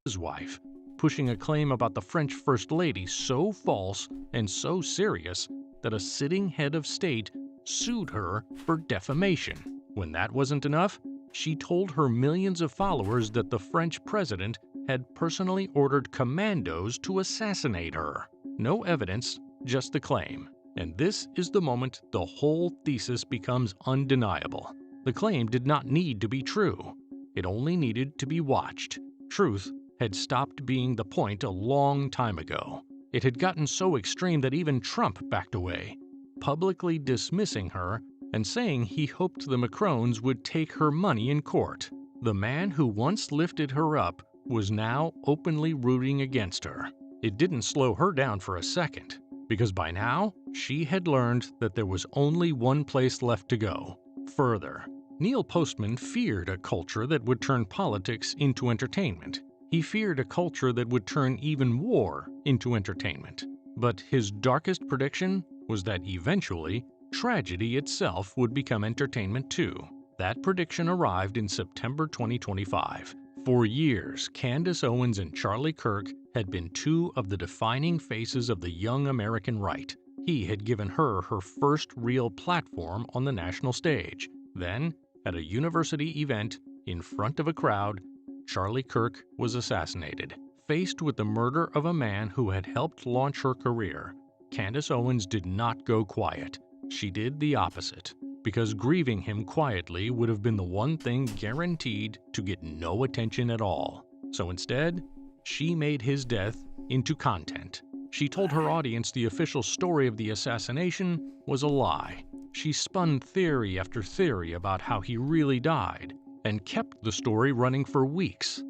His wife, pushing a claim about the French First Lady so false and so serious that a sitting head of state sued her for defamation. When that wasn't enough, she told her millions of followers that the French president had personally ordered commandos to assassinate her. No evidence, just the claim. And this is the moment the whole thesis becomes undeniable. The claim did not need to be true. It only needed to be watched. Truth had stopped being the point a long time ago. It had gotten so extreme that even Trump backed away, publicly dismissing her and saying he hoped the Macrons would take her money in court. The man who once lifted her up was now openly rooting against her. It didn't slow her down for a second, because by now she had learned that there was only one place left to go: further. Neil Postman feared a culture that would turn politics into entertainment. He feared a culture that would turn even war into entertainment. But his darkest prediction was that eventually, tragedy itself would become entertainment too. That prediction arrived in September 2025. For years, Candace Owens and Charlie Kirk had been two of the defining faces of the young American right. He had given her her first real platform on the national stage. Then, at a university event, in front of a crowd, Charlie Kirk was assassinated. Faced with the murder of a man who had helped launch her career, Candace Owens did not go quiet. She did the opposite, because grieving him quietly would have been the one thing guaranteed to get no attention at all. So instead, she made his death into content. She told her audience the official story of the assassination was a lie. She spun theory after theory about how he really died, and kept the story running for weeks.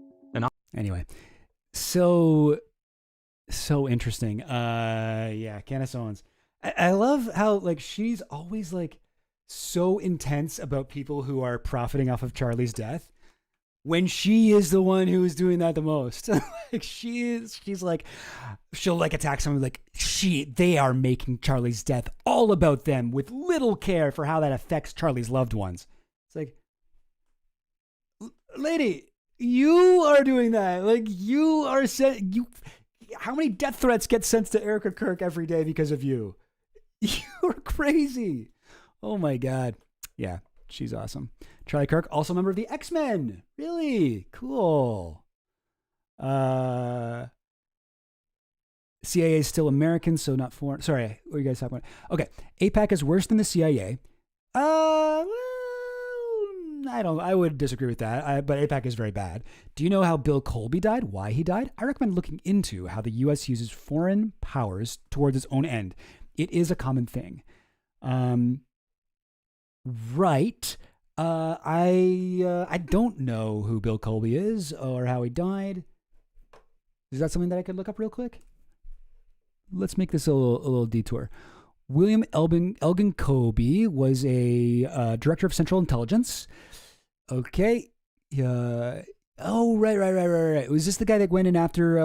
Anyway, so interesting. Yeah, Candace Owens. I love how, like, she's always, like, so intense about people who are profiting off of Charlie's death, when she is the one who is doing that the most. Like, she's like, she'll, like, attack someone like, they are making Charlie's death all about them with little care for how that affects Charlie's loved ones. It's like, lady, you are doing that. Like, you are how many death threats get sent to Erica Kirk every day because of you? You're crazy. Oh my God. Yeah, she's awesome. Charlie Kirk, also a member of the X-Men. Really cool. CIA is still American, so not foreign. Sorry, what are you guys talking about? Okay, AIPAC is worse than the CIA. Well, I would disagree with that, but AIPAC is very bad. Do you know how Bill Colby died? Why he died? I recommend looking into how the U.S. uses foreign powers towards its own end. It is a common thing. Right. I don't know who Bill Colby is or how he died. Is that something that I could look up real quick? Let's make this a little detour. William Elgin Colby was a director of Central Intelligence. Okay. Oh, right. Was this the guy that went in after,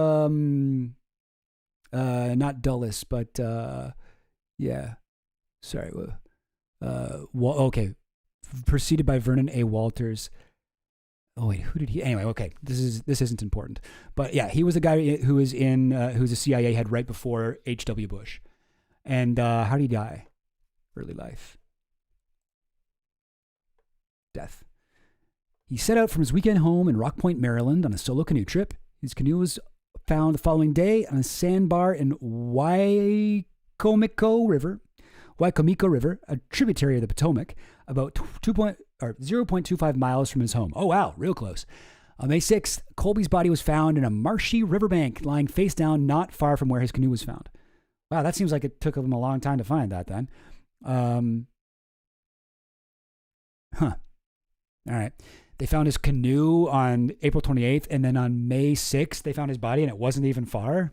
not Dulles, but, yeah. Sorry. Okay. Preceded by Vernon A. Walters. Oh wait, who did he? Anyway, okay. This isn't important. But yeah, he was the guy who was who's a CIA head right before H.W. Bush. And how did he die? Early life. Death. He set out from his weekend home in Rock Point, Maryland on a solo canoe trip. His canoe was found the following day on a sandbar in Wicomico River, a tributary of the Potomac, about 0.25 miles from his home. Oh, wow, real close. On May 6th, Colby's body was found in a marshy riverbank, lying face down not far from where his canoe was found. Wow, that seems like it took him a long time to find that then. All right. They found his canoe on April 28th, and then on May 6th, they found his body, and it wasn't even far.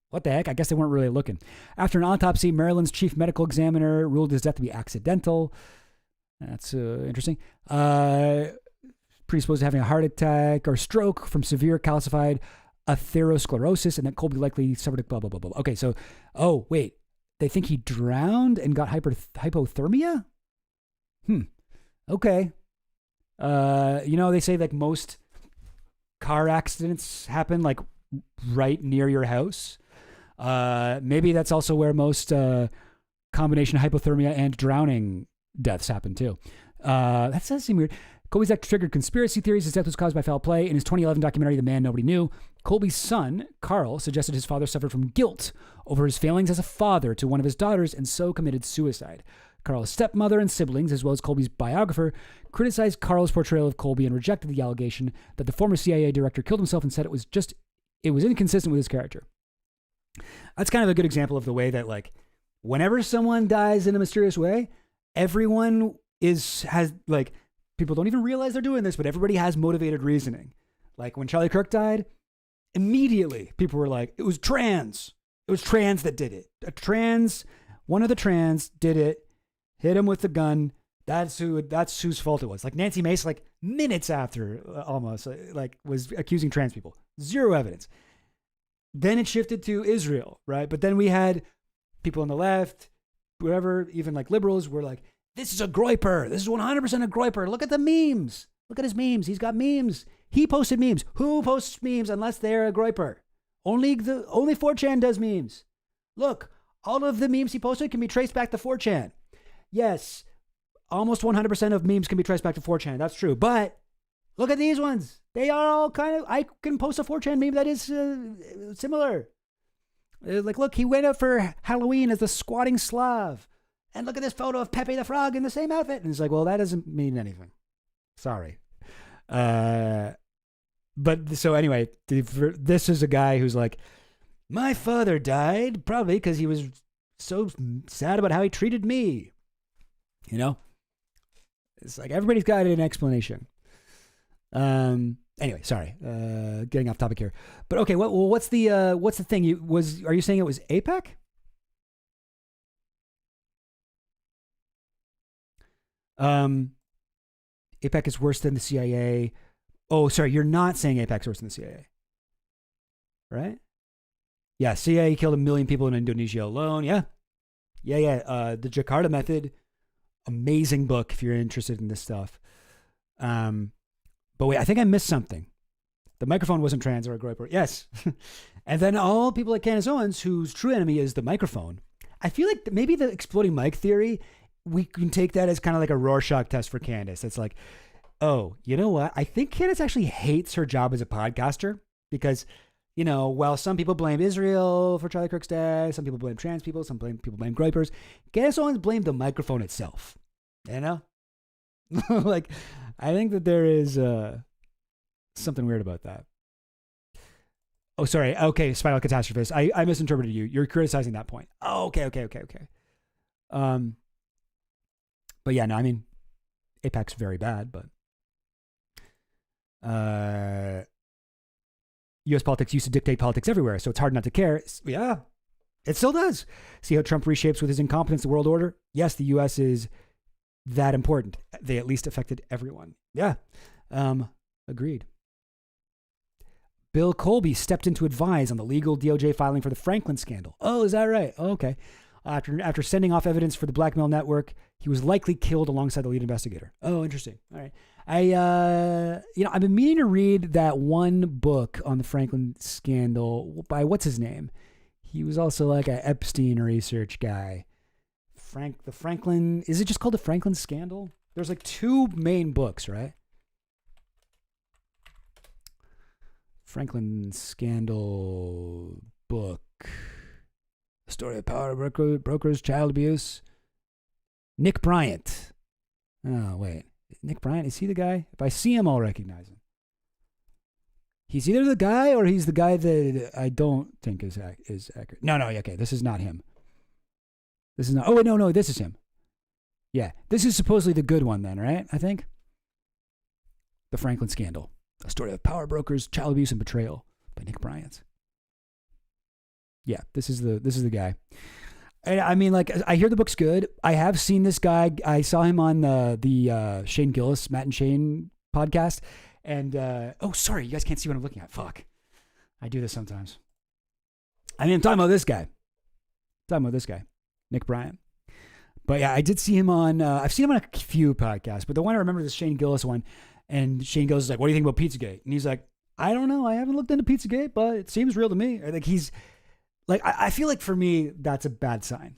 What the heck? I guess they weren't really looking. After an autopsy, Maryland's chief medical examiner ruled his death to be accidental. That's interesting. Predisposed to having a heart attack or stroke from severe calcified atherosclerosis, and that Colby likely suffered blah, blah, blah, blah. Okay, so, oh, wait. They think he drowned and got hypothermia? Okay. They say like most car accidents happen like right near your house. Maybe that's also where most combination hypothermia and drowning deaths happen too. That does seem weird. Colby's death triggered conspiracy theories. His death was caused by foul play. In his 2011 documentary, The Man Nobody Knew, Colby's son, Carl, suggested his father suffered from guilt over his failings as a father to one of his daughters and so committed suicide. Carl's stepmother and siblings, as well as Colby's biographer, criticized Carl's portrayal of Colby and rejected the allegation that the former CIA director killed himself and said it was inconsistent with his character. That's kind of a good example of the way that, like, whenever someone dies in a mysterious way, everyone has people don't even realize they're doing this, but everybody has motivated reasoning. Like when Charlie Kirk died, immediately people were like, it was trans. It was trans that did it. One of the trans did it, hit him with the gun. That's whose fault it was. Like Nancy Mace, like minutes after almost, was accusing trans people. Zero evidence. Then it shifted to Israel, right? But then we had people on the left, whatever, even like liberals were like, this is a groyper. This is 100% a groyper. Look at the memes. Look at his memes. He's got memes. He posted memes. Who posts memes unless they're a groyper? Only 4chan does memes. Look, all of the memes he posted can be traced back to 4chan. Yes, almost 100% of memes can be traced back to 4chan. That's true. But look at these ones. They are all I can post a 4chan meme that is similar. Like, look, he went out for Halloween as the squatting Slav. And look at this photo of Pepe the Frog in the same outfit. And it's like, well, that doesn't mean anything. Sorry. But so anyway, this is a guy who's like, my father died probably because he was so sad about how he treated me. You know? It's like everybody's got an explanation. Anyway, sorry. Getting off topic here. But okay, what's the thing? Are you saying it was AIPAC? AIPAC is worse than the CIA. Oh, sorry, you're not saying AIPAC is worse than the CIA, right? Yeah, CIA killed 1 million people in Indonesia alone. Yeah. The Jakarta Method, amazing book if you're interested in this stuff. But wait, I think I missed something. The microphone wasn't trans or a groyper. Yes. And then all people like Candace Owens, whose true enemy is the microphone. I feel like maybe the exploding mic theory, we can take that as kind of like a Rorschach test for Candace. It's like, oh, you know what? I think Candace actually hates her job as a podcaster because, you know, while some people blame Israel for Charlie Kirk's death, some people blame trans people, people blame groypers, Candace Owens blamed the microphone itself. You know? Like, I think that there is something weird about that. Oh, sorry. Okay, Spiral Catastrophist. I misinterpreted you. You're criticizing that point. Oh, okay. But yeah, no, I mean, AIPAC's very bad, but U.S. politics used to dictate politics everywhere, so it's hard not to care. Yeah, it still does. See how Trump reshapes with his incompetence the world order? Yes, the U.S. is that important. They at least affected everyone. Yeah, agreed. Bill Colby stepped in to advise on the legal DOJ filing for the Franklin scandal. Oh, is that right? Oh, okay. After sending off evidence for the blackmail network, he was likely killed alongside the lead investigator. Oh, interesting. All right. I've been meaning to read that one book on the Franklin scandal by what's his name? He was also like an Epstein research guy. The Franklin, is it just called the Franklin scandal? There's like 2 main books, right? Franklin scandal book. Story of power brokers, child abuse. Nick Bryant. Oh, wait. Nick Bryant, is he the guy? If I see him, I'll recognize him. He's either the guy or he's the guy that I don't think is accurate. No, okay, this is not him. This is not. Oh, wait, no, this is him. Yeah, this is supposedly the good one then, right? I think. The Franklin Scandal, a story of power brokers, child abuse, and betrayal by Nick Bryant. Yeah, this is the guy. And I mean, like, I hear the book's good. I have seen this guy. I saw him on the Shane Gillis, Matt and Shane podcast. And, oh, sorry, you guys can't see what I'm looking at. Fuck. I do this sometimes. I mean, I'm talking about this guy. Nick Bryant. But yeah, I did see him on, I've seen him on a few podcasts, but the one I remember is the Shane Gillis one. And Shane Gillis is like, what do you think about Pizzagate? And he's like, I don't know. I haven't looked into Pizzagate, but it seems real to me. Or like he's like, I feel like for me, that's a bad sign,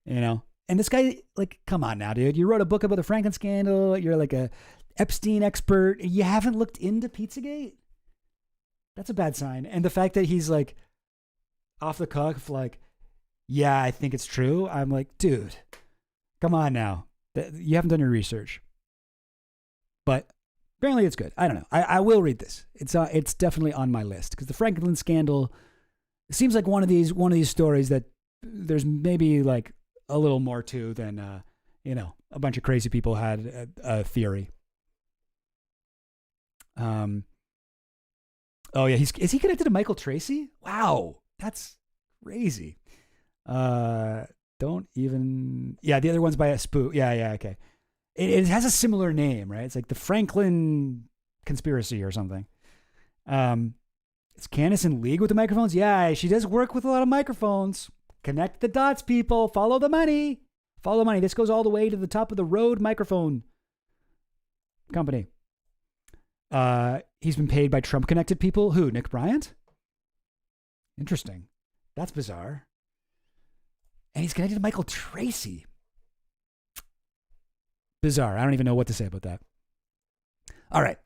you know? And this guy, like, come on now, dude. You wrote a book about the Franklin scandal. You're like a Epstein expert. You haven't looked into Pizzagate? That's a bad sign. And the fact that he's like off the cuff, like, yeah, I think it's true. I'm like, dude, come on now. You haven't done your research. But apparently it's good. I don't know. I will read this. It's definitely on my list because the Franklin scandal seems like one of these stories that there's maybe like a little more to than a bunch of crazy people had a theory. Oh yeah, is he connected to Michael Tracy? Wow, that's crazy. Don't even. Yeah, the other one's by a spook. Yeah, okay. It has a similar name, right? It's like the Franklin conspiracy or something. Is Candace in league with the microphones? Yeah, she does work with a lot of microphones. Connect the dots, people. Follow the money. Follow the money. This goes all the way to the top of the road microphone company. He's been paid by Trump-connected people. Who? Nick Bryant? Interesting. That's bizarre. And he's connected to Michael Tracy. Bizarre. I don't even know what to say about that. All right.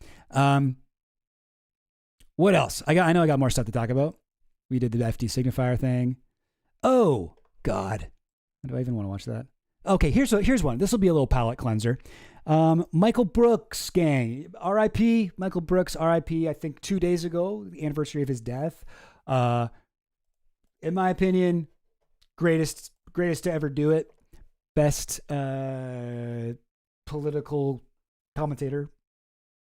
What else? I know I got more stuff to talk about. We did the FD signifier thing. Oh, God. Do I even want to watch that? Okay, here's one. This will be a little palate cleanser. Michael Brooks, gang. R.I.P. Michael Brooks, R.I.P. I think 2 days ago, the anniversary of his death. In my opinion, greatest to ever do it. Best political commentator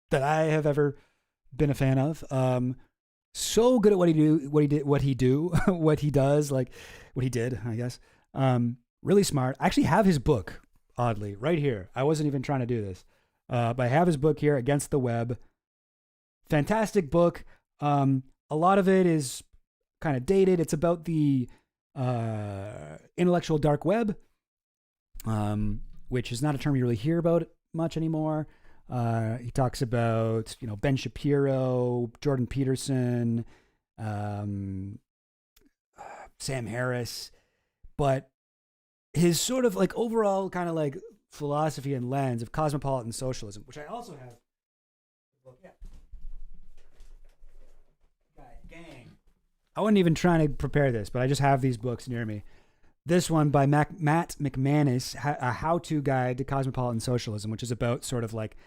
that I have ever been a fan of. So good at what he did, I guess. Really smart. I actually have his book, oddly, right here. I wasn't even trying to do this. But I have his book here, Against the Web. Fantastic book. A lot of it is kind of dated. It's about the intellectual dark web, which is not a term you really hear about much anymore. He talks about, Ben Shapiro, Jordan Peterson, Sam Harris, but his sort of like overall kind of like philosophy and lens of cosmopolitan socialism, which I also have. Yeah. Gang. I wasn't even trying to prepare this, but I just have these books near me. This one by Matt McManus, a how-to guide to cosmopolitan socialism, which is about sort of like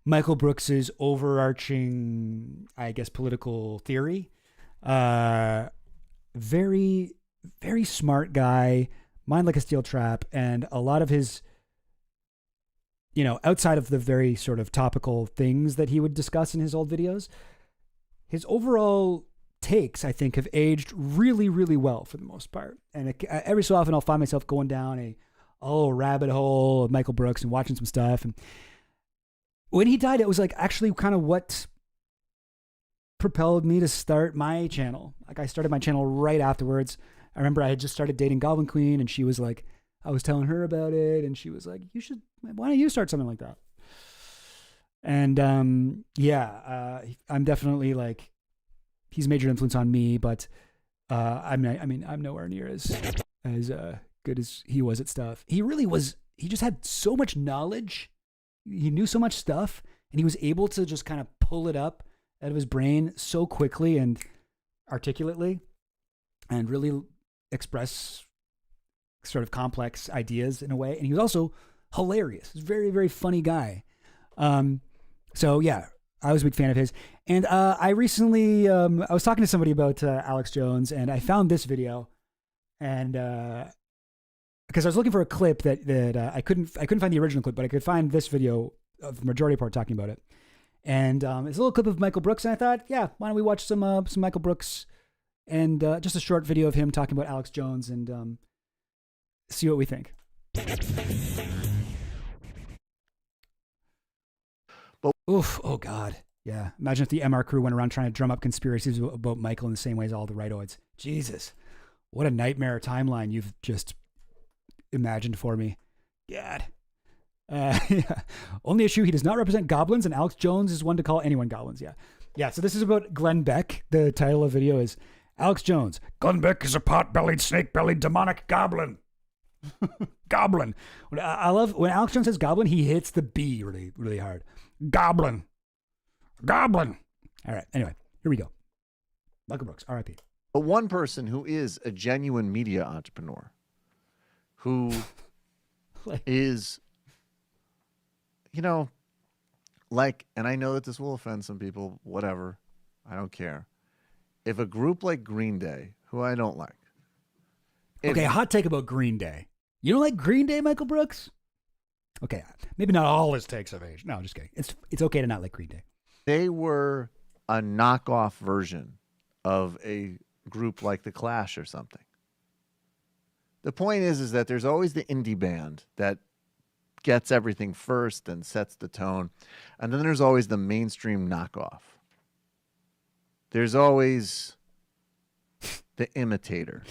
Michael Brooks's overarching, I guess, political theory. Very, very smart guy, mind like a steel trap, and a lot of his, outside of the very sort of topical things that he would discuss in his old videos, his overall takes, I think, have aged really, really well for the most part. And every so often I'll find myself going down a rabbit hole of Michael Brooks and watching some stuff. And when he died, it was like actually kind of what propelled me to start my channel. Like I started my channel right afterwards. I remember I had just started dating Goblin Queen, and she was like, I was telling her about it, and she was like, why don't you start something like that? And I'm definitely like, he's a major influence on me, but I'm nowhere near as good as he was at stuff. He really was. He just had so much knowledge. He knew so much stuff, and he was able to just kind of pull it up out of his brain so quickly and articulately, and really express sort of complex ideas in a way. And he was also hilarious. He's a very, very funny guy. So yeah, I was a big fan of his. And I recently, I was talking to somebody about Alex Jones, and I found this video, and because I was looking for a clip that I couldn't find the original clip, but I could find this video of the Majority Report talking about it. And it's a little clip of Michael Brooks, and I thought, yeah, why don't we watch some Michael Brooks and just a short video of him talking about Alex Jones and see what we think. Oof! Oh God, yeah. Imagine if the MR crew went around trying to drum up conspiracies about Michael in the same way as all the rightoids. Jesus, what a nightmare timeline you've just imagined for me. God. Yeah. Only issue, he does not represent goblins, and Alex Jones is one to call anyone goblins. Yeah. Yeah, so this is about Glenn Beck. The title of the video is Alex Jones. Glenn Beck is a pot-bellied, snake-bellied, demonic goblin. Goblin. I love when Alex Jones says goblin, he hits the B really, really hard. Goblin. Goblin. All right, anyway, here we go. Michael Brooks, R.I.P. But one person who is a genuine media entrepreneur, who is, you know, like, and I know that this will offend some people, whatever, I don't care. If a group like Green Day, who I don't like. Okay, hot take about Green Day. You don't like Green Day, Michael Brooks? Okay, maybe not all his takes of age. No, I'm just kidding. It's okay to not like Green Day. They were a knockoff version of a group like The Clash or something. The point is that there's always the indie band that gets everything first and sets the tone. And then there's always the mainstream knockoff. There's always the imitator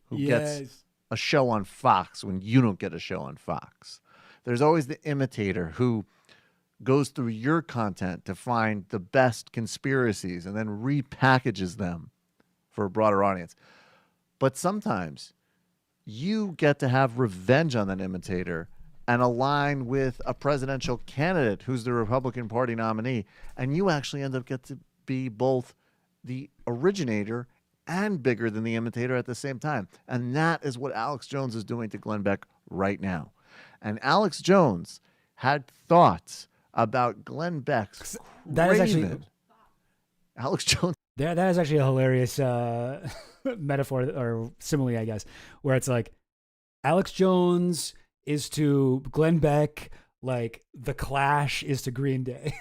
who gets a show on Fox when you don't get a show on Fox. There's always the imitator who goes through your content to find the best conspiracies and then repackages them for a broader audience. But sometimes you get to have revenge on that imitator and align with a presidential candidate who's the Republican Party nominee, and you actually end up get to be both the originator and bigger than the imitator at the same time. And that is what Alex Jones is doing to Glenn Beck right now. And Alex Jones had thoughts about Glenn Beck's That is actually Alex Jones. That is actually a hilarious metaphor or simile, I guess, where it's like Alex Jones is to Glenn Beck like The Clash is to Green Day.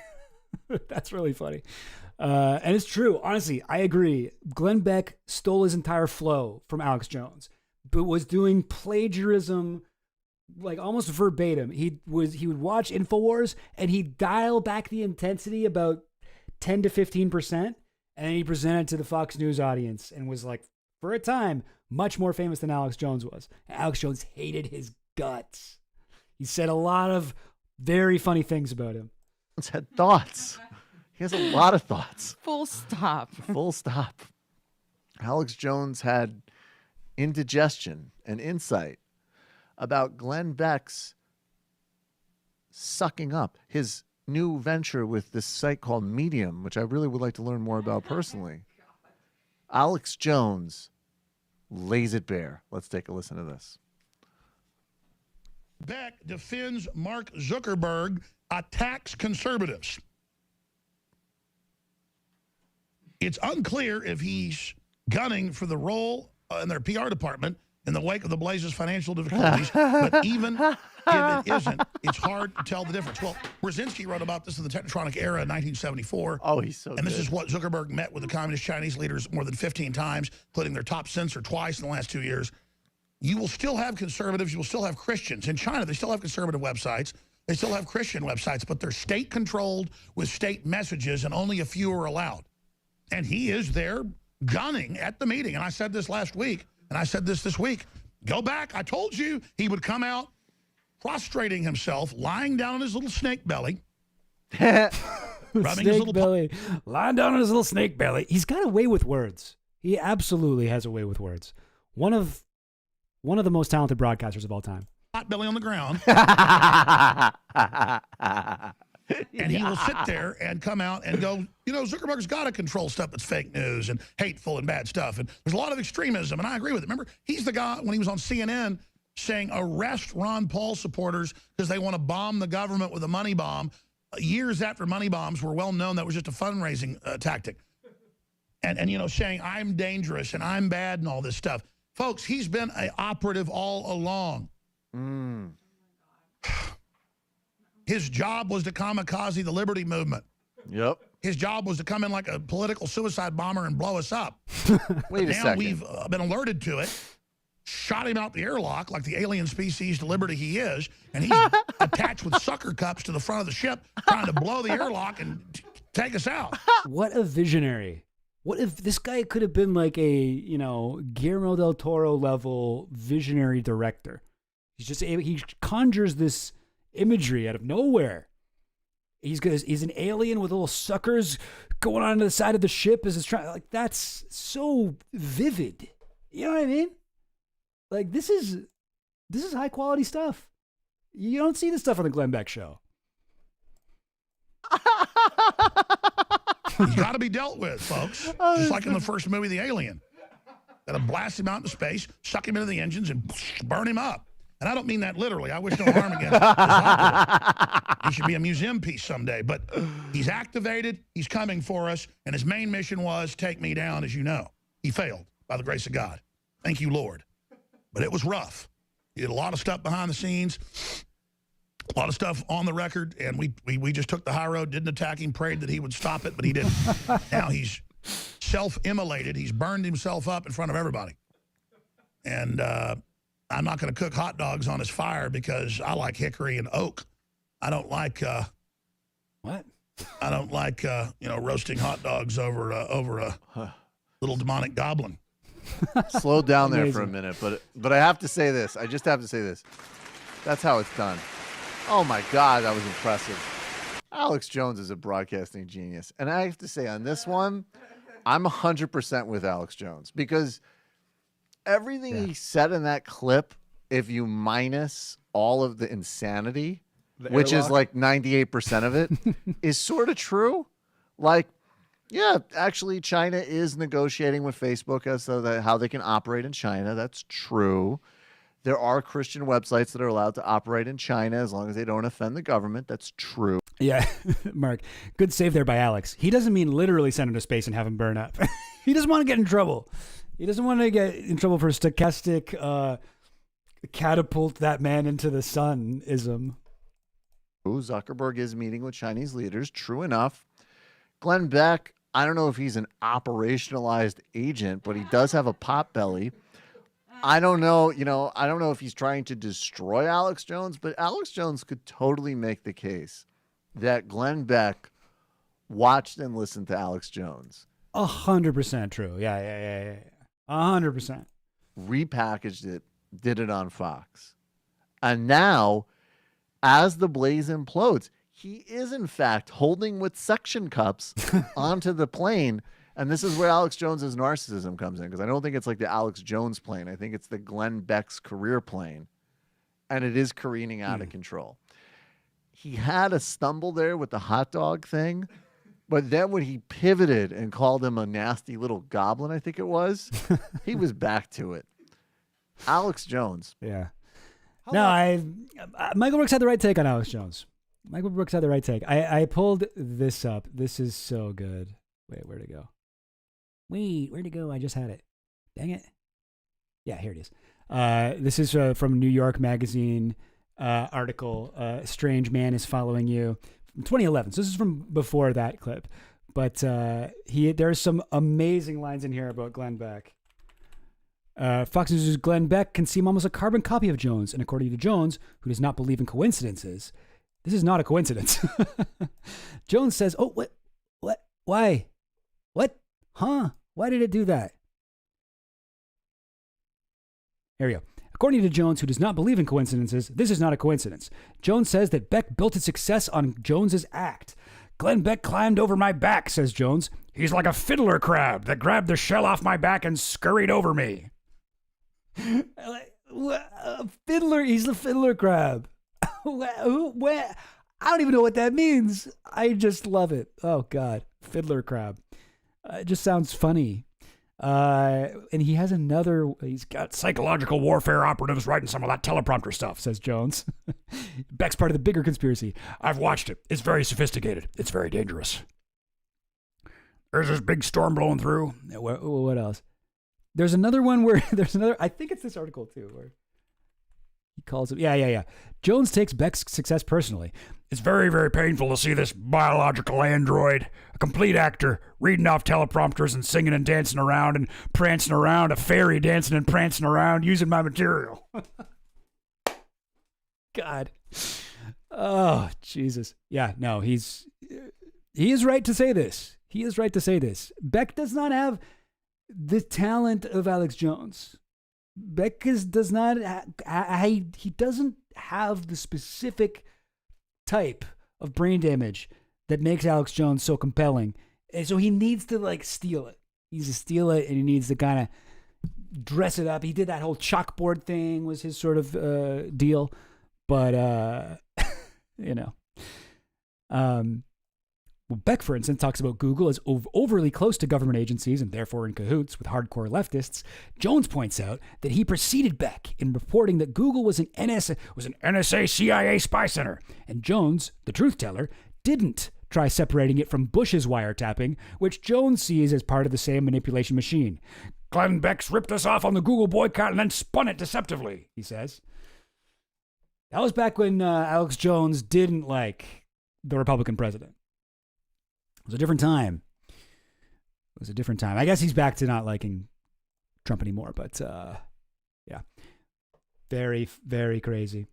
That's really funny. And it's true. Honestly, I agree. Glenn Beck stole his entire flow from Alex Jones, but was doing plagiarism like almost verbatim. He would watch InfoWars and he'd dial back the intensity about 10 to 15%. And he presented to the Fox News audience and was like, for a time, much more famous than Alex Jones was. Alex Jones hated his guts. He said a lot of very funny things about him. He's had thoughts. He has a lot of thoughts. Full stop. Full stop. Alex Jones had indigestion and insight about Glenn Beck's sucking up, his new venture with this site called Medium, which I really would like to learn more about personally. Alex Jones lays it bare. Let's take a listen to this. Beck defends Mark Zuckerberg, attacks conservatives. It's unclear if he's gunning for the role in their PR department in the wake of the Blaze's financial difficulties, but even if it isn't, it's hard to tell the difference. Well, Brzezinski wrote about this in the Technotronic era in 1974. Oh, he's so And this is what Zuckerberg met with the communist Chinese leaders more than 15 times, including their top censor twice in the last 2 years. You will still have conservatives. You will still have Christians. In China, they still have conservative websites. They still have Christian websites, but they're state-controlled with state messages, and only a few are allowed. And he is there gunning at the meeting. And I said this last week, and I said this week. Go back. I told you he would come out prostrating himself, lying down on his little snake belly. Rubbing his little belly. Lying down on his little snake belly. He's got a way with words. He absolutely has a way with words. One of the most talented broadcasters of all time. Hot belly on the ground. And he will sit there and come out and go, you know, Zuckerberg's got to control stuff that's fake news and hateful and bad stuff. And there's a lot of extremism, and I agree with it. Remember, he's the guy, when he was on CNN, saying arrest Ron Paul supporters because they want to bomb the government with a money bomb. Years after money bombs were well known, that was just a fundraising tactic. And, you know, saying I'm dangerous and I'm bad and all this stuff. Folks, he's been an operative all along. His job was to kamikaze the liberty movement. Yep. His job was to come in like a political suicide bomber and blow us up. Wait a now second. we've been alerted to it, shot him out the airlock like the alien species to liberty he is, and he's attached with sucker cups to the front of the ship trying to blow the airlock and take us out. What a visionary. What if this guy could have been like a, Guillermo del Toro level visionary director? He conjures this imagery out of nowhere. He's an alien with little suckers going on to the side of the ship as it's trying. Like, that's so vivid. You know what I mean? Like, this is high quality stuff. You don't see this stuff on the Glenn Beck Show. He's got to be dealt with, folks. Just like in the first movie, The Alien. Got to blast him out into space, suck him into the engines, and burn him up. And I don't mean that literally. I wish no harm against him. He should be a museum piece someday. But he's activated. He's coming for us. And his main mission was take me down, as you know. He failed, by the grace of God. Thank you, Lord. But it was rough. He did a lot of stuff behind the scenes, a lot of stuff on the record, and we just took the high road, didn't attack him, prayed that he would stop it, but he didn't. Now he's self-immolated. He's burned himself up in front of everybody. And I'm not going to cook hot dogs on his fire because I like hickory and oak. I don't like what? I don't like roasting hot dogs over a little demonic goblin. Slow down there for a minute, but I have to say this. I just have to say this. That's how it's done. Oh my God, that was impressive. Alex Jones is a broadcasting genius, and I have to say on this one, I'm 100% with Alex Jones because everything he said in that clip, if you minus all of the insanity, which is like 98% of it, is sort of true. Like, yeah, actually, China is negotiating with Facebook as to how they can operate in China. That's true. There are Christian websites that are allowed to operate in China as long as they don't offend the government. That's true. Yeah, Mark, good save there by Alex. He doesn't mean literally send him to space and have him burn up. He doesn't want to get in trouble. He doesn't want to get in trouble for stochastic catapult that man into the sun-ism. Zuckerberg is meeting with Chinese leaders. True enough. Glenn Beck, I don't know if he's an operationalized agent, but he does have a pot belly. I don't know, I don't know if he's trying to destroy Alex Jones, but Alex Jones could totally make the case that Glenn Beck watched and listened to Alex Jones. 100% true. Yeah. 100%. Repackaged it, did it on Fox. And now, as the blaze implodes, he is, in fact, holding with suction cups onto the plane. And this is where Alex Jones's narcissism comes in, because I don't think it's like the Alex Jones plane. I think it's the Glenn Beck's career plane. And it is careening out of control. He had a stumble there with the hot dog thing. But then when he pivoted and called him a nasty little goblin, I think it was, he was back to it. Alex Jones. Yeah. Michael Brooks had the right take on Alex Jones. Michael Brooks had the right take. I pulled this up. This is so good. Wait, where'd it go? Where'd it go? I just had it. Dang it. Yeah, here it is. This is from New York Magazine article. Strange man is following you. From 2011. So this is from before that clip. But there's some amazing lines in here about Glenn Beck. Fox News' Glenn Beck can seem almost a carbon copy of Jones. And according to Jones, who does not believe in coincidences, this is not a coincidence. Jones says, oh, what, why, what, huh? Why did it do that? Here we go. According to Jones, who does not believe in coincidences, this is not a coincidence. Jones says that Beck built its success on Jones's act. Glenn Beck climbed over my back, says Jones. He's like a fiddler crab that grabbed the shell off my back and scurried over me. Fiddler, he's the fiddler crab. Where? I don't even know what that means. I just love it. Oh, God. Fiddler crab. It just sounds funny. And he has he's got psychological warfare operatives writing some of that teleprompter stuff, says Jones. Beck's part of the bigger conspiracy. I've watched it. It's very sophisticated. It's very dangerous. There's this big storm blowing through. What else? There's another one where I think it's this article too, where he calls him. Yeah. Jones takes Beck's success personally. It's very, very painful to see this biological android, a complete actor, reading off teleprompters and singing and dancing around and prancing around, a fairy dancing and prancing around using my material. God. Oh, Jesus. Yeah, no, he is right to say this. He is right to say this. Beck does not have the talent of Alex Jones. Beck does not, he doesn't have the specific type of brain damage that makes Alex Jones so compelling. And so he needs to like steal it. He needs to steal it and he needs to kind of dress it up. He did that whole chalkboard thing was his sort of deal. But, you know, well, Beck, for instance, talks about Google as overly close to government agencies and therefore in cahoots with hardcore leftists. Jones points out that he preceded Beck in reporting that Google was an NSA CIA spy center, and Jones, the truth teller, didn't try separating it from Bush's wiretapping, which Jones sees as part of the same manipulation machine. Glenn Beck's ripped us off on the Google boycott and then spun it deceptively, he says. That was back when Alex Jones didn't like the Republican president. It was a different time. I guess he's back to not liking Trump anymore, but yeah. Very, very crazy.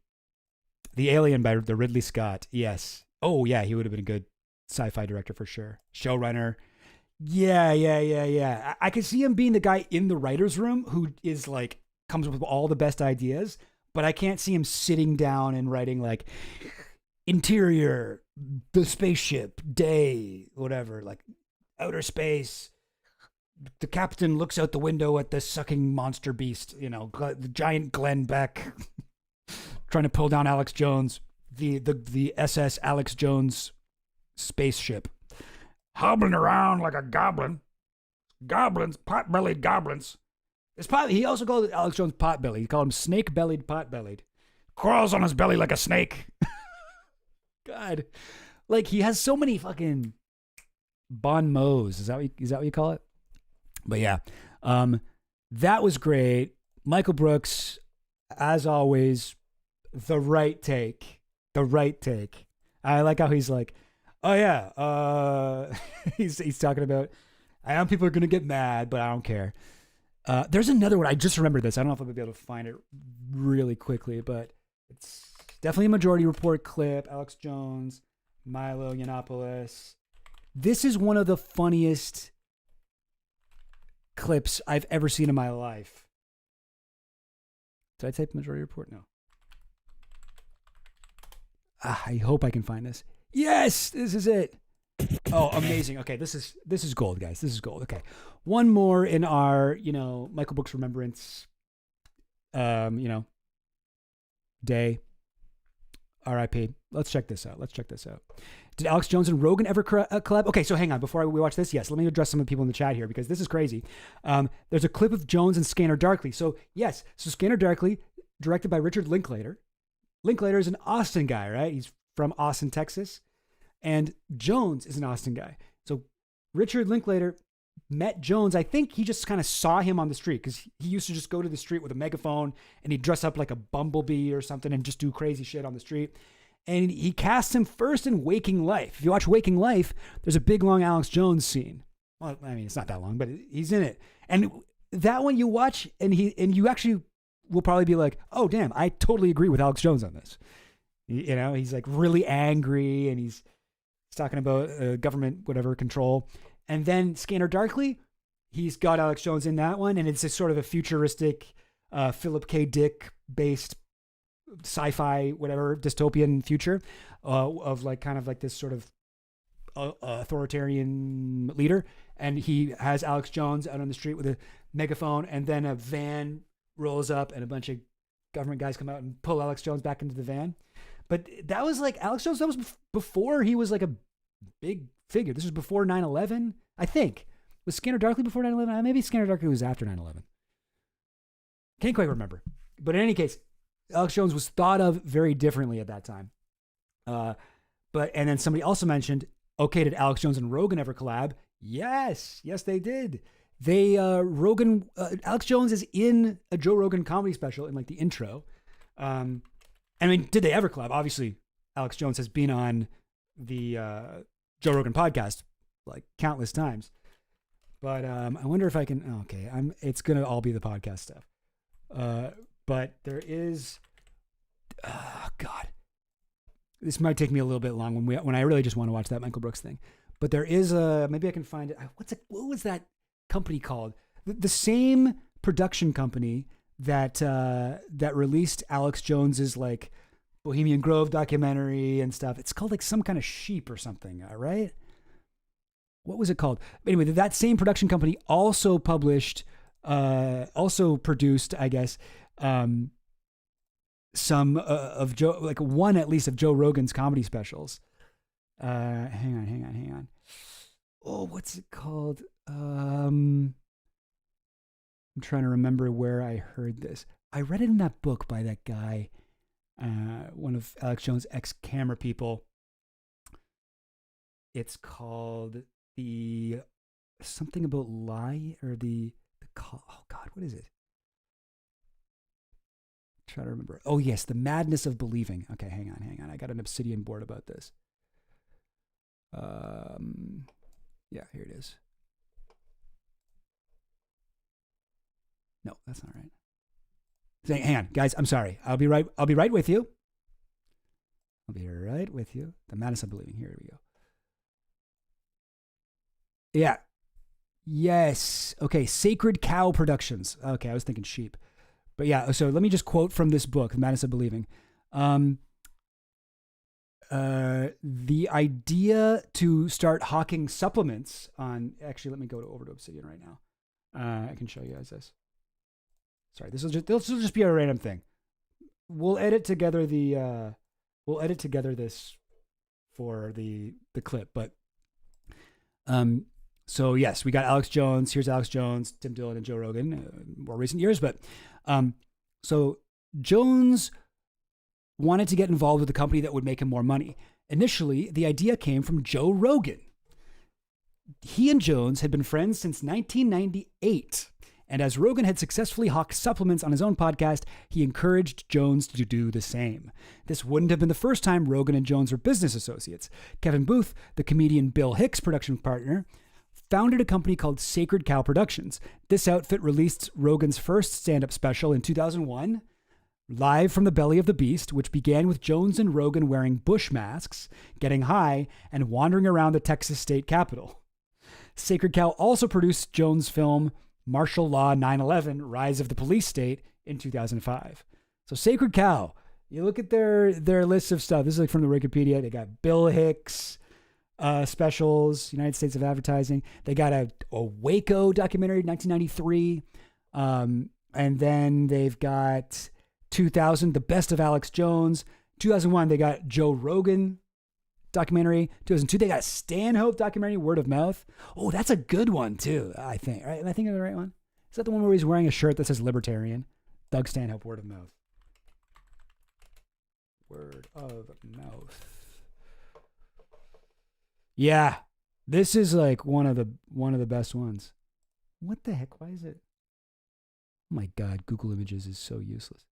The Alien by the Ridley Scott. Yes. Oh, yeah, he would have been a good sci-fi director for sure. Showrunner. Yeah. I could see him being the guy in the writer's room who is like, comes up with all the best ideas, but I can't see him sitting down and writing like interior, the spaceship, day, whatever, like outer space. The captain looks out the window at the sucking monster beast, you know, the giant Glenn Beck trying to pull down Alex Jones, the SS Alex Jones spaceship. Hobbling around like a goblin. Goblins, pot-bellied goblins. He also called Alex Jones pot-bellied. He called him snake-bellied, pot-bellied. Crawls on his belly like a snake. God. Like, he has so many fucking bon mots. Is that what you call it? But yeah. That was great. Michael Brooks, as always, the right take. I like how he's like, oh yeah, he's talking about, I know people are going to get mad, but I don't care. There's another one. I just remembered this. I don't know if I'll be able to find it really quickly, but it's definitely a Majority Report clip. Alex Jones, Milo Yiannopoulos. This is one of the funniest clips I've ever seen in my life. Did I type Majority Report? No. I hope I can find this. Yes, this is it. Oh, amazing. Okay, this is gold, guys. This is gold. Okay. One more in our, Michael Brooks remembrance day. RIP. Let's check this out. Did Alex Jones and Rogan ever collab? Okay, so hang on. Before we watch this, yes, let me address some of the people in the chat here because this is crazy. There's a clip of Jones and Scanner Darkly. So yes, Scanner Darkly, directed by Richard Linklater. Linklater is an Austin guy, right? He's from Austin, Texas. And Jones is an Austin guy. So Richard Linklater met Jones. I think he just kind of saw him on the street because he used to just go to the street with a megaphone and he'd dress up like a bumblebee or something and just do crazy shit on the street. And he cast him first in Waking Life. If you watch Waking Life, there's a big, long Alex Jones scene. Well, I mean, it's not that long, but he's in it. And that one you watch and you actually will probably be like, oh, damn, I totally agree with Alex Jones on this. He's like really angry and he's talking about government, whatever, control. And then Scanner Darkly, he's got Alex Jones in that one. And it's a sort of a futuristic Philip K. Dick based sci-fi, whatever, dystopian future of like kind of like this sort of authoritarian leader. And he has Alex Jones out on the street with a megaphone, and then a van rolls up and a bunch of government guys come out and pull Alex Jones back into the van. But that was like Alex Jones, that was before he was like a big figure. This was before 9/11, I think. Was Scanner Darkly before 9/11? Maybe Scanner Darkly was after 9/11. Can't quite remember. But in any case, Alex Jones was thought of very differently at that time. And then somebody also mentioned, okay, did Alex Jones and Rogan ever collab? Yes, they did. Alex Jones is in a Joe Rogan comedy special in like the intro. I mean, did they ever collab? Obviously, Alex Jones has been on the Joe Rogan podcast like countless times. But I wonder if I can. Okay, it's gonna all be the podcast stuff. But there is. God, this might take me a little bit long when I really just want to watch that Michael Brooks thing. But there is maybe I can find it. What was that company called? The same production company that released Alex Jones's like Bohemian Grove documentary and stuff. It's called like some kind of sheep or something, right? What was it called? Anyway, that same production company also produced, I guess, some of Joe, like one at least of Joe Rogan's comedy specials. Hang on. Oh, what's it called? I'm trying to remember where I heard this. I read it in that book by that guy, one of Alex Jones' ex-camera people. It's called the something about lie or the call. Oh God, what is it? Try to remember. Oh yes, the madness of believing. Okay, hang on. I got an Obsidian board about this. Yeah, here it is. No, that's not right. Hang on, guys. I'm sorry. I'll be right with you. The madness of believing. Here we go. Yeah. Yes. Okay. Sacred Cow Productions. Okay, I was thinking sheep. But yeah, so let me just quote from this book, The Madness of Believing. The idea to start hawking supplements on... Actually, let me go over to Obsidian right now. I can show you guys this. Sorry, this will just be a random thing. We'll edit together this for the clip, but so yes, we got Alex Jones. Here's Alex Jones, Tim Dillon, and Joe Rogan, more recent years. But so Jones wanted to get involved with a company that would make him more money. Initially, the idea came from Joe Rogan. He and Jones had been friends since 1998. And as Rogan had successfully hawked supplements on his own podcast, he encouraged Jones to do the same. This wouldn't have been the first time Rogan and Jones were business associates. Kevin Booth, the comedian Bill Hicks' production partner, founded a company called Sacred Cow Productions. This outfit released Rogan's first stand-up special in 2001, Live from the Belly of the Beast, which began with Jones and Rogan wearing bush masks, getting high, and wandering around the Texas state capitol. Sacred Cow also produced Jones' film Martial Law 9/11, Rise of the Police State in 2005. So Sacred Cow, you look at their list of stuff. This is like from the Wikipedia. They got Bill Hicks specials, United States of Advertising. They got a Waco documentary, 1993. And then they've got 2000, The Best of Alex Jones. 2001, they got Joe Rogan documentary. 2002, they got Stanhope documentary, Word of Mouth. Oh, that's a good one too, I think. Right? Am I thinking of the right one? Is that the one where he's wearing a shirt that says Libertarian? Doug Stanhope, Word of Mouth. Word of Mouth. Yeah, this is like one of the best ones. What the heck? Why is it? Oh my God, Google Images is so useless.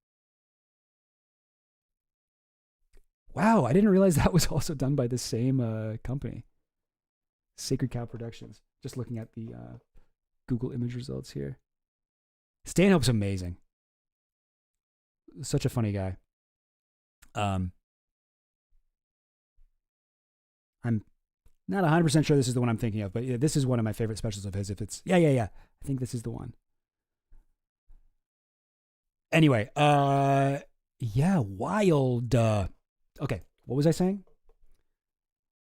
Wow, I didn't realize that was also done by the same company, Sacred Cow Productions. Just looking at the Google image results here. Stanhope's amazing. Such a funny guy. I'm not 100% sure this is the one I'm thinking of, but yeah, this is one of my favorite specials of his. If it's yeah. I think this is the one. Anyway, yeah, wild. Okay, what was I saying?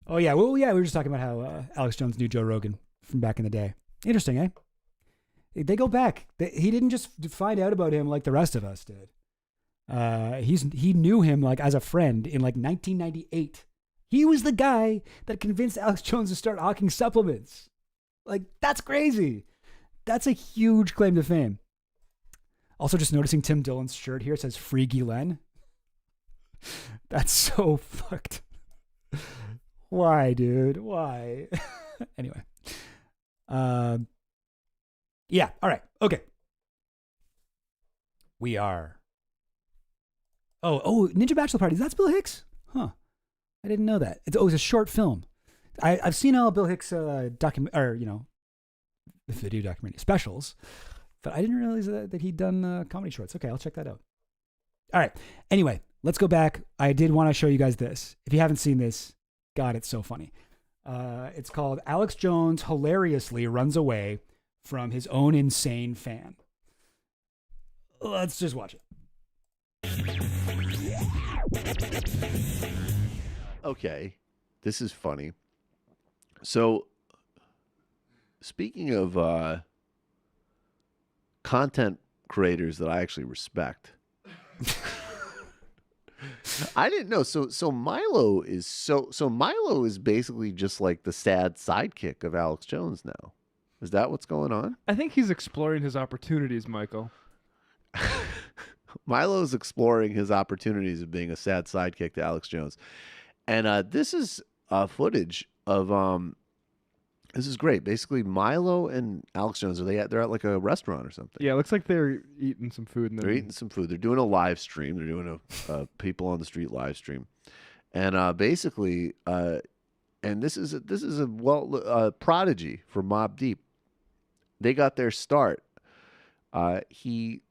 Oh yeah, well yeah, we were just talking about how Alex Jones knew Joe Rogan from back in the day. Interesting, eh? They go back. He didn't just find out about him like the rest of us did. He knew him like as a friend in like 1998. He was the guy that convinced Alex Jones to start hawking supplements. Like, that's crazy. That's a huge claim to fame. Also, just noticing Tim Dillon's shirt here says Free Guylaine. That's so fucked. Why, dude? Why? Anyway. Yeah, all right. Okay. We are Ninja Bachelor Party. That's Bill Hicks? Huh. I didn't know that. It's a short film. I've seen all Bill Hicks video documentary specials, but I didn't realize that he'd done comedy shorts. Okay, I'll check that out. All right. Anyway, let's go back. I did want to show you guys this. If you haven't seen this, God, it's so funny. It's called Alex Jones hilariously runs away from his own insane fan. Let's just watch it. Okay, this is funny. So, speaking of content creators that I actually respect, I didn't know. So Milo is basically just like the sad sidekick of Alex Jones now. Is that what's going on? I think he's exploring his opportunities, Michael. Milo's exploring his opportunities of being a sad sidekick to Alex Jones. And this is footage of this is great. Basically, Milo and Alex Jones they're at like a restaurant or something. Yeah, it looks like they're eating some food. They're eating some food. They're doing a live stream. They're doing a people on the street live stream, and basically, and this is a prodigy for Mobb Deep. They got their start. He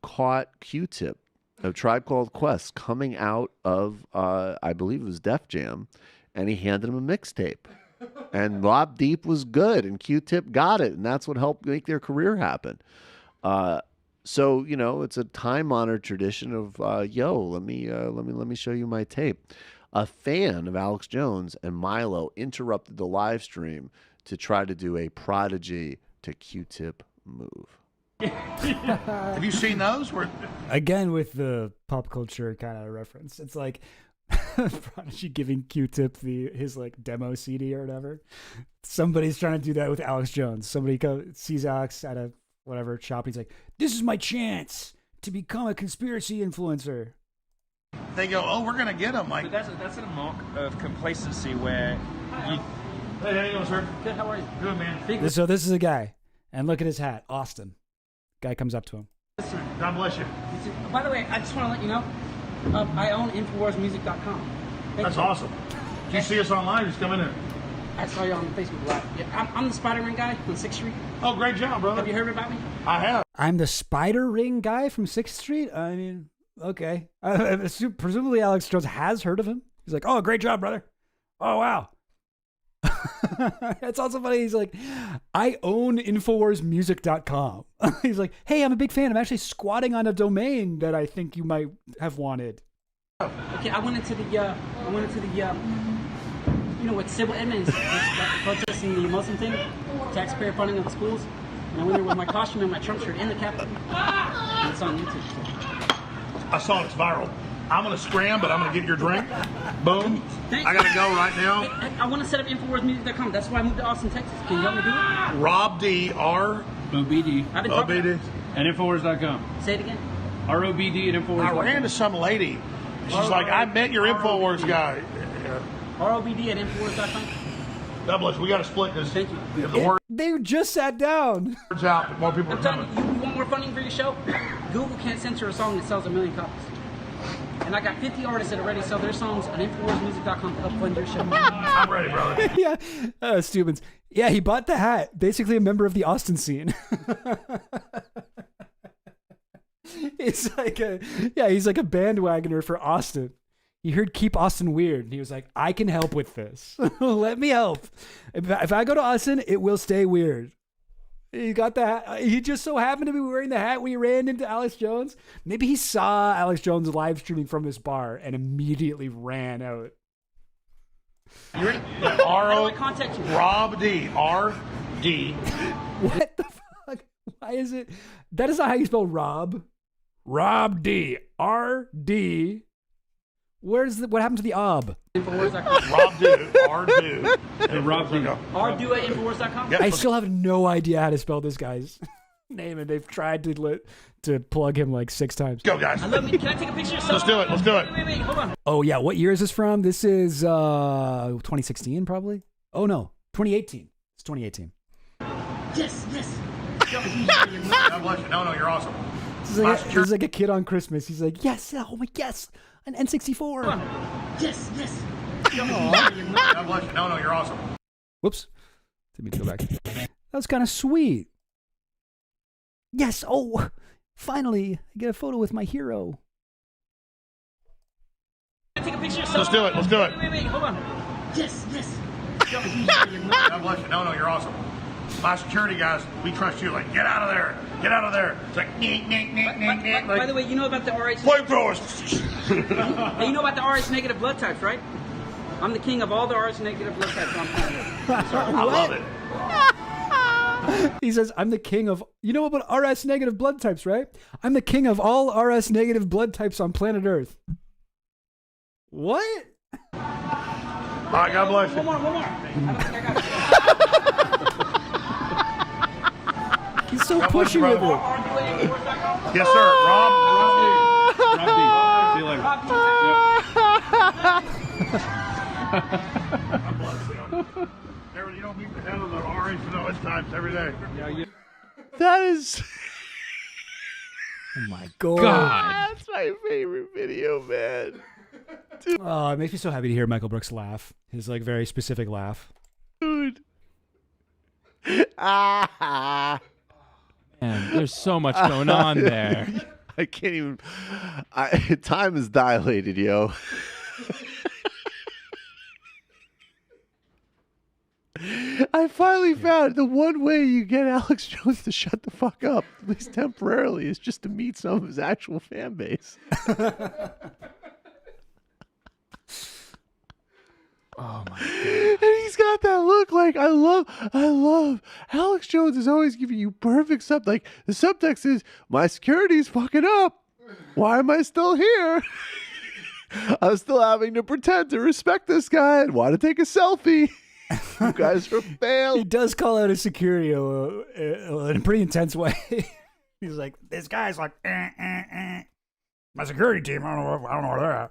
caught Q-Tip of Tribe Called Quest coming out of I believe it was Def Jam, and he handed him a mixtape. And Mobb Deep was good, and Q-Tip got it, and that's what helped make their career happen. So it's a time-honored tradition of let me show you my tape. A fan of Alex Jones and Milo interrupted the live stream to try to do a Prodigy to Q-Tip move. Have you seen those? Again, with the pop culture kind of reference, it's like Prodigy giving Q-Tip his like demo CD or whatever. Somebody's trying to do that with Alex Jones. Somebody sees Alex at a whatever shop. And he's like, "This is my chance to become a conspiracy influencer." They go, "Oh, we're gonna get him." Like that's a mark of complacency where you. Hey, how you doing, sir? Good. How are you? Good, man. So this is a guy, and look at his hat, Austin. Guy comes up to him. God bless you. By the way, I just want to let you know, I own InfoWarsMusic.com. That's awesome. Did you see us online? Just come in there. I saw you on Facebook Live. Yeah, I'm the Spider Ring guy on 6th Street. Oh, great job, brother. Have you heard about me? I have. I'm the Spider Ring guy from 6th Street? I mean, okay. Presumably Alex Jones has heard of him. He's like, "Oh, great job, brother. Oh, wow." It's also funny. He's like, "I own InfoWarsMusic.com." He's like, "Hey, I'm a big fan. I'm actually squatting on a domain that I think you might have wanted." Okay, I went into the with Sybil Edmonds protesting the Muslim thing, taxpayer funding of the schools, and I went there with my costume and my Trump shirt in the Capitol. And it's on YouTube. I saw it's viral. I'm going to scram, but I'm going to get your drink. Boom. Thanks. I got to go right now. Hey, I want to set up InfoWarsMusic.com. That's why I moved to Austin, Texas. Can you help me do it? Rob D. R. OBD. I've been OBD. And InfoWars.com. Say it again. ROBD and InfoWars.com. I ran to some lady. She's like, "I met your InfoWars guy." ROBD at InfoWars.com. God bless you. We got to split this. Thank you. The word They just sat down. words out, more people are I'm telling coming. you, you want more funding for your show? Google can't censor a song that sells 1 million copies. And I got 50 artists that already sell their songs on InfoWarsMusic.com to help fund your show. I'm ready, brother. Yeah. Steuben's. Yeah, he bought the hat. Basically a member of the Austin scene. He's like a bandwagoner for Austin. He heard "Keep Austin Weird," and he was like, "I can help with this. Let me help. If I go to Austin, it will stay weird." He got the hat. He just so happened to be wearing the hat when he ran into Alex Jones. Maybe he saw Alex Jones live streaming from his bar and immediately ran out. You ready? R-O, contact you? Rob D. R-D. What the fuck? Why is it? That is not how you spell Rob. Rob D. R-D. What happened to the ob? InfoWars.com. Rob Do. R-Do. And Rob Do. R-Do at InfoWars.com. I still have no idea how to spell this guy's name, and they've tried to plug him like 6 times. Go, guys. I love me. Can I take a picture of yourself? Let's do it. Let's do it. Wait, hold on. Oh, yeah. What year is this from? This is 2016, probably? Oh, no. 2018. It's 2018. Yes. God bless you. No, you're awesome. This is like a kid on Christmas. He's like, yes, oh my yes, an N64. Yes, yes. God bless you. No, you're awesome. Whoops. Didn't mean to go back. That was kind of sweet. Yes. Oh, finally, I get a photo with my hero. Take a picture of Let's do it. Let's do it. Wait, hold on. Yes, yes. God bless you. No, you're awesome. My security guys, we trust you. Like, get out of there. Get out of there. It's like, By the way, you know about the RH... flamethrowers. Hey, you know about the RH negative blood types, right? I'm the king of all the RH negative blood types on planet Earth. I love it. He says, I'm the king of, you know about RS negative blood types, right? I'm the king of all RS negative blood types on planet Earth. What? All right, God bless you. One more. He's so pushy with it. Yes, sir. Rob D. See you later. God bless you. You don't meet the head of the RH and OS types every day. That is. Oh my God. That's my favorite video, man. Oh, it makes me so happy to hear Michael Brooks laugh. His like very specific laugh. Dude. Man, there's so much going on there. I can't even. Time is dilated, yo. I finally found the one way you get Alex Jones to shut the fuck up, at least temporarily, is just to meet some of his actual fan base. Oh my God. And he's got that look like, I love. Alex Jones is always giving you perfect sub. Like, the subtext is, my security's fucking up. Why am I still here? I'm still having to pretend to respect this guy and want to take a selfie. You guys are failed. He does call out his security in a pretty intense way. He's like, this guy's like, my security team, I don't know what they're at.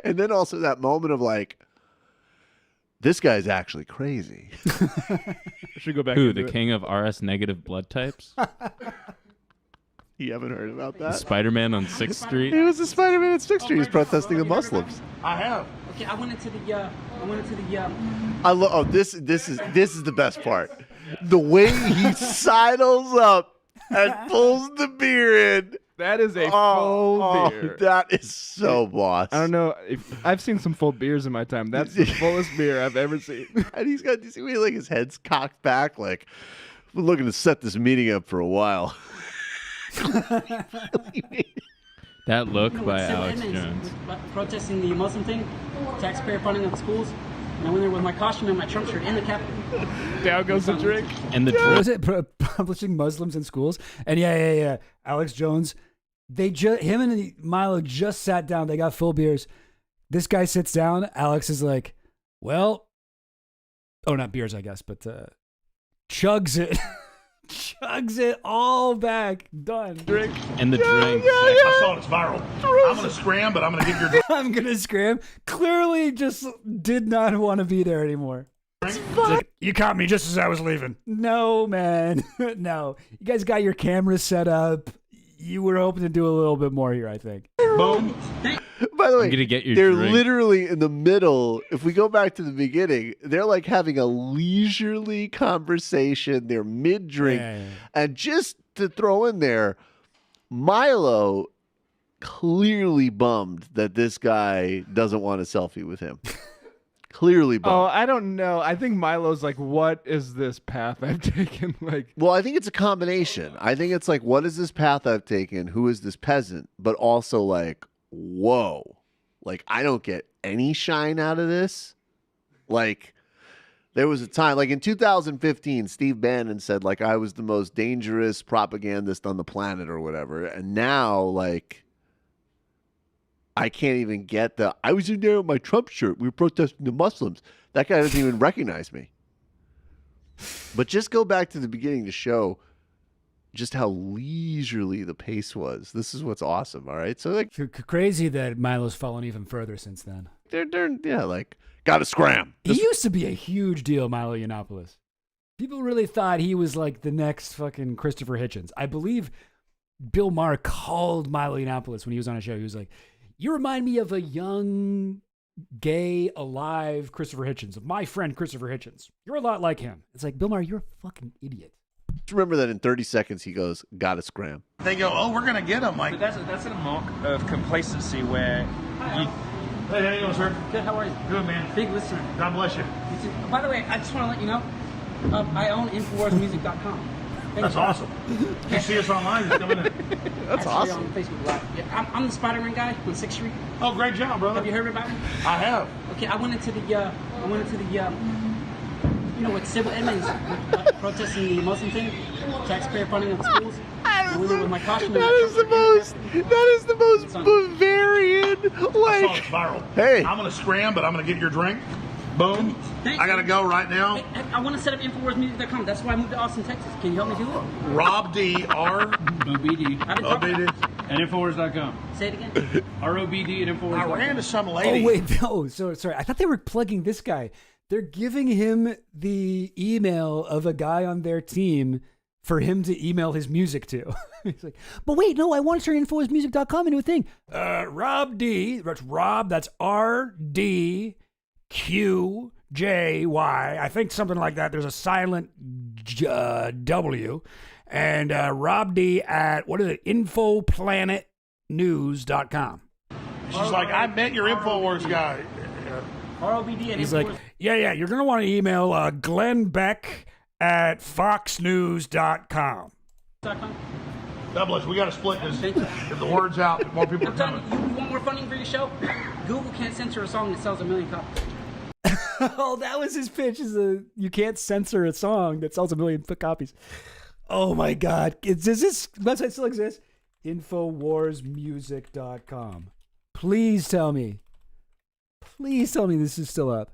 And then also that moment of like, this guy's actually crazy. I should go back. Who, the king of RS negative blood types? You haven't heard about that? Spider-Man on 6th Street? He was the Spider-Man at 6th Street. He's protesting the Muslims. I have. Okay, I went into the I love. Oh, this is the best part. The way he sidles up and pulls the beer in. That is a full beer. That is so boss. I don't know. I've seen some full beers in my time. That's the fullest beer I've ever seen. And he's got, you see, like his head's cocked back, like, we're looking to set this meeting up for a while. That look You know, by civil Alex inmates Jones. protesting the Muslim thing, taxpayer funding of the schools, and I went there with my costume and my Trump shirt in the Capitol. Down goes the drink. And the Was it publishing Muslims in schools? And yeah. Alex Jones, him and Milo just sat down. They got full beers. This guy sits down. Alex is like, well, not beers, I guess, but chugs it. Chugs it all back. Done. Drink. And the drink. I saw it. It's viral. I'm going to scram, but I'm going to give your... I'm going to scram. Clearly just did not want to be there anymore. Like, you caught me just as I was leaving. No, man. No. You guys got your cameras set up. You were hoping to do a little bit more here, I think. Boom. By the way, I'm gonna get your they're drink. literally in the middle. If we go back to the beginning, they're like having a leisurely conversation. They're mid-drink. And just to throw in there, Milo clearly bummed that this guy doesn't want a selfie with him. Clearly bummed. Oh, I don't know. I think Milo's like, what is this path I've taken? Like, well, I think it's a combination. I think it's like, what is this path I've taken? Who is this peasant? But also like, whoa, like I don't get any shine out of this. Like, there was a time, like in 2015, Steve Bannon said like I was the most dangerous propagandist on the planet or whatever. And now like, I can't even get I was in there with my Trump shirt. We were protesting the Muslims. That guy doesn't even recognize me. But just go back to the beginning to show just how leisurely the pace was. This is what's awesome. All right. So like crazy that Milo's fallen even further since then. They're like, gotta scram. He used to be a huge deal, Milo Yiannopoulos. People really thought he was like the next fucking Christopher Hitchens. I believe Bill Maher called Milo Yiannopoulos when he was on a show. He was like, "You remind me of a young, gay, alive Christopher Hitchens, of my friend Christopher Hitchens. You're a lot like him." It's like, Bill Maher, you're a fucking idiot. Just remember that in 30 seconds he goes, "Got a scram." They go, "Oh, we're gonna get him." Like But that's a mark of complacency where you. Hey, how you doing, sir? Good, how are you? Good, man. Big listener. God bless you. You too. By the way, I just want to let you know, I own InfoWarsMusic.com. That's awesome. You see us online, just come in. That's Actually, awesome. on Facebook Live. Yeah, I'm the Spider-Man guy on 6th Street. Oh, great job, brother. Have you heard about me? I have. Okay, I went into the you know, with Sybil Edmonds protesting the Muslim thing, taxpayer funding of the schools. I went there with my costume. That is the most Bavarian, I saw like, it viral. hey. I'm gonna scram, but I'm gonna get your drink. Boom. I gotta go right now. Hey, I want to set up InfoWarsMusic.com. That's why I moved to Austin, Texas. Can you help me do it? Rob D R OBD. OBD And Infowars.com. Say it again. ROBD and Infowars. I ran to some lady. Oh, wait. No, sorry. I thought they were plugging this guy. They're giving him the email of a guy on their team for him to email his music to. He's like, but wait, no, I want to turn InfoWarsMusic.com into a thing. Rob D. That's Rob. That's RDQJY. I think something like that. There's a silent W. And Rob D at, what is it? InfoPlanetNews.com. She's like, I met your InfoWars guy. ROBD and He's like, yeah, you're going to want to email Glenn Beck at FoxNews.com. God bless. We got to split this. If the word's out, more people are coming. You want more funding for your show? Google can't censor a song that sells 1 million copies. Oh, that was his pitch. You can't censor a song that sells 1 million copies. Oh my God. Does this website still exist? InfoWarsMusic.com. Please tell me this is still up.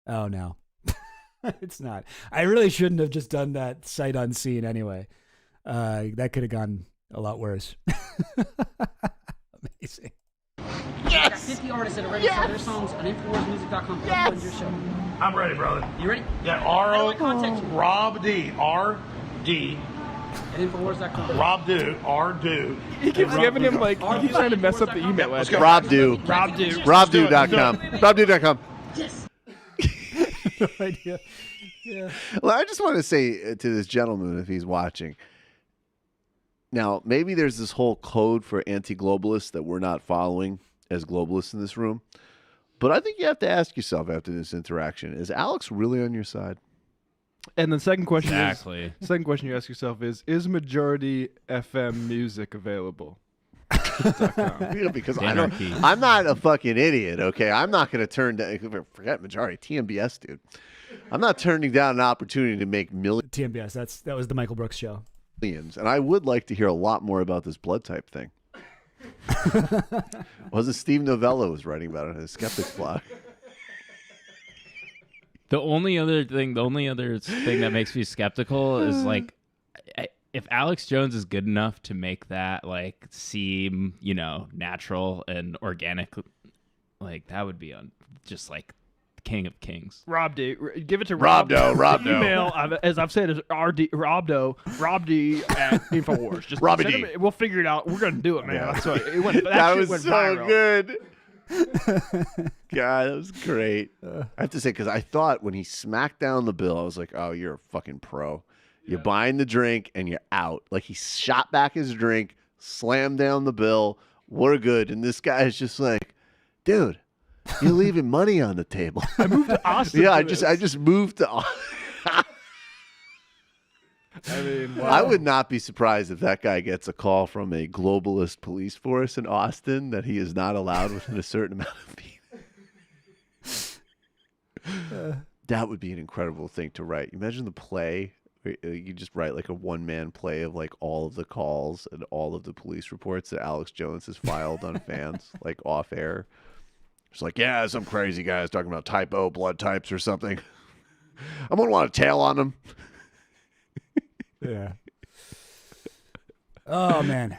Oh no. It's not. I really shouldn't have just done that sight unseen anyway. That could have gone a lot worse. Amazing. I got 50 artists that are ready to sell their songs on InfoWarsMusic.com. Yes. Your show. I'm ready, brother. You ready? Yeah, How do I contact you? Rob D. R-D. At InfoWars.com. Rob Do. R-Do. He keeps giving him, like, he keeps trying to mess up the email address. RobDo. RobDo.com. RobDo.com. Yes. No idea. Yeah. Well, I just want to say to this gentleman, if he's watching, now, maybe there's this whole code for anti-globalists that we're not following as globalists in this room. But I think you have to ask yourself after this interaction, is Alex really on your side? And the second question Exactly. second question you ask yourself is majority FM music available? Because I'm not a fucking idiot, okay? I'm not going to turn down, forget majority, TMBS, dude. I'm not turning down an opportunity to make millions. TMBS, that was the Michael Brooks show. And I would like to hear a lot more about this blood type thing. Was it Steve Novello was writing about it in his Skeptics blog? The only other thing that makes me skeptical is like, if Alex Jones is good enough to make that like seem, natural and organic, like that would be just like King of Kings. Rob D. Give it to Robdo. The email, as I've said, is RD Robdo. Rob D at Infowars. Just Robbie send D. him, we'll figure it out. We're gonna do it, man. Yeah. That's right. That That shit was went so viral. good. God, that was great. I have to say, because I thought when he smacked down the bill, I was like, oh, you're a fucking pro. You're buying the drink and you're out. Like he shot back his drink, slammed down the bill. We're good. And this guy is just like, dude, you're leaving money on the table. I moved to Austin. Yeah, I just moved to Austin. I mean, wow. I would not be surprised if that guy gets a call from a globalist police force in Austin that he is not allowed within a certain amount of people. That would be an incredible thing to write. Imagine the play. You just write like a one-man play of like all of the calls and all of the police reports that Alex Jones has filed on fans, like off air. It's like, yeah, some crazy guy's talking about type O blood types or something. I'm going to want a tail on him. Yeah. Oh, man.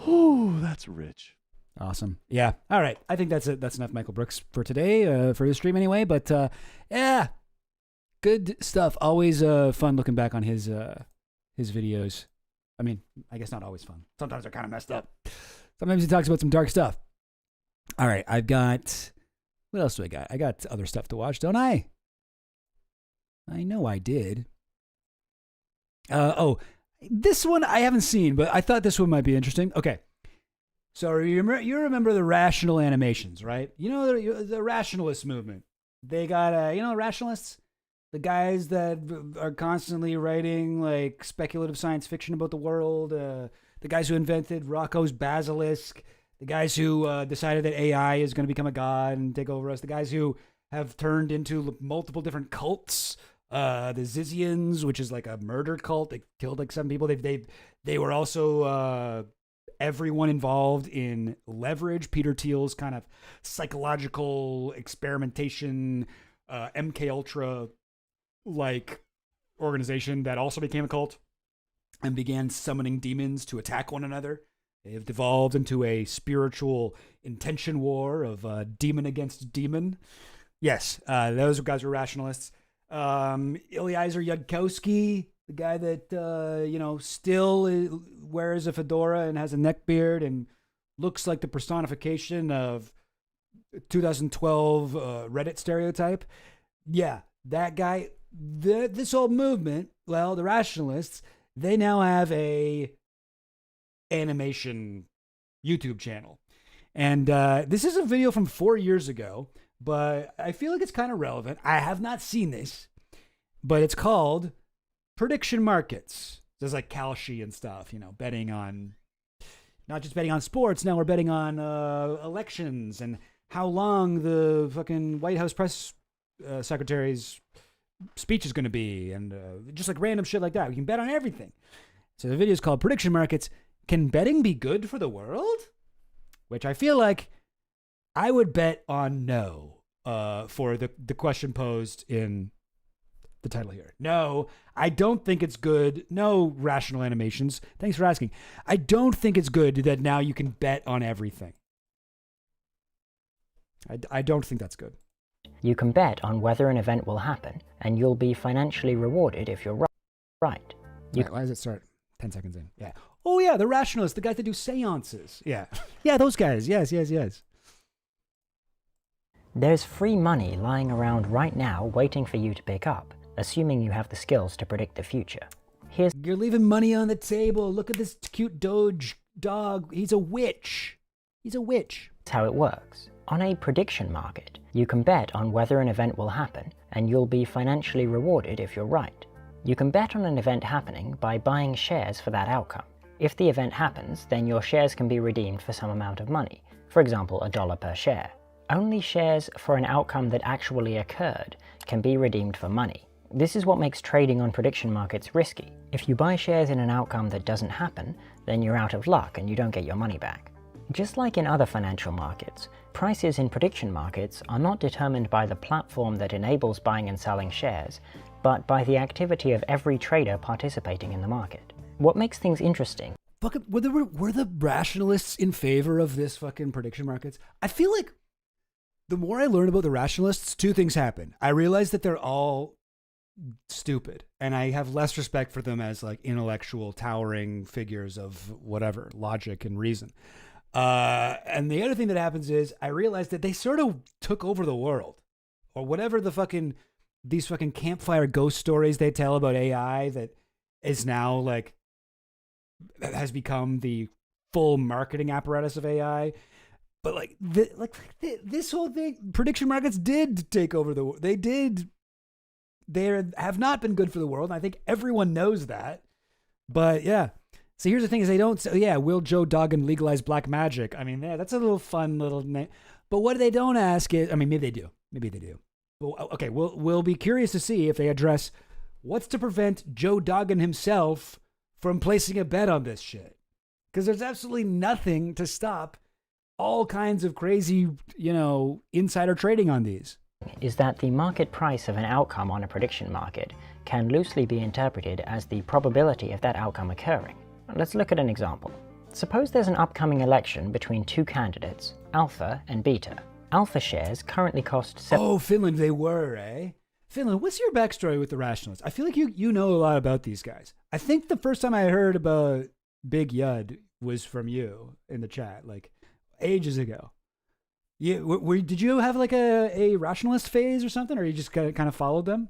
Whew, that's rich. Awesome. Yeah. All right. I think that's it. That's enough Michael Brooks for today, for this stream anyway. But yeah, good stuff. Always fun looking back on his videos. I mean, I guess not always fun. Sometimes they're kind of messed up. Sometimes he talks about some dark stuff. All right, I've got... What else do I got? I got other stuff to watch, don't I? I know I did. This one I haven't seen, but I thought this one might be interesting. Okay. So you remember the rational animations, right? You know the rationalist movement. They got, rationalists? The guys that are constantly writing like speculative science fiction about the world. The guys who invented Rocco's Basilisk. The guys who decided that AI is going to become a god and take over us. The guys who have turned into multiple different cults. The Zizians, which is like a murder cult. They killed like 7 people. They were also everyone involved in Leverage, Peter Thiel's kind of psychological experimentation, MK Ultra like organization that also became a cult and began summoning demons to attack one another. They have devolved into a spiritual intention war of demon against demon. Yes, those guys were rationalists. Eliezer Yudkowsky, the guy that, still wears a fedora and has a neck beard and looks like the personification of 2012 Reddit stereotype. Yeah, that guy, this whole movement, well, the rationalists, they now have a animation YouTube channel. And this is a video from 4 years ago, but I feel like it's kind of relevant. I have not seen this, but it's called Prediction Markets. There's like Kalshi and stuff, betting on, not just betting on sports, now we're betting on elections and how long the fucking White House press secretary's speech is going to be, and just like random shit like that. We can bet on everything. So the video is called Prediction Markets. Can betting be good for the world? Which I feel like I would bet on no for the question posed in the title here. No, I don't think it's good. No rational animations. Thanks for asking. I don't think it's good that now you can bet on everything. I don't think that's good. You can bet on whether an event will happen, and you'll be financially rewarded if you're right. Right, why does it start 10 seconds in? Yeah. Oh, yeah, the rationalists, the guys that do seances. Yeah. Yeah, those guys. Yes. There's free money lying around right now waiting for you to pick up, assuming you have the skills to predict the future. You're leaving money on the table. Look at this cute Doge dog. He's a witch. That's how it works. On a prediction market, you can bet on whether an event will happen, and you'll be financially rewarded if you're right. You can bet on an event happening by buying shares for that outcome. If the event happens, then your shares can be redeemed for some amount of money, for example, $1 per share. Only shares for an outcome that actually occurred can be redeemed for money. This is what makes trading on prediction markets risky. If you buy shares in an outcome that doesn't happen, then you're out of luck and you don't get your money back. Just like in other financial markets, prices in prediction markets are not determined by the platform that enables buying and selling shares, but by the activity of every trader participating in the market. What makes things interesting? Were the rationalists in favor of this fucking prediction markets? I feel like the more I learn about the rationalists, 2 things happen. I realize that they're all stupid, and I have less respect for them as like intellectual, towering figures of whatever, logic and reason. And the other thing that happens is I realize that they sort of took over the world, or whatever these fucking campfire ghost stories they tell about AI that is now like, has become the full marketing apparatus of AI. But this whole thing, prediction markets did take over the world. They have not been good for the world. And I think everyone knows that. But yeah. So here's the thing: is they don't say, yeah, will Joe Duggan legalize black magic? I mean, yeah, that's a little fun little name. But what they don't ask is, I mean, maybe they do. Well, okay, we'll be curious to see if they address what's to prevent Joe Duggan himself from placing a bet on this shit. Because there's absolutely nothing to stop all kinds of crazy, insider trading on these. Is that the market price of an outcome on a prediction market can loosely be interpreted as the probability of that outcome occurring. Let's look at an example. Suppose there's an upcoming election between 2 candidates, Alpha and Beta. Alpha shares currently cost Oh, Finland, they were, eh? Finland, what's your backstory with the rationalists? I feel like you know a lot about these guys. I think the first time I heard about Big Yud was from you in the chat, like ages ago. Did you have like a rationalist phase or something, or you just kind of followed them?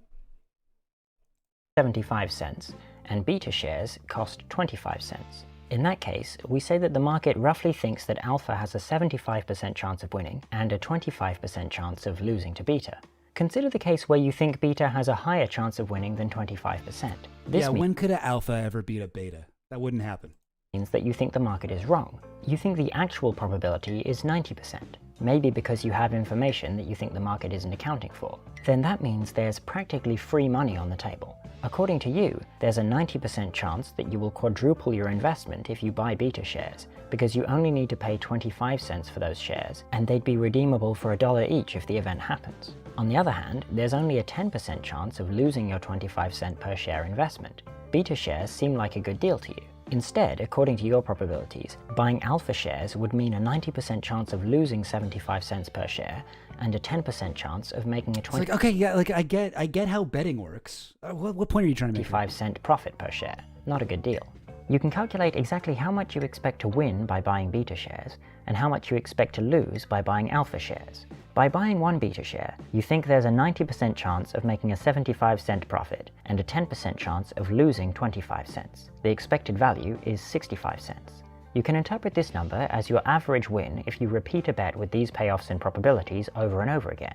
75 cents, and beta shares cost 25 cents. In that case, we say that the market roughly thinks that alpha has a 75% chance of winning and a 25% chance of losing to beta. Consider the case where you think beta has a higher chance of winning than 25%. When could an alpha ever beat a beta? That wouldn't happen. Means that you think the market is wrong. You think the actual probability is 90%. Maybe because you have information that you think the market isn't accounting for. Then that means there's practically free money on the table. According to you, there's a 90% chance that you will quadruple your investment if you buy beta shares, because you only need to pay 25 cents for those shares, and they'd be redeemable for $1 each if the event happens. On the other hand, there's only a 10% chance of losing your 25-cent per share investment. Beta shares seem like a good deal to you. Instead, according to your probabilities, buying alpha shares would mean a 90% chance of losing 75 cents per share and a 10% chance of making a 20. Like, okay, yeah, like I get how betting works. What point are you trying to make? 25-cent profit per share. Not a good deal. You can calculate exactly how much you expect to win by buying beta shares and how much you expect to lose by buying alpha shares. By buying one beta share, you think there's a 90% chance of making a 75-cent profit and a 10% chance of losing 25 cents. The expected value is 65 cents. You can interpret this number as your average win if you repeat a bet with these payoffs and probabilities over and over again,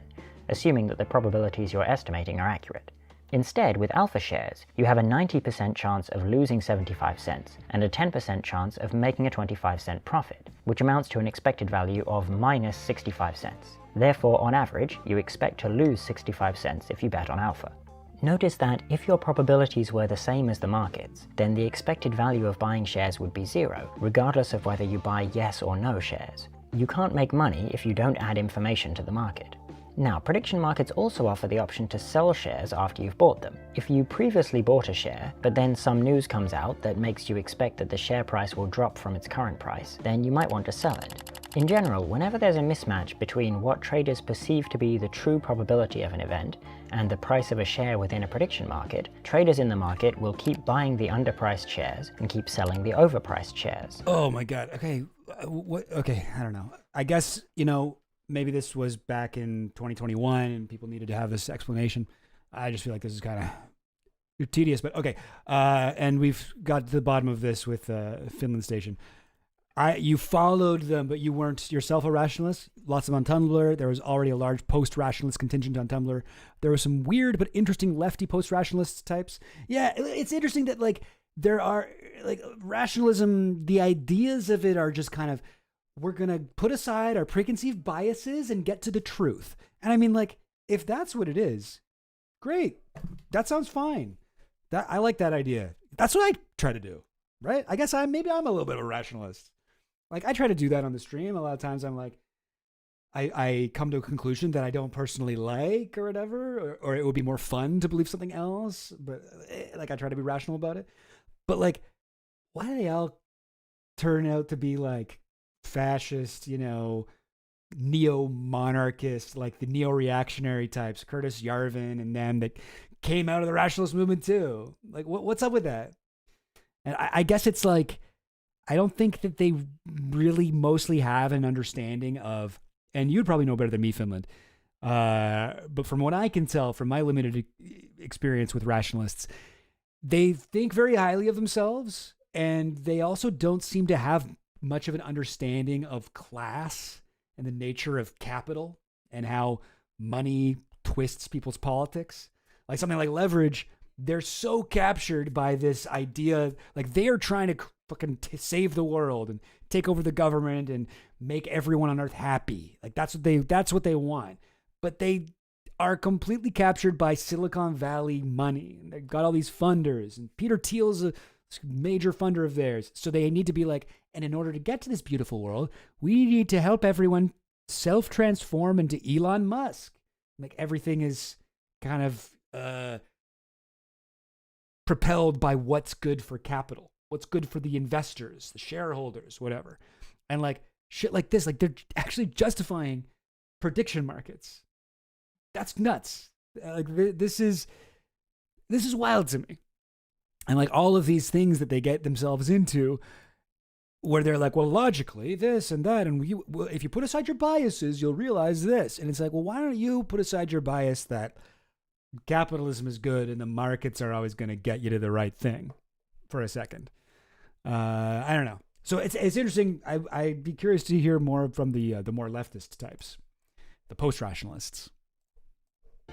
assuming that the probabilities you're estimating are accurate. Instead, with alpha shares, you have a 90% chance of losing 75 cents and a 10% chance of making a 25-cent profit, which amounts to an expected value of minus 65 cents. Therefore, on average, you expect to lose 65 cents if you bet on alpha. Notice that if your probabilities were the same as the market's, then the expected value of buying shares would be 0, regardless of whether you buy yes or no shares. You can't make money if you don't add information to the market. Now, prediction markets also offer the option to sell shares after you've bought them. If you previously bought a share, but then some news comes out that makes you expect that the share price will drop from its current price, then you might want to sell it. In general, whenever there's a mismatch between what traders perceive to be the true probability of an event and the price of a share within a prediction market, traders in the market will keep buying the underpriced shares and keep selling the overpriced shares. Oh my God. Okay. Okay. I don't know. I guess, maybe this was back in 2021 and people needed to have this explanation. I just feel like this is kind of tedious, but okay. And we've got to the bottom of this with Finland Station. You followed them, but you weren't yourself a rationalist. Lots of on Tumblr. There was already a large post-rationalist contingent on Tumblr. There were some weird but interesting lefty post-rationalist types. Yeah, it's interesting that there are rationalism. The ideas of it are just kind of, we're gonna put aside our preconceived biases and get to the truth. And I mean, if that's what it is, great. That sounds fine. I like that idea. That's what I try to do, right? I guess maybe I'm a little bit of a rationalist. I try to do that on the stream. A lot of times I'm I come to a conclusion that I don't personally like or whatever, or it would be more fun to believe something else. But I try to be rational about it. But why do they all turn out to be fascist, neo-monarchist, the neo-reactionary types, Curtis Yarvin and them that came out of the rationalist movement too? What's up with that? And I guess it's I don't think that they really mostly have an understanding of, and you'd probably know better than me, Finland, but from what I can tell from my limited experience with rationalists, they think very highly of themselves, and they also don't seem to have much of an understanding of class and the nature of capital and how money twists people's politics. Something like leverage, they're so captured by this idea, they are trying to fucking save the world and take over the government and make everyone on earth happy. That's what they want. But they are completely captured by Silicon Valley money. And they've got all these funders, and Peter Thiel's a major funder of theirs. So they need to be and in order to get to this beautiful world, we need to help everyone self-transform into Elon Musk. Everything is kind of propelled by what's good for capital, what's good for the investors, the shareholders, whatever. And shit like this, they're actually justifying prediction markets. That's nuts. This is wild to me. And like all of these things that they get themselves into, where they're like, well, logically, this and that, and if you put aside your biases, you'll realize this. And it's like, well, why don't you put aside your bias that capitalism is good and the markets are always going to get you to the right thing for a second? I don't know. So it's interesting. I'd be curious to hear more from the more leftist types, the post-rationalists.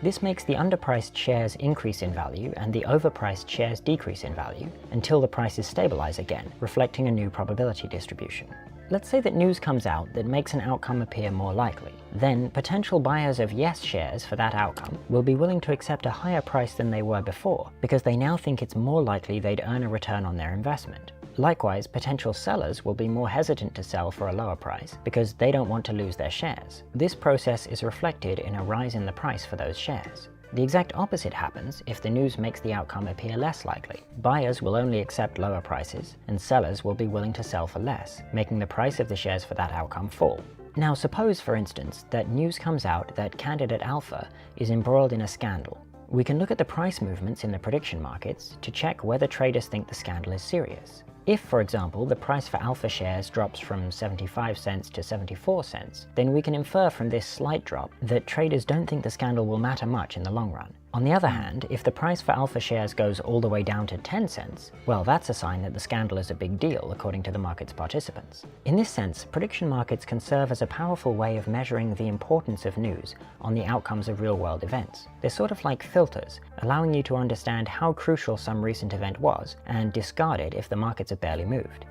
This makes the underpriced shares increase in value and the overpriced shares decrease in value until the prices stabilize again, reflecting a new probability distribution. Let's say that news comes out that makes an outcome appear more likely. Then, potential buyers of yes shares for that outcome will be willing to accept a higher price than they were before, because they now think it's more likely they'd earn a return on their investment. Likewise, potential sellers will be more hesitant to sell for a lower price because they don't want to lose their shares. This process is reflected in a rise in the price for those shares. The exact opposite happens if the news makes the outcome appear less likely. Buyers will only accept lower prices, and sellers will be willing to sell for less, making the price of the shares for that outcome fall. Now suppose, for instance, that news comes out that candidate Alpha is embroiled in a scandal. We can look at the price movements in the prediction markets to check whether traders think the scandal is serious. If, for example, the price for Alpha shares drops from 75 cents to 74 cents, then we can infer from this slight drop that traders don't think the scandal will matter much in the long run. On the other hand, if the price for Alpha shares goes all the way down to 10 cents, well, that's a sign that the scandal is a big deal according to the market's participants. In this sense, prediction markets can serve as a powerful way of measuring the importance of news on the outcomes of real-world events. They're sort of like filters, allowing you to understand how crucial some recent event was and discard it if the markets have barely moved.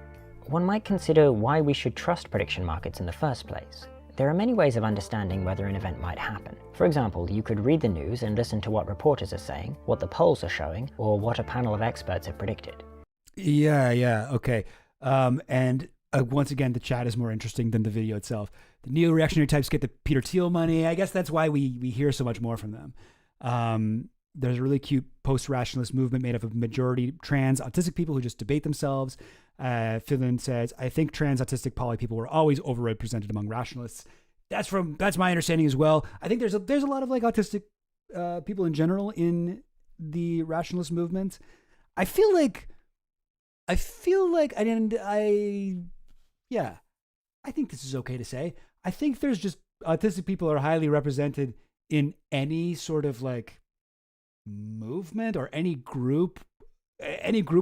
One might consider why we should trust prediction markets in the first place. There are many ways of understanding whether an event might happen. For example, you could read the news and listen to what reporters are saying, what the polls are showing, or what a panel of experts have predicted. Yeah, okay. And once again, the chat is more interesting than the video itself. The neo-reactionary types get the Peter Thiel money. I guess that's why we hear so much more from them. There's a really cute post-rationalist movement made up of majority trans autistic people who just debate themselves. Finland says, I think trans autistic poly people were always overrepresented among rationalists. That's my understanding as well. I think there's a lot of like autistic people in general in the rationalist movement. I feel like I think this is okay to say. I think there's just autistic people are highly represented in any sort of like movement or any group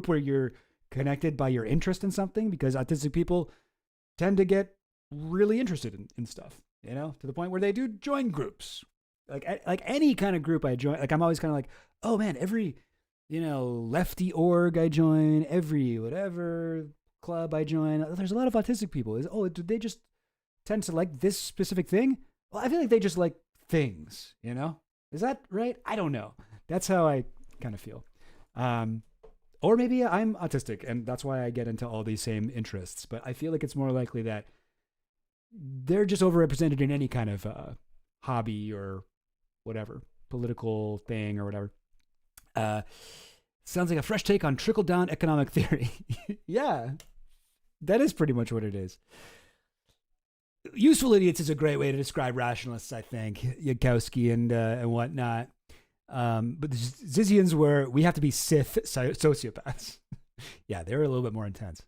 where you're connected by your interest in something, because autistic people tend to get really interested in stuff, to the point where they do join groups. Like any kind of group I join, like I'm always kind of like, oh man, every, lefty org I join, every whatever club I join, there's a lot of autistic people. Do they just tend to like this specific thing? Well, I feel like they just like things, Is that right? I don't know. That's how I kind of feel. Or maybe I'm autistic and that's why I get into all these same interests. But I feel like it's more likely that they're just overrepresented in any kind of hobby or whatever, political thing or whatever. Sounds like a fresh take on trickle-down economic theory. Yeah, that is pretty much what it is. Useful idiots is a great way to describe rationalists, I think. Yudkowsky and whatnot. But the Zizians were, we have to be Sith sociopaths. Yeah, they were a little bit more intense.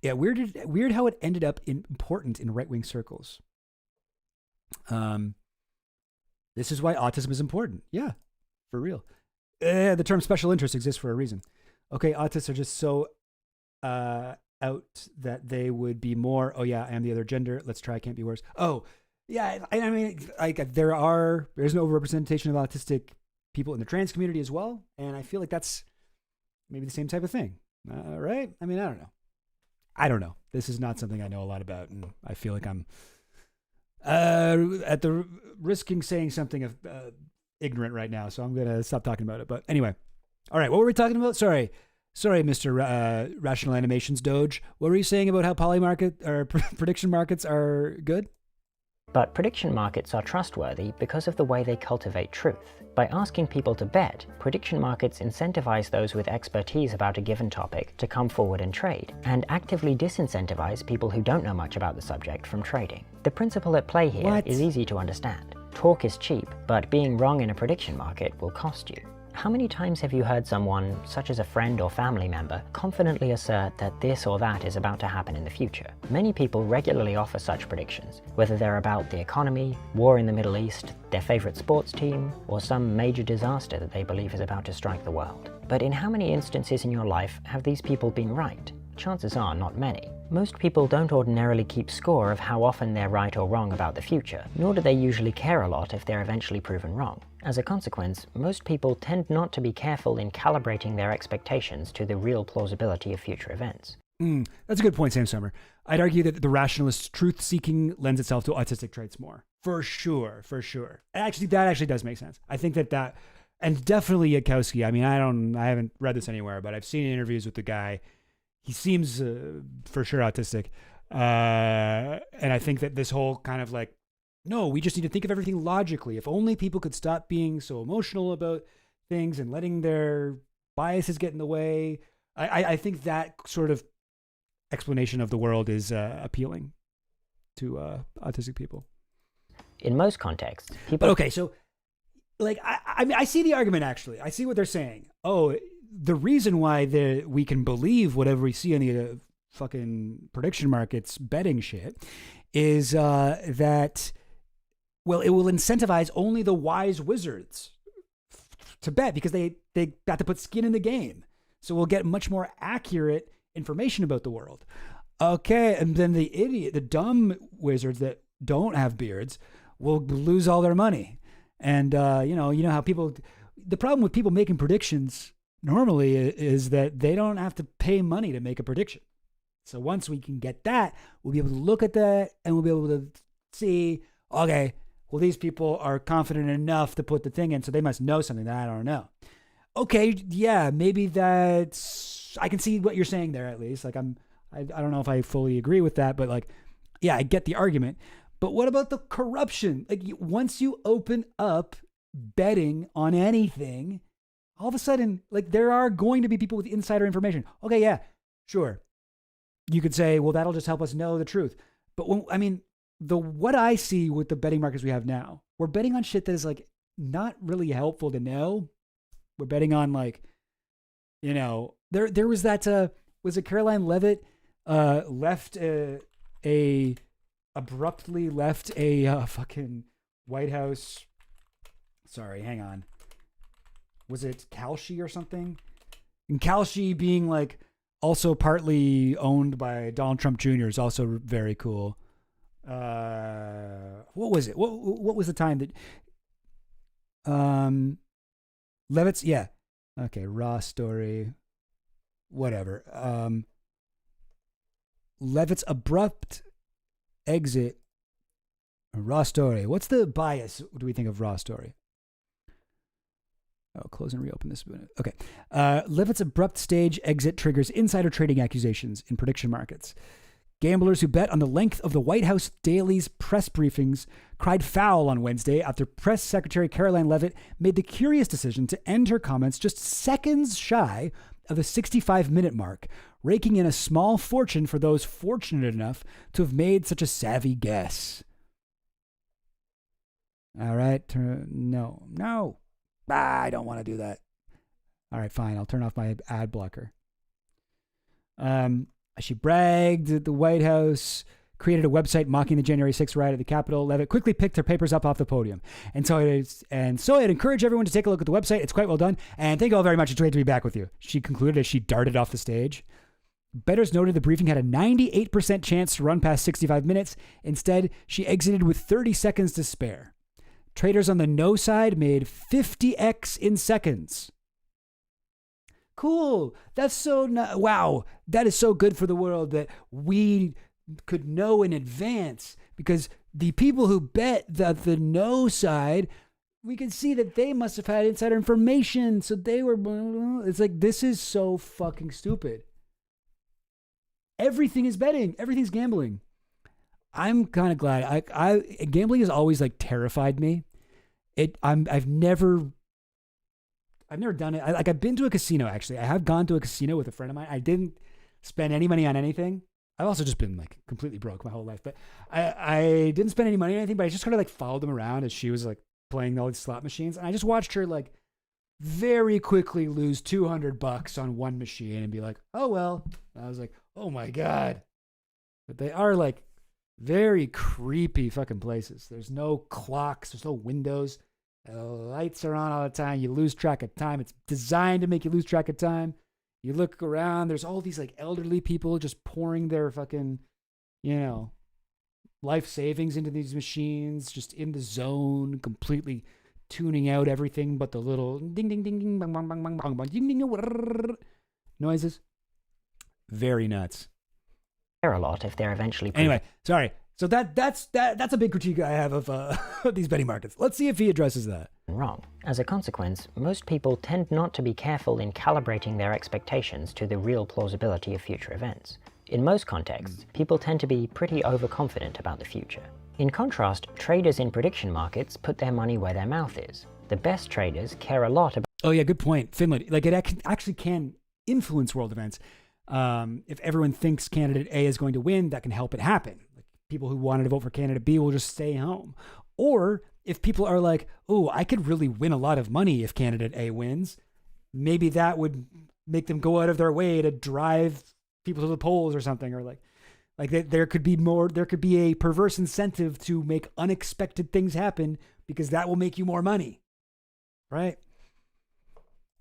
Yeah, weird how it ended up important in right-wing circles. This is why autism is important. Yeah, for real. The term special interest exists for a reason. Okay, autists are just so out that they would be more, oh yeah, I am the other gender. Let's try, can't be worse. Oh, yeah, I mean, like there's no overrepresentation of autistic people in the trans community as well, and I feel like that's maybe the same type of thing, right? I mean, I don't know. This is not something I know a lot about, and I feel like I'm at the risking saying something of ignorant right now, so I'm gonna stop talking about it. But anyway, all right, what were we talking about? Sorry, Mr. Rational Animations Doge. What were you saying about how prediction markets are good? But prediction markets are trustworthy because of the way they cultivate truth. By asking people to bet, prediction markets incentivize those with expertise about a given topic to come forward and trade, and actively disincentivize people who don't know much about the subject from trading. The principle at play here is easy to understand. Talk is cheap, but being wrong in a prediction market will cost you. How many times have you heard someone, such as a friend or family member, confidently assert that this or that is about to happen in the future? Many people regularly offer such predictions, whether they're about the economy, war in the Middle East, their favorite sports team, or some major disaster that they believe is about to strike the world. But in how many instances in your life have these people been right? Chances are not many. Most people don't ordinarily keep score of how often they're right or wrong about the future, nor do they usually care a lot if they're eventually proven wrong. As a consequence, most people tend not to be careful in calibrating their expectations to the real plausibility of future events. That's a good point, Sam Summer. I'd argue that the rationalist truth-seeking lends itself to autistic traits more. For sure. Actually, that actually does make sense. I think that, and definitely Yudkowsky. I mean, I haven't read this anywhere, but I've seen interviews with the guy. He seems for sure autistic. And I think that this whole kind of like, no, we just need to think of everything logically. If only people could stop being so emotional about things and letting their biases get in the way. I think that sort of explanation of the world is appealing to autistic people. In most contexts, people... But okay, so like I mean, I see the argument actually. I see what they're saying. Oh, the reason why we can believe whatever we see on the fucking prediction markets betting shit is that, well, it will incentivize only the wise wizards to bet because they got to put skin in the game. So we'll get much more accurate information about the world. Okay, and then the dumb wizards that don't have beards will lose all their money. And you know how the problem with people making predictions normally is that they don't have to pay money to make a prediction. So once we can get that, we'll be able to look at that and we'll be able to see, okay, well, these people are confident enough to put the thing in, so they must know something that I don't know. Okay, yeah, maybe I can see what you're saying there at least. Like I don't know if I fully agree with that, but like, yeah, I get the argument. But what about the corruption? Like once you open up betting on anything, all of a sudden, like there are going to be people with insider information. Okay, yeah, sure. You could say, well, that'll just help us know the truth. But what I see with the betting markets we have now, we're betting on shit that is like not really helpful to know. We're betting on like, there was that, was it Caroline Levitt abruptly left a fucking White House. Sorry, hang on. Was it Kalshi or something? And Kalshi being like also partly owned by Donald Trump Jr. is also very cool. What was it? What was the time that Levitt's? Yeah. Okay, raw story. Whatever. Levitt's abrupt exit. Raw story. What's the bias? What do we think of raw story? Oh, close and reopen this. Okay. Levitt's abrupt stage exit triggers insider trading accusations in prediction markets. Gamblers who bet on the length of the White House Daily's press briefings cried foul on Wednesday after Press Secretary Caroline Levitt made the curious decision to end her comments just seconds shy of the 65-minute mark, raking in a small fortune for those fortunate enough to have made such a savvy guess. All right. No. I don't want to do that. All right, fine. I'll turn off my ad blocker. She bragged that the White House created a website mocking the January 6th riot at the Capitol. Levitt quickly picked her papers up off the podium. And so I'd encourage everyone to take a look at the website. It's quite well done. And thank you all very much. It's great to be back with you. She concluded as she darted off the stage. Bettors noted the briefing had a 98% chance to run past 65 minutes. Instead, she exited with 30 seconds to spare. Traders on the no side made 50x in seconds. Cool. That's so wow. That is so good for the world that we could know in advance, because the people who bet the no side, we can see that they must have had insider information. So they were, it's like, this is so fucking stupid. Everything is betting. Everything's gambling. I'm kind of glad. Gambling has always like terrified me. I've never done it. I've been to a casino, actually. I have gone to a casino with a friend of mine. I didn't spend any money on anything. I've also just been like completely broke my whole life, but I didn't spend any money or anything, but I just kind of like followed them around as she was like playing all these slot machines. And I just watched her like very quickly lose $200 on one machine and be like, oh, well. And I was like, oh my God. But they are like very creepy fucking places. There's no clocks. There's no windows. The lights are on all the time. You lose track of time. It's designed to make you lose track of time. You look around, there's all these like elderly people just pouring their fucking, life savings into these machines, just in the zone, completely tuning out everything but the little ding, ding, ding, ding, bang, bang, bang, bang, bang, bang, ding, ding, noises. Very nuts. A lot if they're eventually. Anyway, sorry. So that's a big critique I have of these betting markets. Let's see if he addresses that. Wrong. As a consequence, most people tend not to be careful in calibrating their expectations to the real plausibility of future events. In most contexts, people tend to be pretty overconfident about the future. In contrast, traders in prediction markets put their money where their mouth is. The best traders care a lot about... Oh yeah, good point. Finland, like it actually can influence world events. If everyone thinks candidate A is going to win, that can help it happen. Like people who wanted to vote for candidate B will just stay home. Or if people are like, oh, I could really win a lot of money if candidate A wins, maybe that would make them go out of their way to drive people to the polls or something, or like there could be a perverse incentive to make unexpected things happen because that will make you more money, right?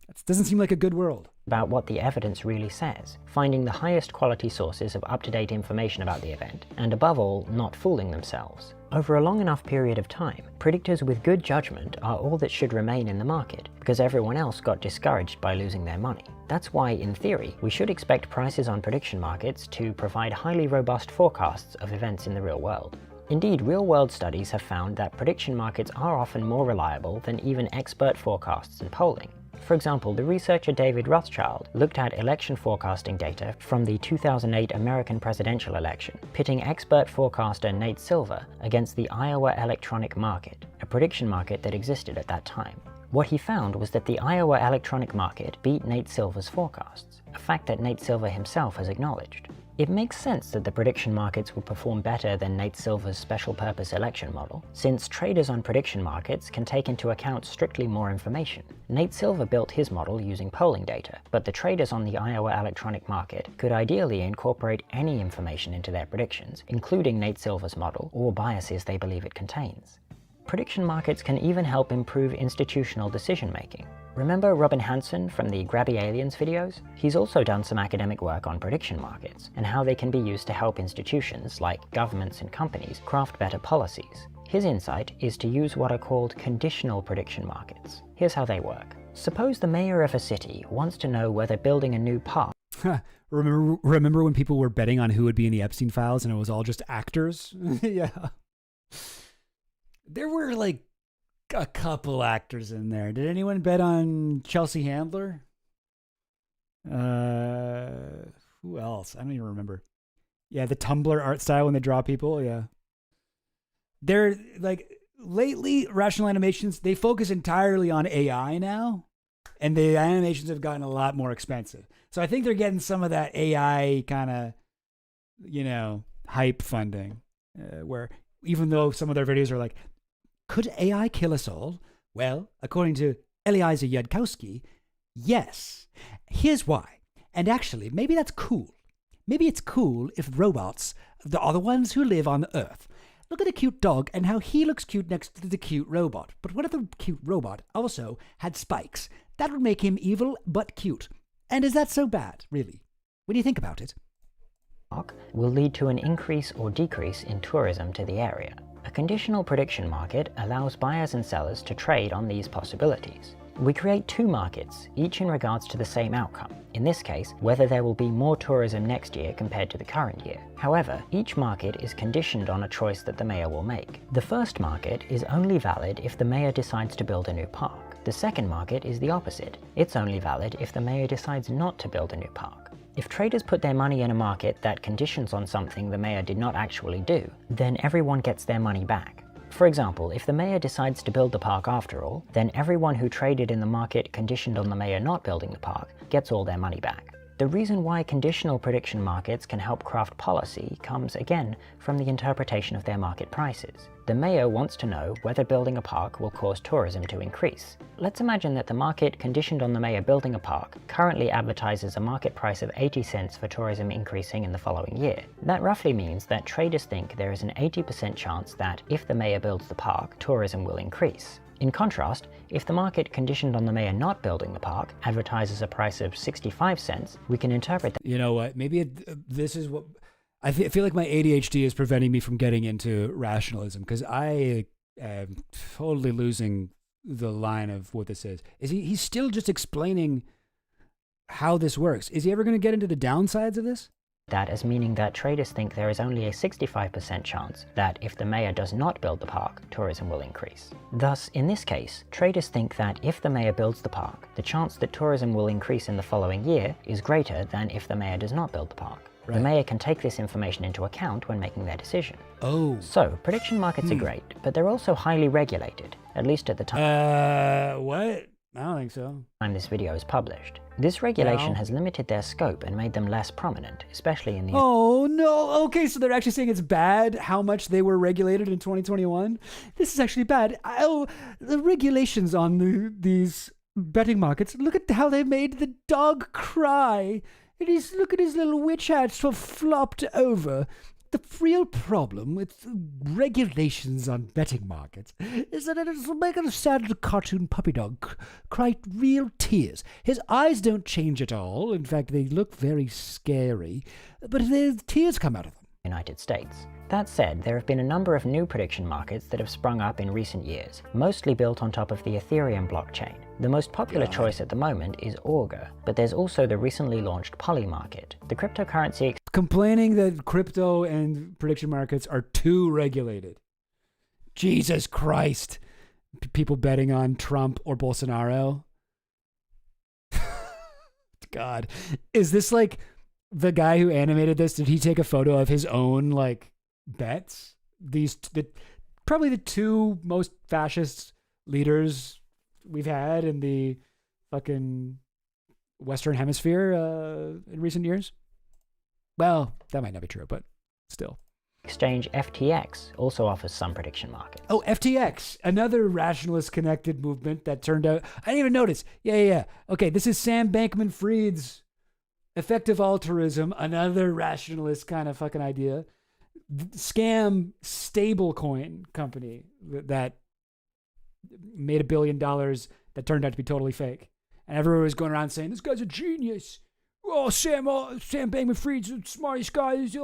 That doesn't seem like a good world. About what the evidence really says, finding the highest quality sources of up-to-date information about the event, and above all, not fooling themselves. Over a long enough period of time, predictors with good judgment are all that should remain in the market, because everyone else got discouraged by losing their money. That's why, in theory, we should expect prices on prediction markets to provide highly robust forecasts of events in the real world. Indeed, real-world studies have found that prediction markets are often more reliable than even expert forecasts and polling. For example, the researcher David Rothschild looked at election forecasting data from the 2008 American presidential election, pitting expert forecaster Nate Silver against the Iowa electronic market, a prediction market that existed at that time. What he found was that the Iowa electronic market beat Nate Silver's forecasts, a fact that Nate Silver himself has acknowledged. It makes sense that the prediction markets would perform better than Nate Silver's special-purpose election model, since traders on prediction markets can take into account strictly more information. Nate Silver built his model using polling data, but the traders on the Iowa electronic market could ideally incorporate any information into their predictions, including Nate Silver's model or biases they believe it contains. Prediction markets can even help improve institutional decision-making. Remember Robin Hanson from the Grabby Aliens videos? He's also done some academic work on prediction markets and how they can be used to help institutions like governments and companies craft better policies. His insight is to use what are called conditional prediction markets. Here's how they work. Suppose the mayor of a city wants to know whether building a new park... Remember when people were betting on who would be in the Epstein files and it was all just actors? Yeah. There were like a couple actors in there. Did anyone bet on Chelsea Handler? Who else? I don't even remember. Yeah, the Tumblr art style when they draw people. Yeah. They're like, lately, Rational Animations, they focus entirely on AI now. And the animations have gotten a lot more expensive. So I think they're getting some of that AI kind of, hype funding. Where even though some of their videos are like, could AI kill us all? Well, according to Eliezer Yudkowsky, yes. Here's why. And actually, maybe that's cool. Maybe it's cool if robots are the ones who live on the Earth. Look at a cute dog and how he looks cute next to the cute robot. But what if the cute robot also had spikes? That would make him evil but cute. And is that so bad, really? When you think about it? Will lead to an increase or decrease in tourism to the area. A conditional prediction market allows buyers and sellers to trade on these possibilities. We create two markets, each in regards to the same outcome. In this case, whether there will be more tourism next year compared to the current year. However, each market is conditioned on a choice that the mayor will make. The first market is only valid if the mayor decides to build a new park. The second market is the opposite. It's only valid if the mayor decides not to build a new park. If traders put their money in a market that conditions on something the mayor did not actually do, then everyone gets their money back. For example, if the mayor decides to build the park after all, then everyone who traded in the market conditioned on the mayor not building the park gets all their money back. The reason why conditional prediction markets can help craft policy comes again from the interpretation of their market prices. The mayor wants to know whether building a park will cause tourism to increase. Let's imagine that the market conditioned on the mayor building a park currently advertises a market price of 80 cents for tourism increasing in the following year. That roughly means that traders think there is an 80% chance that if the mayor builds the park, tourism will increase. In contrast, if the market conditioned on the mayor not building the park advertises a price of 65 cents, we can interpret that. You know what? Maybe this is what I feel like my ADHD is preventing me from getting into rationalism, because I am totally losing the line of what this is. He's still just explaining how this works. Is he ever going to get into the downsides of this? That as meaning that traders think there is only a 65% chance that if the mayor does not build the park, tourism will increase. Thus, in this case, traders think that if the mayor builds the park, the chance that tourism will increase in the following year is greater than if the mayor does not build the park. Right. The mayor can take this information into account when making their decision. Oh. So, prediction markets are great, but they're also highly regulated, at least at the time. What? I don't think so. Time this video is published. This regulation has limited their scope and made them less prominent, especially in the... Oh, no. Okay, so they're actually saying it's bad how much they were regulated in 2021? This is actually bad. The regulations on these betting markets, look at how they made the dog cry. Look at his little witch hats flopped over. The real problem with regulations on betting markets is that it's making a sad cartoon puppy dog cry real tears. His eyes don't change at all. In fact, they look very scary, but the tears come out of them. United States. That said, there have been a number of new prediction markets that have sprung up in recent years, mostly built on top of the Ethereum blockchain. The most popular choice at the moment is Augur, but there's also the recently launched Poly market. The cryptocurrency... Complaining that crypto and prediction markets are too regulated. Jesus Christ. People betting on Trump or Bolsonaro. God. Is this like the guy who animated this? Did he take a photo of his own like bets? Probably the two most fascist leaders we've had in the fucking Western Hemisphere in recent years. Well, that might not be true, but still. Exchange FTX also offers some prediction markets. Oh, FTX, another rationalist connected movement that turned out... I didn't even notice. Yeah. Okay, this is Sam Bankman-Fried's effective altruism, another rationalist kind of fucking idea. Scam stablecoin company that made $1 billion that turned out to be totally fake. And everyone was going around saying, this guy's a genius. Oh, Sam Bankman-Fried's the smartest guy. He's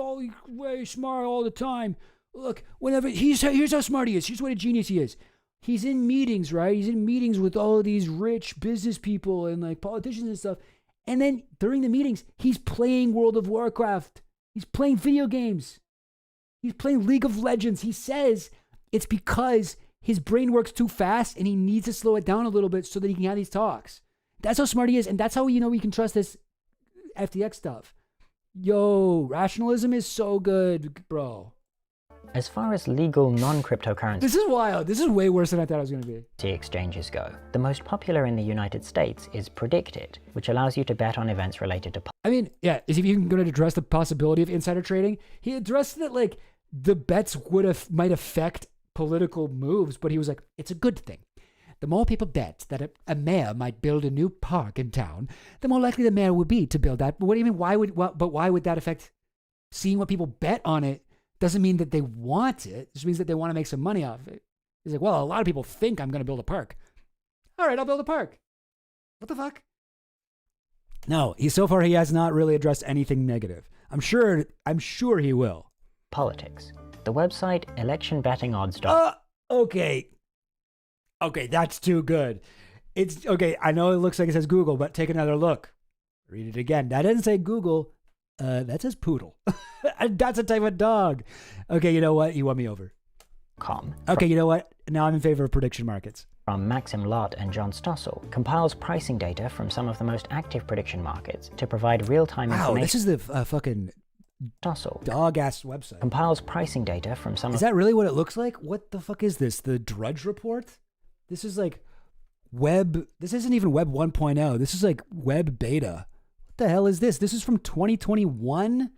way smart all the time. Look, here's how smart he is. Here's what a genius he is. He's in meetings, right? He's in meetings with all of these rich business people and like politicians and stuff. And then during the meetings, he's playing World of Warcraft. He's playing video games. He's playing League of Legends. He says it's because his brain works too fast and he needs to slow it down a little bit so that he can have these talks. That's how smart he is. And that's how we can trust this FTX stuff. Yo, rationalism is so good, bro. As far as legal non-cryptocurrency... This is wild. This is way worse than I thought it was going to be. ...exchanges go. The most popular in the United States is PredictIt, which allows you to bet on events related to... I mean, yeah, is he even going to address the possibility of insider trading? He addressed that, like, the bets might affect political moves, but he was like, it's a good thing. The more people bet that a mayor might build a new park in town, the more likely the mayor would be to build that. But what do you mean? Why would that affect seeing what people bet on it? Doesn't mean that they want it. It just means that they want to make some money off it. He's like, well, a lot of people think I'm going to build a park. All right, I'll build a park. What the fuck? No, so far he has not really addressed anything negative. I'm sure he will. Politics. The website electionbettingodds.com. Okay, that's too good. It's okay. I know it looks like it says Google, but take another look. Read it again. That doesn't say Google. That says poodle. That's a type of dog. Okay, you know what? You won me over. Okay, you know what? Now I'm in favor of prediction markets. From Maxim Lott and John Stossel, compiles pricing data from some of the most active prediction markets to provide real-time information. Wow, this is the fucking Stossel dog-ass website. Compiles pricing data from some... Is that really what it looks like? What the fuck is this? The Drudge Report? This is like web... This isn't even web 1.0. This is like web beta. What the hell is this? This is from 2021.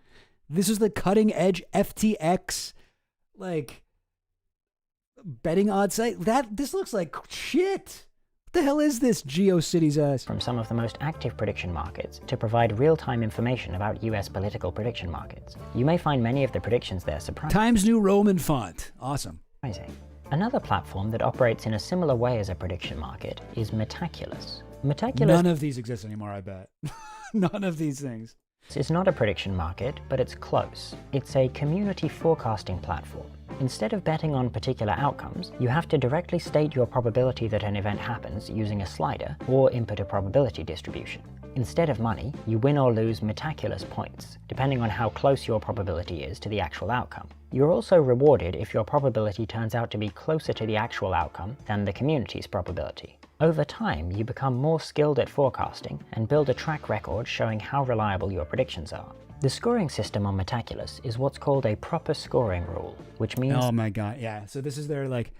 This is the cutting edge FTX, like, betting odds site. This looks like shit. What the hell is this GeoCities ass? From some of the most active prediction markets to provide real-time information about US political prediction markets. You may find many of the predictions there surprising. Times New Roman font. Awesome. Another platform that operates in a similar way as a prediction market is Metaculous. None of these exist anymore, I bet. None of these things. It's not a prediction market, but it's close. It's a community forecasting platform. Instead of betting on particular outcomes, you have to directly state your probability that an event happens using a slider or input a probability distribution. Instead of money, you win or lose Metaculous points, depending on how close your probability is to the actual outcome. You're also rewarded if your probability turns out to be closer to the actual outcome than the community's probability. Over time, you become more skilled at forecasting and build a track record showing how reliable your predictions are. The scoring system on Metaculous is what's called a proper scoring rule, which means... Oh my god, yeah. So this is their, like,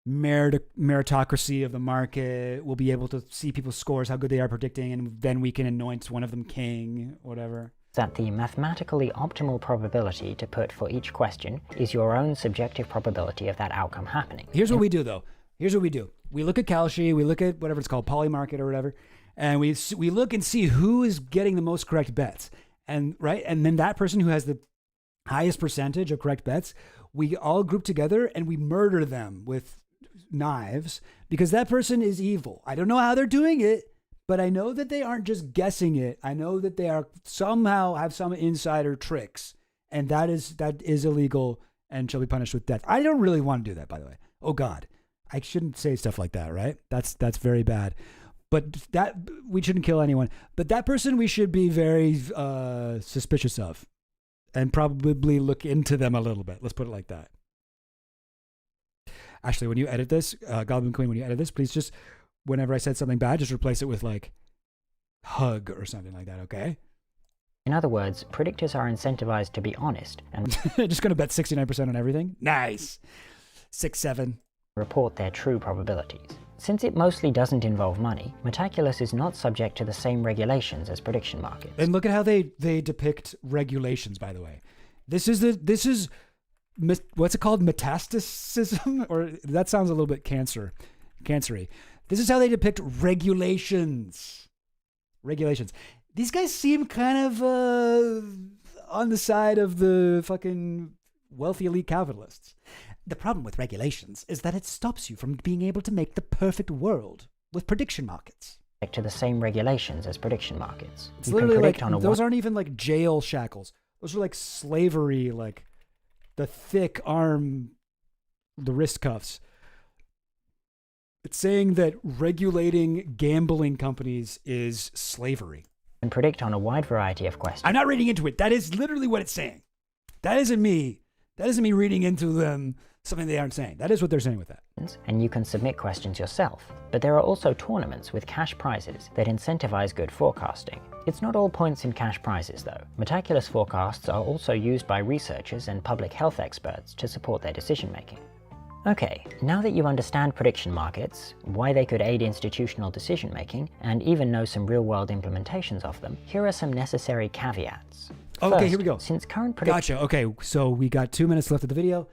meritocracy of the market. We'll be able to see people's scores, how good they are predicting, and then we can anoint one of them king, whatever. That the mathematically optimal probability to put for each question is your own subjective probability of that outcome happening. Here's what we do, though. Here's what we do. We look at Kalshi, we look at whatever it's called, Polymarket or whatever, and we look and see who is getting the most correct bets. And then that person who has the highest percentage of correct bets, we all group together and we murder them with knives because that person is evil. I don't know how they're doing it, but I know that they aren't just guessing it. I know that they are somehow have some insider tricks, and that is illegal and shall be punished with death. I don't really want to do that, by the way. Oh God, I shouldn't say stuff like that, right? That's very bad. But that we shouldn't kill anyone. But that person we should be very suspicious of, and probably look into them a little bit. Let's put it like that. Actually, when you edit this, Goblin Queen, when you edit this, please just, whenever I said something bad, just replace it with like hug or something like that, okay? In other words, predictors are incentivized to be honest and just going to bet 69% on everything. Nice. 6-7. Report their true probabilities. Since it mostly doesn't involve money, Metaculous is not subject to the same regulations as prediction markets. And look at how they depict regulations, by the way. This is what's it called? Metastasis? Or that sounds a little bit cancery. This is how they depict regulations. Regulations. These guys seem kind of on the side of the fucking wealthy elite capitalists. The problem with regulations is that it stops you from being able to make the perfect world with prediction markets. To the same regulations as prediction markets. It's literally like, those aren't even like jail shackles. Those are like slavery, like the thick arm, the wrist cuffs. It's saying that regulating gambling companies is slavery. And predict on a wide variety of questions. I'm not reading into it. That is literally what it's saying. That isn't me reading into them something they aren't saying. That is what they're saying with that. And you can submit questions yourself. But there are also tournaments with cash prizes that incentivize good forecasting. It's not all points in cash prizes, though. Metaculous forecasts are also used by researchers and public health experts to support their decision-making. Okay, now that you understand prediction markets, why they could aid institutional decision-making, and even know some real-world implementations of them, here are some necessary caveats. Okay, First, here we go. Since current Gotcha. Okay, so we got 2 minutes left of the video.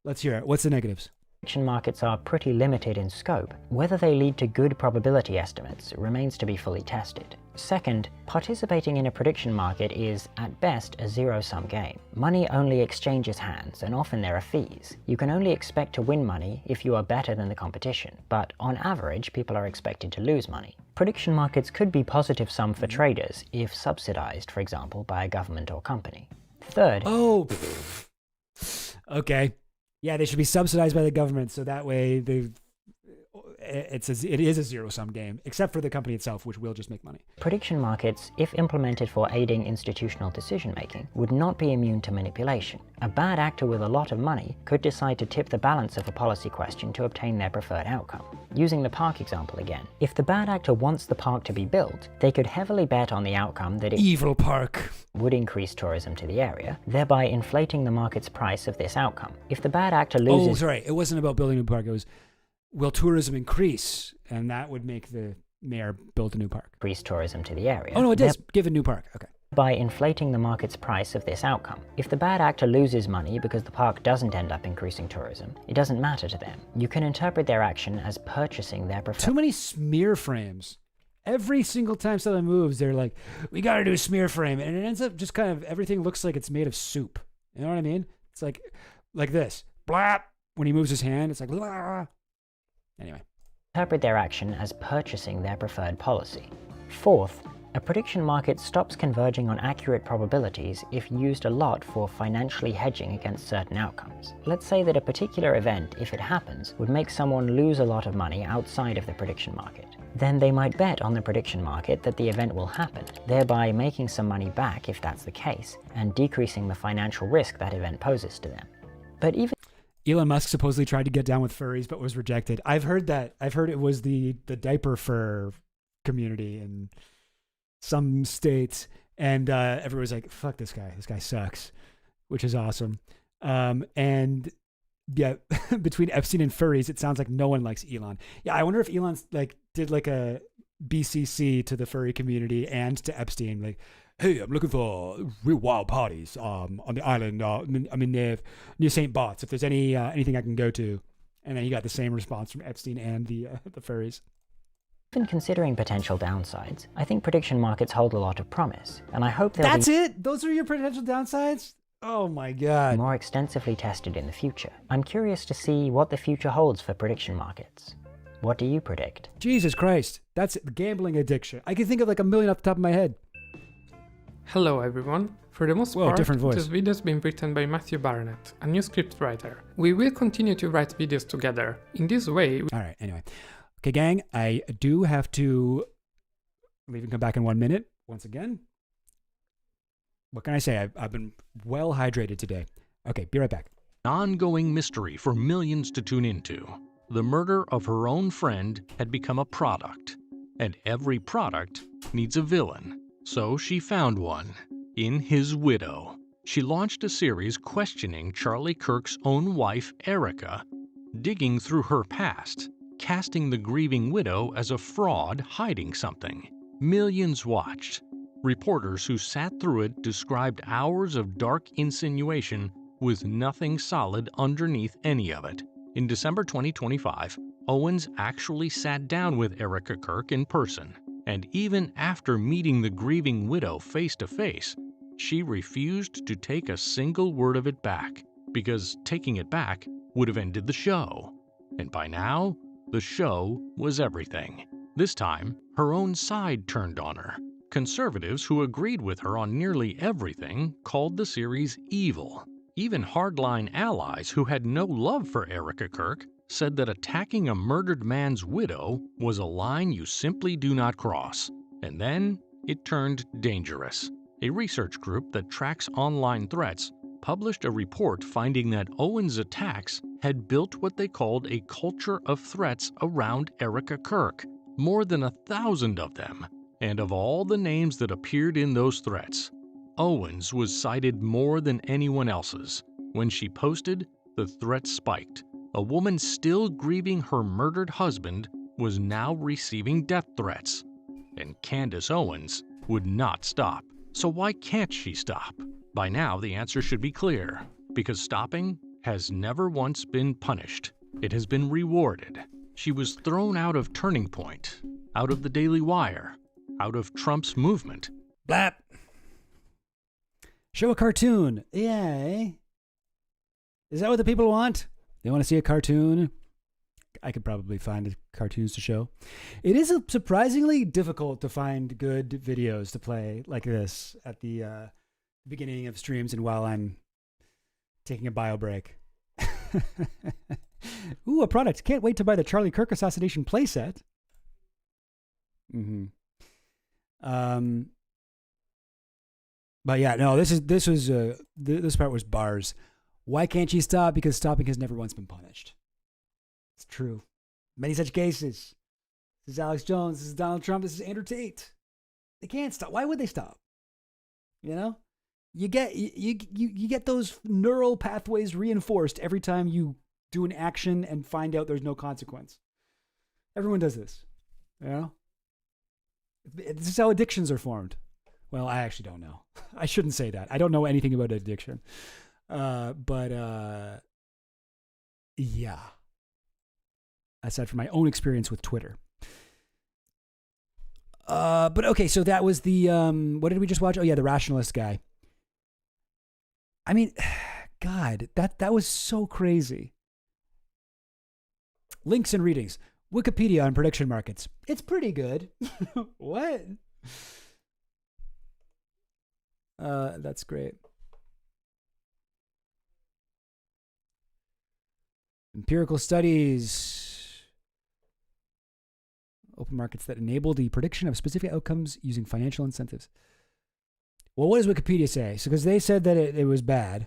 Let's hear it. What's the negatives? Prediction markets are pretty limited in scope. Whether they lead to good probability estimates remains to be fully tested. Second, participating in a prediction market is, at best, a zero-sum game. Money only exchanges hands, and often there are fees. You can only expect to win money if you are better than the competition, but on average, people are expected to lose money. Prediction markets could be positive sum for traders if subsidized, for example, by a government or company. Third... Oh! Okay. Yeah, they should be subsidized by the government, so that way it is a zero-sum game, except for the company itself, which will just make money. Prediction markets, if implemented for aiding institutional decision-making, would not be immune to manipulation. A bad actor with a lot of money could decide to tip the balance of a policy question to obtain their preferred outcome. Using the park example again, if the bad actor wants the park to be built, they could heavily bet on the outcome that it evil park would increase tourism to the area, thereby inflating the market's price of this outcome. If the bad actor loses... Oh, sorry, it wasn't about building a park, it was, will tourism increase? And that would make the mayor built a new park. Increase tourism to the area. Oh, no, it does. Give a new park. Okay. By inflating the market's price of this outcome. If the bad actor loses money because the park doesn't end up increasing tourism, it doesn't matter to them. You can interpret their action as purchasing their preferred... Too many smear frames. Every single time someone moves, they're like, we got to do a smear frame. And it ends up just kind of, everything looks like it's made of soup. You know what I mean? It's like this. Blap. When he moves his hand, it's like, blah. Anyway. Interpret their action as purchasing their preferred policy. Fourth, a prediction market stops converging on accurate probabilities if used a lot for financially hedging against certain outcomes. Let's say that a particular event, if it happens, would make someone lose a lot of money outside of the prediction market. Then they might bet on the prediction market that the event will happen, thereby making some money back if that's the case, and decreasing the financial risk that event poses to them. But even Elon Musk supposedly tried to get down with furries but was rejected. I've heard that. I've heard it was the diaper fur community in some states, and everyone's like, fuck this guy. This guy sucks, which is awesome. And yeah, between Epstein and furries, it sounds like no one likes Elon. Yeah, I wonder if Elon's did a BCC to the furry community and to Epstein, like, hey, I'm looking for real wild parties on the island. Near St. Bart's. If there's anything I can go to, and then he got the same response from Epstein and the furries. Even considering potential downsides, I think prediction markets hold a lot of promise, and I hope they'll That's it? Those are your potential downsides? Oh my God. More extensively tested in the future. I'm curious to see what the future holds for prediction markets. What do you predict? Jesus Christ. That's gambling addiction. I can think of a million off the top of my head. Hello everyone. For the most part, different voice. this video has been written by Matthew Barnett, a new script writer. We will continue to write videos together. In this way... Alright, anyway. Okay, gang, I do have to leave and come back in 1 minute once again. What can I say? I've been well hydrated today. Okay, be right back. Ongoing mystery for millions to tune into. The murder of her own friend had become a product, and every product needs a villain. So she found one in his widow. She launched a series questioning Charlie Kirk's own wife, Erica, digging through her past, casting the grieving widow as a fraud hiding something. Millions watched. Reporters who sat through it described hours of dark insinuation with nothing solid underneath any of it. In December 2025, Owens actually sat down with Erica Kirk in person, and even after meeting the grieving widow face to face, she refused to take a single word of it back, because taking it back would have ended the show. And by now, the show was everything. This time, her own side turned on her. Conservatives who agreed with her on nearly everything called the series evil. Even hardline allies who had no love for Erica Kirk said that attacking a murdered man's widow was a line you simply do not cross. And then it turned dangerous. A research group that tracks online threats published a report finding that Owens' attacks had built what they called a culture of threats around Erica Kirk. More than 1,000 of them. And of all the names that appeared in those threats, Owens was cited more than anyone else's. When she posted, the threat spiked. A woman still grieving her murdered husband was now receiving death threats. And Candace Owens would not stop. So why can't she stop? By now, the answer should be clear. Because stopping has never once been punished. It has been rewarded. She was thrown out of Turning Point, out of the Daily Wire, out of Trump's movement. Blap. Show a cartoon. Yay. Is that what the people want? They want to see a cartoon? I could probably find cartoons to show. It is surprisingly difficult to find good videos to play like this at the beginning of streams and while I'm taking a bio break. Ooh, a product. Can't wait to buy the Charlie Kirk assassination playset. Mm-hmm. But yeah, no, this part was bars. Why can't she stop? Because stopping has never once been punished. It's true. Many such cases. This is Alex Jones. This is Donald Trump. This is Andrew Tate. They can't stop. Why would they stop? You know, you get those neural pathways reinforced every time you do an action and find out there's no consequence. Everyone does this. You know, This is how addictions are formed. Well, I actually don't know. I shouldn't say that. I don't know anything about addiction. But yeah. Aside from my own experience with Twitter. But okay, so that was the, what did we just watch? Oh yeah, the Rationalist guy. I mean, God, that was so crazy. Links and readings. Wikipedia on prediction markets. It's pretty good. What? That's great. Empirical studies. Open markets that enable the prediction of specific outcomes using financial incentives. Well, what does Wikipedia say? So, because they said that it was bad.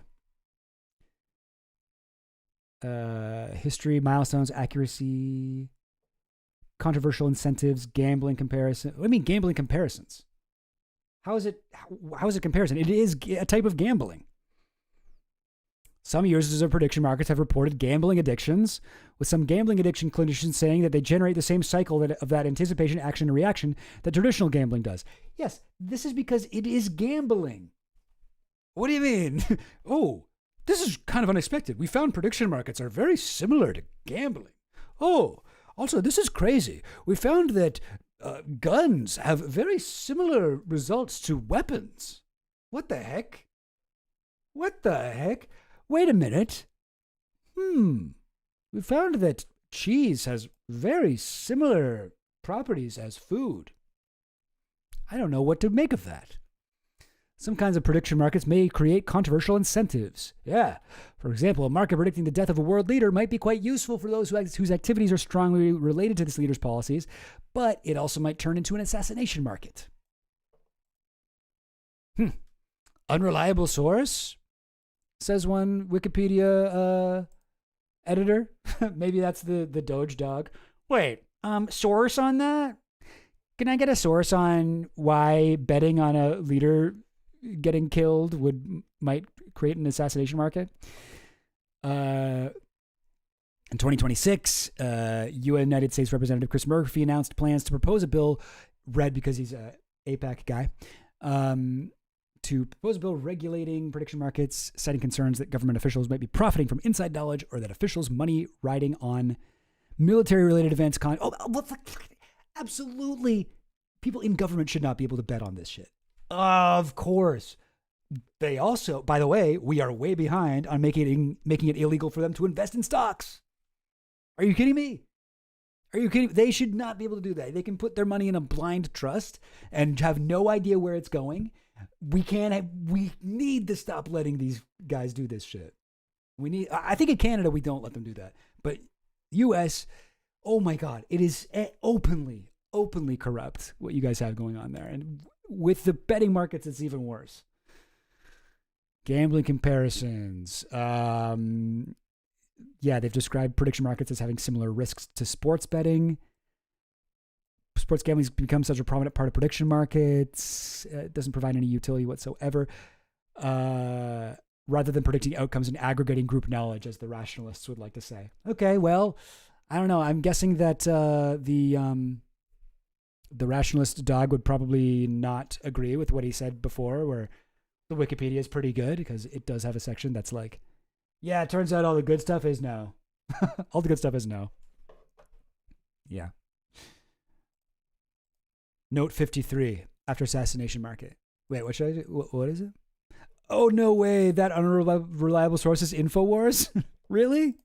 History, milestones, accuracy, controversial incentives, gambling comparison. What do you mean gambling comparisons? How is it comparison? It is a type of gambling. Some users of prediction markets have reported gambling addictions, with some gambling addiction clinicians saying that they generate the same cycle of that anticipation, action, and reaction that traditional gambling does. Yes, this is because it is gambling. What do you mean? Oh, this is kind of unexpected. We found prediction markets are very similar to gambling. Oh, also, this is crazy. We found that guns have very similar results to weapons. What the heck? What the heck? Wait a minute. We found that cheese has very similar properties as food. I don't know what to make of that. Some kinds of prediction markets may create controversial incentives. Yeah. For example, a market predicting the death of a world leader might be quite useful for those whose activities are strongly related to this leader's policies, but it also might turn into an assassination market. Unreliable source, says one Wikipedia editor. Maybe that's the Doge dog. Wait, source on that? Can I get a source on why betting on a leader getting killed might create an assassination market? In 2026, United States Representative Chris Murphy announced plans to propose a bill, read because he's a APAC guy, to propose a bill regulating prediction markets, citing concerns that government officials might be profiting from inside knowledge or that officials' money riding on military-related events. Absolutely. People in government should not be able to bet on this shit. Of course. They also, by the way, we are way behind on making it illegal for them to invest in stocks. Are you kidding me? Are you kidding? They should not be able to do that. They can put their money in a blind trust and have no idea where it's going. We need to stop letting these guys do this shit. I think in Canada, we don't let them do that. But US, oh my God, it is openly corrupt what you guys have going on there. And with the betting markets, it's even worse. Gambling comparisons. Yeah, they've described prediction markets as having similar risks to sports betting. Sports gambling has become such a prominent part of prediction markets. It doesn't provide any utility whatsoever. Rather than predicting outcomes and aggregating group knowledge, as the rationalists would like to say. Okay, well, I don't know. I'm guessing that the rationalist dog would probably not agree with what he said before, where the Wikipedia is pretty good because it does have a section that's like, yeah, it turns out all the good stuff is no. All the good stuff is no. Yeah. Note 53, after assassination market. Wait, what should I do? What is it? Oh, no way. That unreliable source is InfoWars? Really?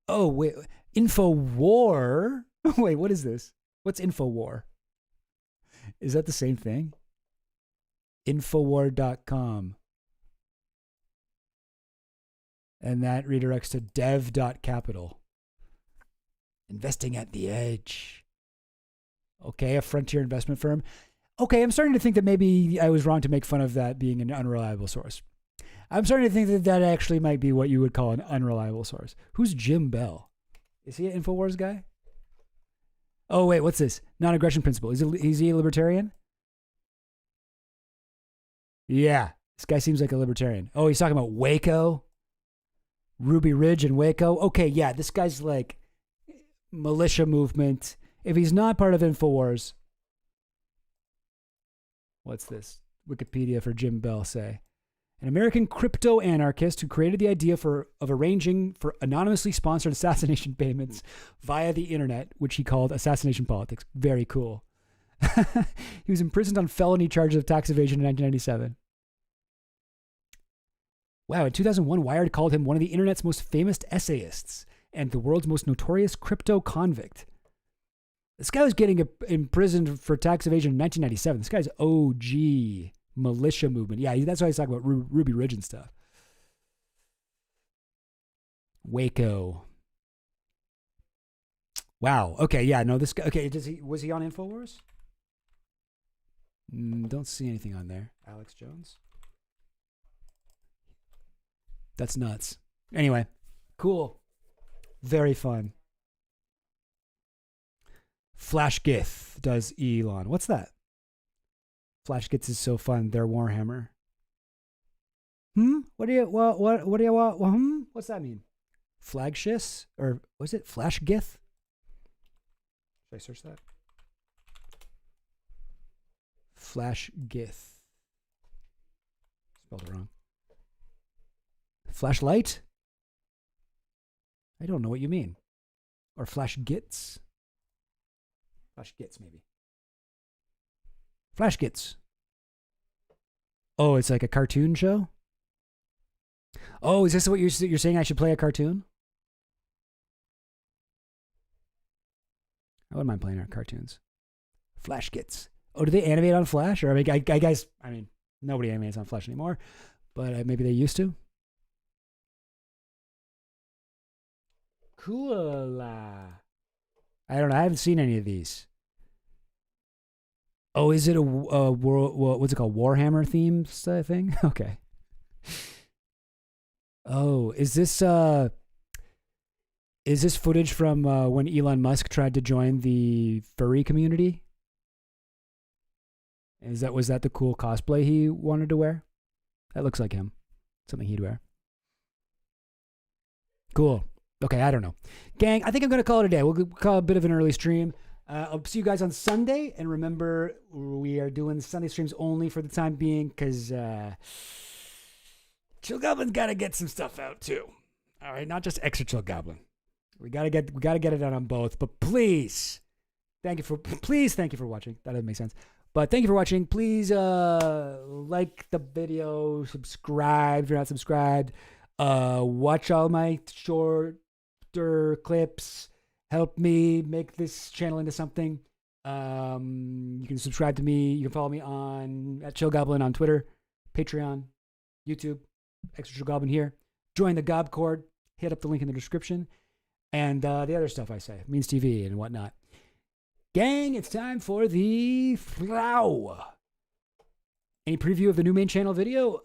Oh, wait. InfoWar? Wait, what is this? What's InfoWar? Is that the same thing? Infowar.com. And that redirects to dev.capital. Investing at the edge. Okay, a frontier investment firm. Okay, I'm starting to think that maybe I was wrong to make fun of that being an unreliable source. I'm starting to think that actually might be what you would call an unreliable source. Who's Jim Bell? Is he an InfoWars guy? Oh, wait, what's this? Non-aggression principle. Is he a libertarian? Yeah, this guy seems like a libertarian. Oh, he's talking about Waco? Ruby Ridge and Waco? Okay, yeah, this guy's like militia movement, If he's not part of InfoWars, what's this? Wikipedia for Jim Bell say. An American crypto anarchist who created the idea of arranging for anonymously sponsored assassination payments via the internet, which he called assassination politics. Very cool. He was imprisoned on felony charges of tax evasion in 1997. Wow, in 2001, Wired called him one of the internet's most famous essayists and the world's most notorious crypto convict. This guy was getting imprisoned for tax evasion in 1997. This guy's OG militia movement. Yeah, that's why he's talking about Ruby Ridge and stuff. Waco. Wow. Okay. Yeah. No. This guy. Okay. Was he on InfoWars? Don't see anything on there. Alex Jones. That's nuts. Anyway, cool. Very fun. Flash Gith does Elon. What's that? Flash Gith is so fun. They're Warhammer. What do you want? What's that mean? Flagshiss? Or was it Flash Gith? Should I search that? Flash Gith. Spelled it wrong. Flashlight? I don't know what you mean. Or Flash Gits? Flash Gits, maybe. Flash Gits. Oh, it's like a cartoon show? Oh, is this what you're saying? I should play a cartoon? I wouldn't mind playing our cartoons. Flash Gits. Oh, do they animate on Flash? Or I guess, nobody animates on Flash anymore, but maybe they used to. Cool. I don't know. I haven't seen any of these. Oh, is it what's it called? Warhammer theme thing? Okay. Oh, is this footage from when Elon Musk tried to join the furry community? Was that the cool cosplay he wanted to wear? That looks like him. Something he'd wear. Cool. Okay, I don't know. Gang, I think I'm going to call it a day. We'll call it a bit of an early stream. I'll see you guys on Sunday. And remember, we are doing Sunday streams only for the time being because Chill Goblin's got to get some stuff out too. All right, not just extra Chill Goblin. We got to get it out on both. But please, thank you for watching. That doesn't make sense. But thank you for watching. Please like the video, subscribe if you're not subscribed. Watch all my shorter clips. Help me make this channel into something. You can subscribe to me. You can follow me at Chill Goblin on Twitter, Patreon, YouTube, Extra Chill Goblin here. Join the Gobcord. Hit up the link in the description. And the other stuff I say, Means TV and whatnot. Gang, it's time for the flow. Any preview of the new main channel video?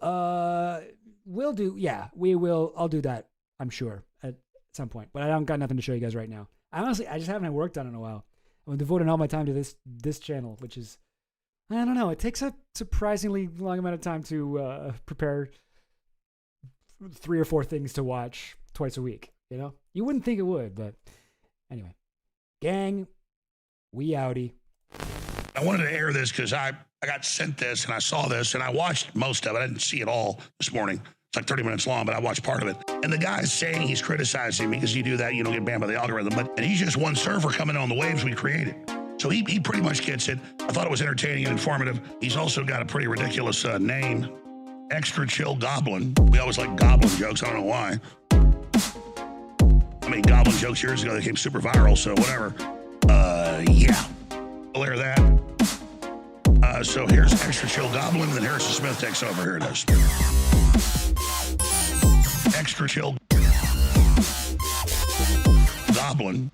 We'll do. Yeah, we will. I'll do that, I'm sure, at some point. But I don't got nothing to show you guys right now. I just haven't worked on it in a while. I'm devoting all my time to this channel, which is, I don't know. It takes a surprisingly long amount of time to prepare 3 or 4 things to watch twice a week. You know, you wouldn't think it would, but anyway, gang, we outie. I wanted to air this because I got sent this and I saw this and I watched most of it. I didn't see it all this morning. It's like 30 minutes long, but I watched part of it. And the guy's saying he's criticizing me because you do that, you don't get banned by the algorithm. And he's just one server coming on the waves we created. So he pretty much gets it. I thought it was entertaining and informative. He's also got a pretty ridiculous name, Extra Chill Goblin. We always like goblin jokes. I don't know why. I made goblin jokes years ago that became super viral, so whatever. Yeah. I'll air that. So here's Extra Chill Goblin, and then Harrison Smith takes over. Here it is. Extra Chill Goblin.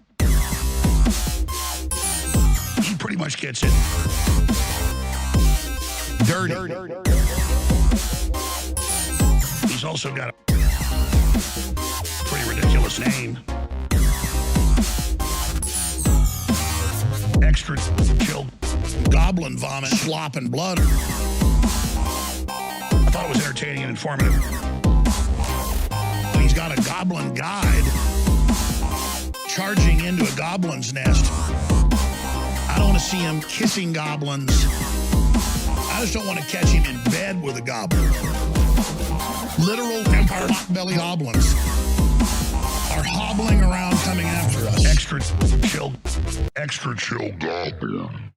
He pretty much gets it dirty. He's also got a pretty ridiculous name. Extra Chill Goblin Vomit, Slop, and Blood. I thought it was entertaining and informative. He's got a goblin guide charging into a goblin's nest I don't want to see him kissing goblins. I just don't want to catch him in bed with a goblin. Literal vampire belly goblins are hobbling around coming after us. Extra chill goblin.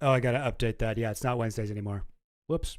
Oh, I got to update that. Yeah, it's not Wednesdays anymore. Whoops.